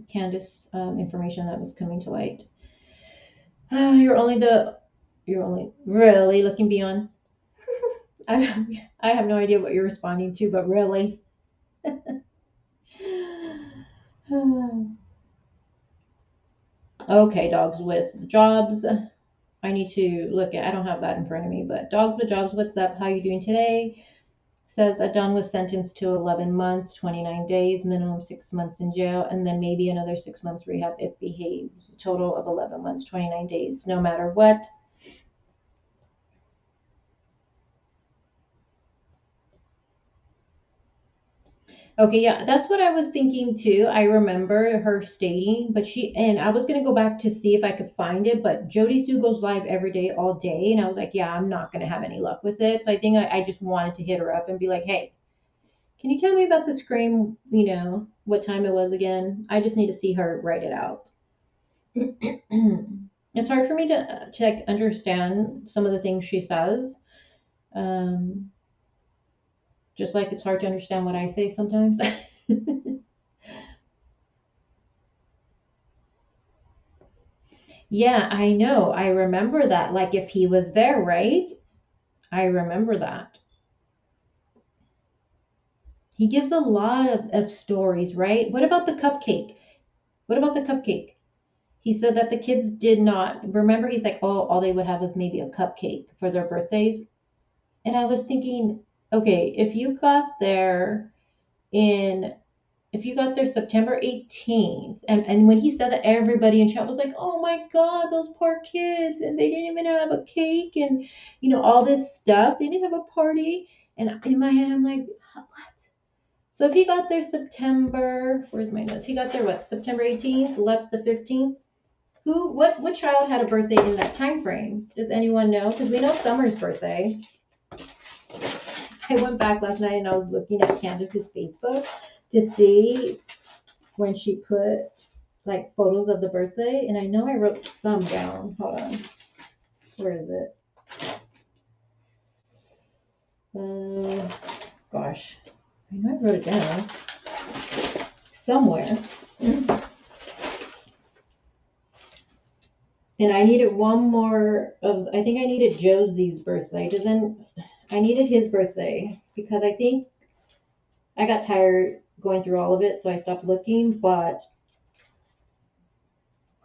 Candace information that was coming to light. You're only really looking beyond. I have no idea what you're responding to, but really. Okay, dogs with jobs. I need to look at, I don't have that in front of me, but dogs with jobs, what's up? How you doing today? Says that Don was sentenced to 11 months, 29 days, minimum 6 months in jail, and then maybe another 6 months rehab if behaves. Total of 11 months, 29 days, no matter what. Okay, yeah, that's what I was thinking too. I remember her stating, and I was gonna go back to see if I could find it, but Jody Sue goes live every day, all day, and I was like, yeah, I'm not gonna have any luck with it. So I think I just wanted to hit her up and be like, hey, can you tell me about the scream? What time it was again? I just need to see her write it out. It's hard for me to like understand some of the things she says. Just like it's hard to understand what I say sometimes. Yeah, I know. I remember that. Like if he was there, right? I remember that. He gives a lot of stories, right? What about the cupcake? What about the cupcake? He said that the kids did not remember. He's like, oh, all they would have was maybe a cupcake for their birthdays. And I was thinking, okay, if you got there September 18th, and when he said that, everybody in chat was like, oh my God, those poor kids, and they didn't even have a cake, and all this stuff. They didn't have a party. And in my head, I'm like, what? So if he got there where's my notes? He got there September 18th, left the 15th. What child had a birthday in that time frame? Does anyone know? Because we know Summer's birthday. I went back last night and I was looking at Candace's Facebook to see when she put like photos of the birthday, and I know I wrote some down. Hold on. Where is it? Gosh. I know I wrote it down somewhere. And I needed one more I think I needed Josie's birthday. I needed his birthday because I think I got tired going through all of it, so I stopped looking, but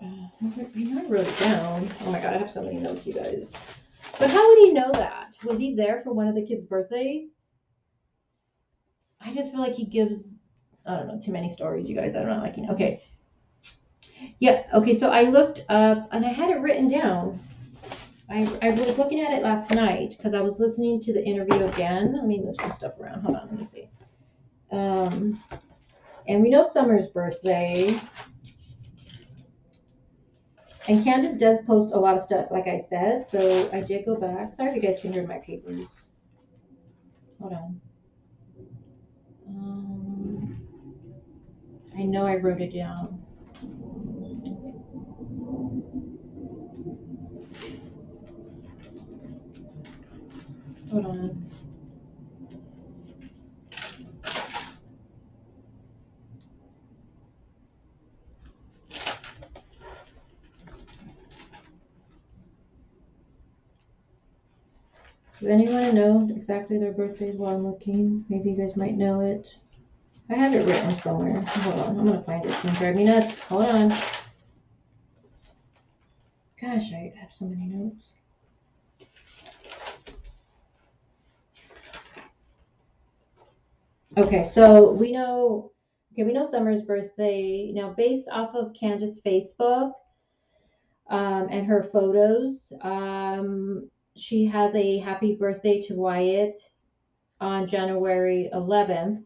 I know I wrote it down. Oh my God, I have so many notes, you guys. But how would he know that? Was he there for one of the kids' birthday? I just feel like he gives, I don't know, too many stories, you guys. I don't know, like, okay. Yeah, okay, so I looked up, and I had it written down. I was looking at it last night, because I was listening to the interview again. Let me move some stuff around. Hold on, let me see. And we know Summer's birthday. And Candace does post a lot of stuff, like I said, so I did go back. Sorry if you guys can hear my papers. Hold on. I know I wrote it down. Hold on. Does anyone know exactly their birthdays while I'm looking? Maybe you guys might know it. I have it written somewhere. Hold on, I'm gonna find it. It's gonna drive me nuts. Hold on. Gosh, I have so many notes. Okay, so we know Summer's birthday. Now, based off of Candace's Facebook and her photos, she has a happy birthday to Wyatt on January 11th.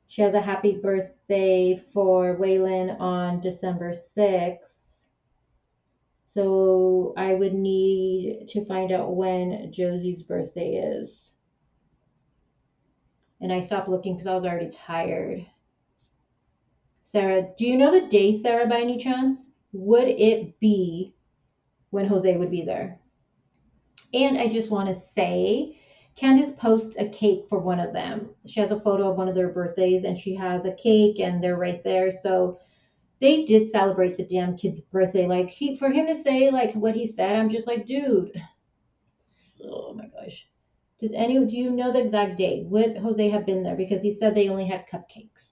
She has a happy birthday for Waylon on December 6th. So I would need to find out when Josie's birthday is. And I stopped looking because I was already tired. Sarah, do you know the day, Sarah, by any chance? Would it be when Jose would be there? And I just want to say, Candace posts a cake for one of them. She has a photo of one of their birthdays and she has a cake and they're right there. So they did celebrate the damn kid's birthday. Like, for him to say like what he said, I'm just like, dude. Oh my gosh. Do you know the exact date? Would Jose have been there? Because he said they only had cupcakes.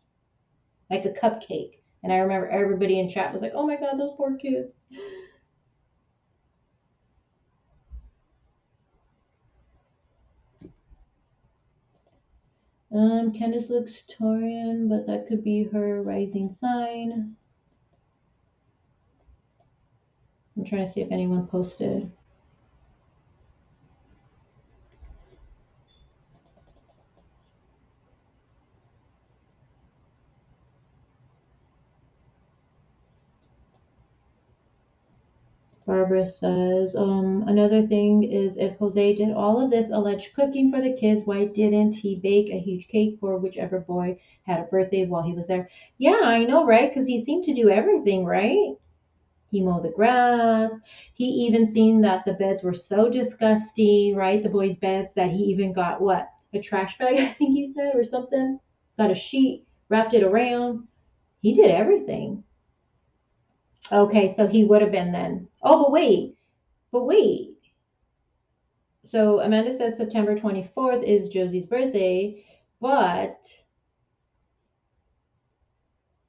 Like a cupcake. And I remember everybody in chat was like, oh my God, those poor kids. Candace looks Taurian, but that could be her rising sign. I'm trying to see if anyone posted. Barbara says, another thing is if Jose did all of this alleged cooking for the kids, why didn't he bake a huge cake for whichever boy had a birthday while he was there? Yeah, I know, right? Because he seemed to do everything, right? He mowed the grass. He even seen that the beds were so disgusting, right? The boys' beds that he even got what? A trash bag, I think he said, or something. Got a sheet, wrapped it around. He did everything. Okay, so he would have been then. Oh, but wait. So Amanda says September 24th is Josie's birthday, but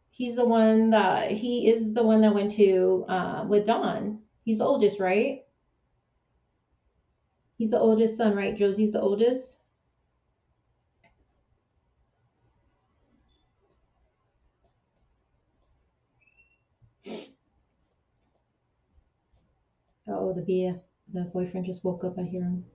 he is the one that went to with Dawn. He's the oldest, right? He's the oldest son, right? Josie's the oldest. Oh, the boyfriend just woke up. I hear him.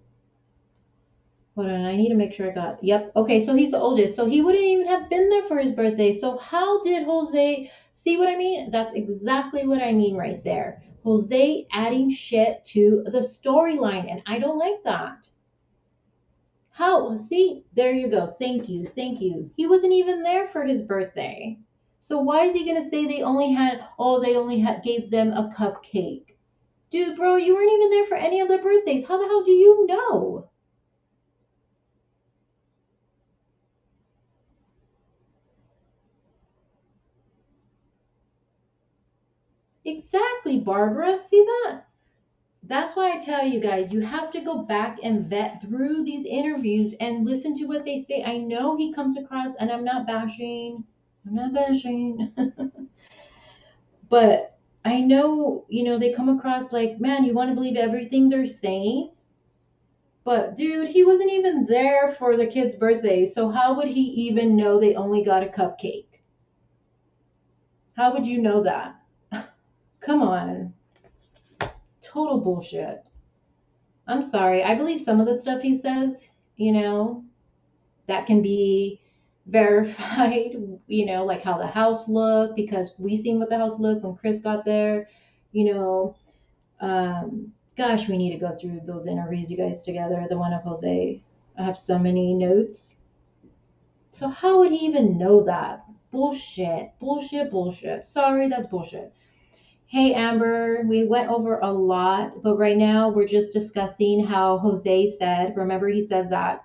Hold on, I need to make sure I got. Yep. Okay, so he's the oldest. So he wouldn't even have been there for his birthday. So how did Jose see what I mean? That's exactly what I mean right there. Jose adding shit to the storyline, and I don't like that. How? See, there you go. Thank you. He wasn't even there for his birthday. So why is he gonna say they only gave them a cupcake? Dude, bro, you weren't even there for any of their birthdays. How the hell do you know? Exactly, Barbara. See that? That's why I tell you guys, you have to go back and vet through these interviews and listen to what they say. I know he comes across, and I'm not bashing, but I know, they come across like, man, you want to believe everything they're saying? But dude, he wasn't even there for the kid's birthday, so how would he even know they only got a cupcake? How would you know that? Come on. Total bullshit. I'm sorry. I believe some of the stuff he says, that can be verified, like how the house looked, because we seen what the house looked when Chris got there, gosh, we need to go through those interviews, you guys, together. The one of Jose. I have so many notes. So how would he even know that? Bullshit. Sorry, that's bullshit. Hey, Amber, we went over a lot, but right now we're just discussing how Jose said, remember he said that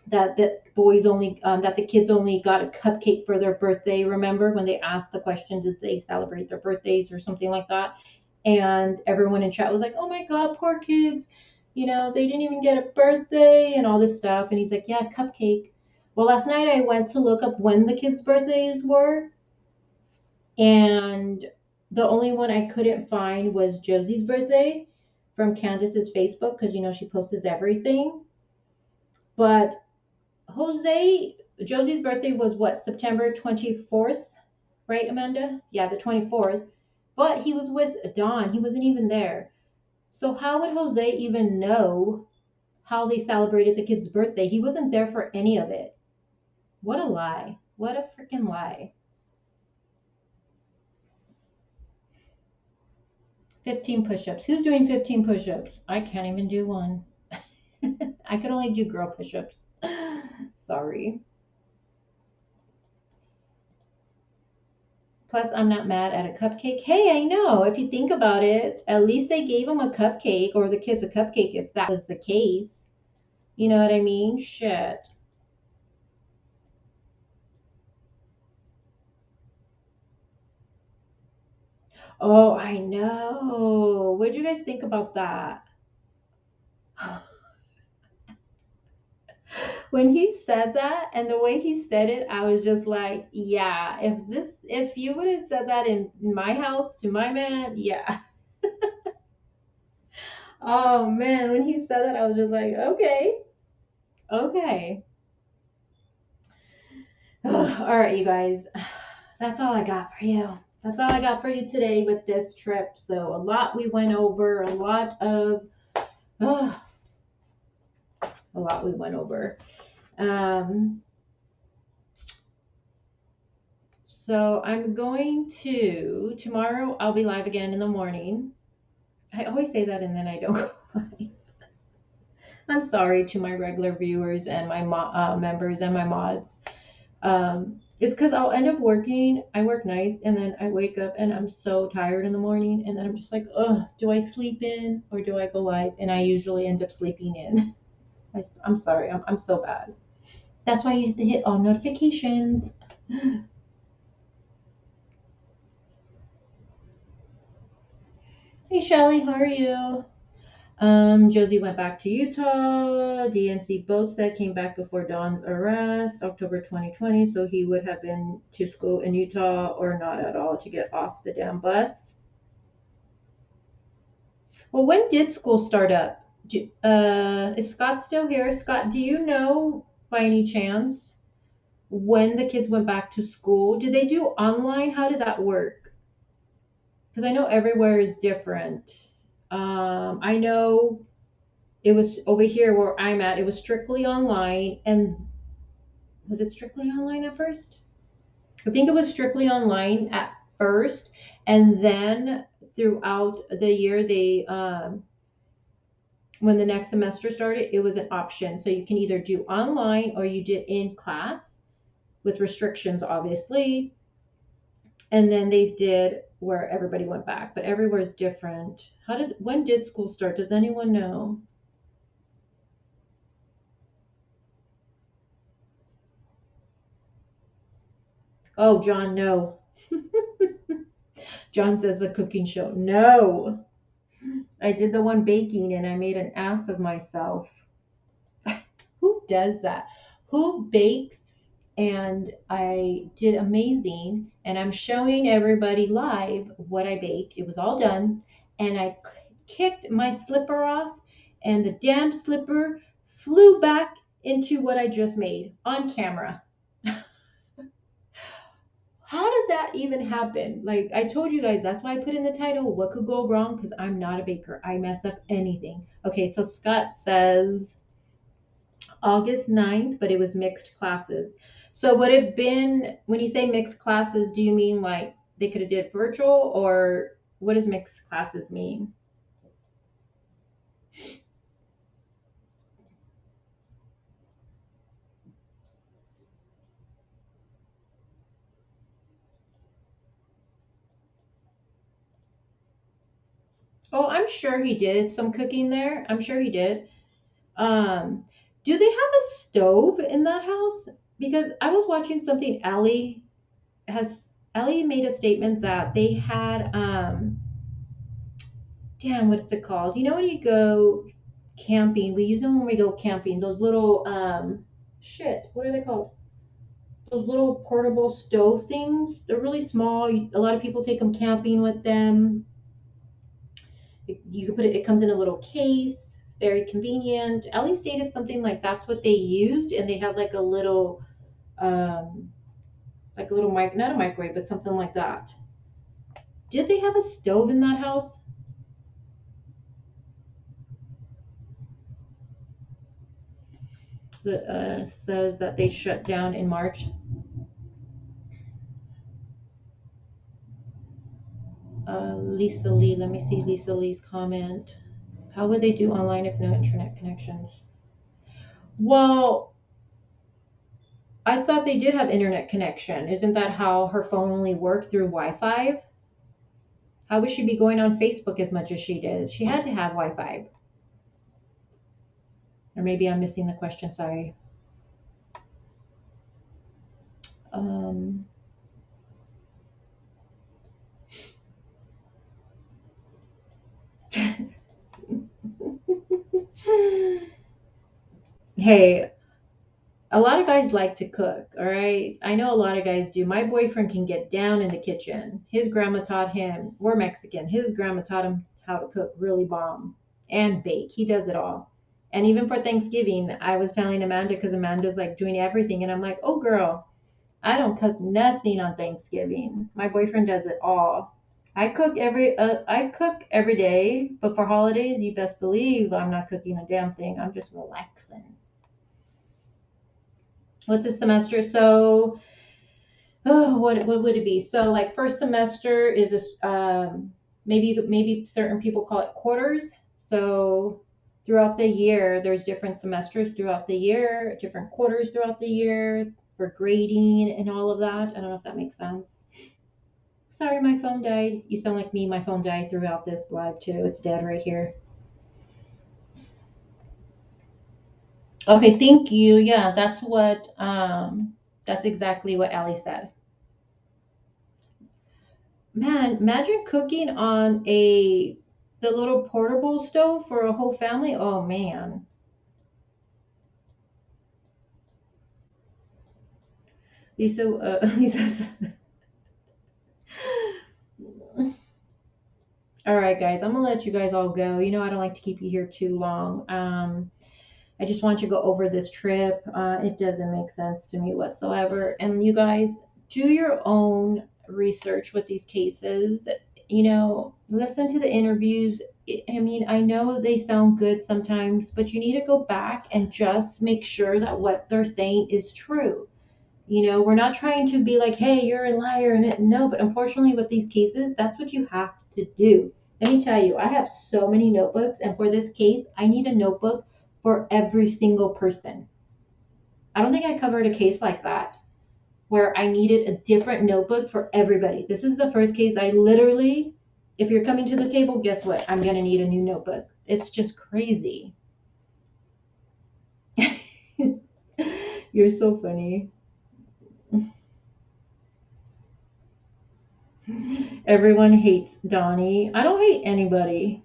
the boys only, that the kids only got a cupcake for their birthday. Remember when they asked the question, did they celebrate their birthdays or something like that? And everyone in chat was like, oh my God, poor kids. They didn't even get a birthday and all this stuff. And he's like, yeah, cupcake. Well, last night I went to look up when the kids' birthdays were. And the only one I couldn't find was Josie's birthday from Candace's Facebook because, she posts everything. But Josie's birthday was what, September 24th, right, Amanda? Yeah, the 24th. But he was with Dawn. He wasn't even there. So how would Jose even know how they celebrated the kid's birthday? He wasn't there for any of it. What a lie. What a freaking lie. 15 push-ups. Who's doing 15 push-ups? I can't even do one. I could only do girl push-ups. Sorry. Plus, I'm not mad at a cupcake. Hey, I know. If you think about it, at least they gave him a cupcake, or the kids a cupcake if that was the case. You know what I mean? Shit. Oh, I know. What did you guys think about that? When he said that and the way he said it, I was just like, yeah, if you would have said that in my house to my man, yeah. Oh man, when he said that, I was just like, okay, okay. All right, you guys, that's all I got for you. That's all I got for you today with this trip. So a lot we went over, a lot we went over. So I'm going to, tomorrow I'll be live again in the morning. I always say that and then I don't go live. I'm sorry to my regular viewers and my members and my mods. It's because I'll end up working. I work nights and then I wake up and I'm so tired in the morning. And then I'm just like, ugh, do I sleep in or do I go live? And I usually end up sleeping in. I'm sorry. I'm so bad. That's why you have to hit all notifications. Hey Shelly, how are you? Josie went back to Utah. DNC both said came back before Don's arrest, October 2020, so he would have been to school in Utah or not at all to get off the damn bus. Well, when did school start up? Is Scott still here? Scott, do you know by any chance when the kids went back to school? Did they do online? How did that work? Because I know everywhere is different. I know it was over here where I'm at, it was strictly online. And was it strictly online at first? I think it was strictly online at first. And then throughout the year, they, when the next semester started, it was an option. So you can either do online or you did in class with restrictions, obviously. And then they did where everybody went back, but everywhere is different. When did school start? Does anyone know? Oh, John, no. John says the cooking show. No. I did the one baking and I made an ass of myself. Who does that? Who bakes? And I did amazing. And I'm showing everybody live what I baked. It was all done. And I kicked my slipper off and the damn slipper flew back into what I just made on camera. How did that even happen? Like I told you guys, that's why I put in the title, what could go wrong? Because I'm not a baker. I mess up anything. Okay, so Scott says August 9th, but it was mixed classes. So would it have been, when you say mixed classes, do you mean like they could have did virtual, or what does mixed classes mean? Oh, I'm sure he did some cooking there. I'm sure he did. Do they have a stove in that house? Because I was watching something. Ellie made a statement that they had damn, what is it called? You know when you go camping, we use them when we go camping. Those little what are they called? Those little portable stove things. They're really small. A lot of people take them camping with them. You can put it. It comes in a little case. Very convenient. Ellie stated something like that's what they used, and they had like a little, not a microwave, but something like that. Did they have a stove in that house? says that they shut down in March. Lisa Lee, let me see Lisa Lee's comment. How would they do online if no internet connections? Well, I thought they did have internet connection. Isn't that how her phone only worked through Wi-Fi? How would she be going on Facebook as much as she did? She had to have Wi-Fi. Or maybe I'm missing the question, sorry. Hey, a lot of guys like to cook, all right? I know a lot of guys do. My boyfriend can get down in the kitchen. His grandma taught him, we're Mexican, his grandma taught him how to cook really bomb and bake. He does it all. And even for Thanksgiving, I was telling Amanda, because Amanda's like doing everything, and I'm like, oh girl, I don't cook nothing on Thanksgiving. My boyfriend does it all. I cook every day, but for holidays, you best believe I'm not cooking a damn thing. I'm just relaxing. What's a semester? So, what would it be? So, like first semester is this, maybe certain people call it quarters. So, throughout the year, there's different semesters throughout the year, different quarters throughout the year for grading and all of that. I don't know if that makes sense. Sorry, my phone died. You sound like me. My phone died throughout this live too. It's dead right here. Okay, thank you. Yeah, that's exactly what Allie said. Man, imagine cooking on the little portable stove for a whole family. Oh man. Lisa all right, guys, I'm gonna let you guys all go. You know I don't like to keep you here too long. I just want you to go over this trip. It doesn't make sense to me whatsoever. And you guys, do your own research with these cases. You know, listen to the interviews. I mean, I know they sound good sometimes, but you need to go back and just make sure that what they're saying is true. You know, we're not trying to be like, hey, you're a liar. No, but unfortunately with these cases, that's what you have to do. Let me tell you, I have so many notebooks, and for this case, I need a notebook for every single person. I don't think I covered a case like that where I needed a different notebook for everybody. This is the first case I literally, if you're coming to the table, guess what? I'm going to need a new notebook. It's just crazy. You're so funny. Everyone hates Donnie. I don't hate anybody.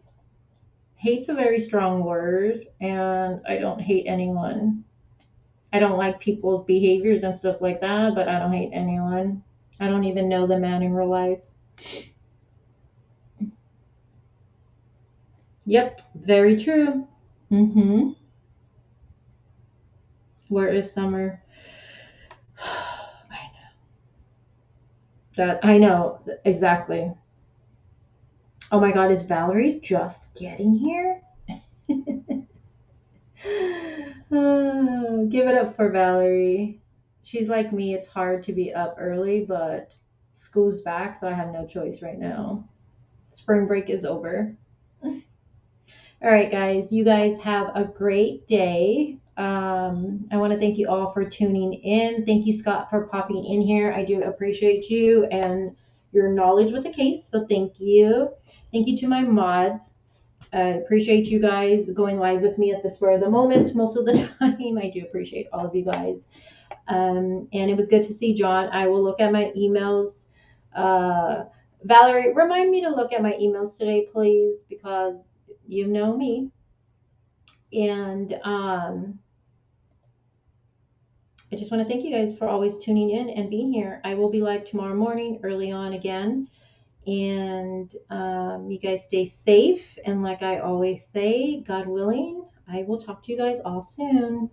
Hate's a very strong word, and I don't hate anyone. I don't like people's behaviors and stuff like that, but I don't hate anyone. I don't even know the man in real life. Yep, very true. Where is Summer? I know, exactly. Oh my God, is Valerie just getting here? Oh, give it up for Valerie. She's like me. It's hard to be up early, but school's back, so I have no choice right now. Spring break is over. All right, guys. You guys have a great day. I want to thank you all for tuning in. Thank you, Scott, for popping in here. I do appreciate you and your knowledge with the case, so thank you. Thank you to my mods. I appreciate you guys going live with me at the spur of the moment most of the time. I do appreciate all of you guys. And it was good to see John. I will look at my emails. Valerie, remind me to look at my emails today, please, because you know me. And I just want to thank you guys for always tuning in and being here. I will be live tomorrow morning early on again. And you guys stay safe. And like I always say, God willing, I will talk to you guys all soon.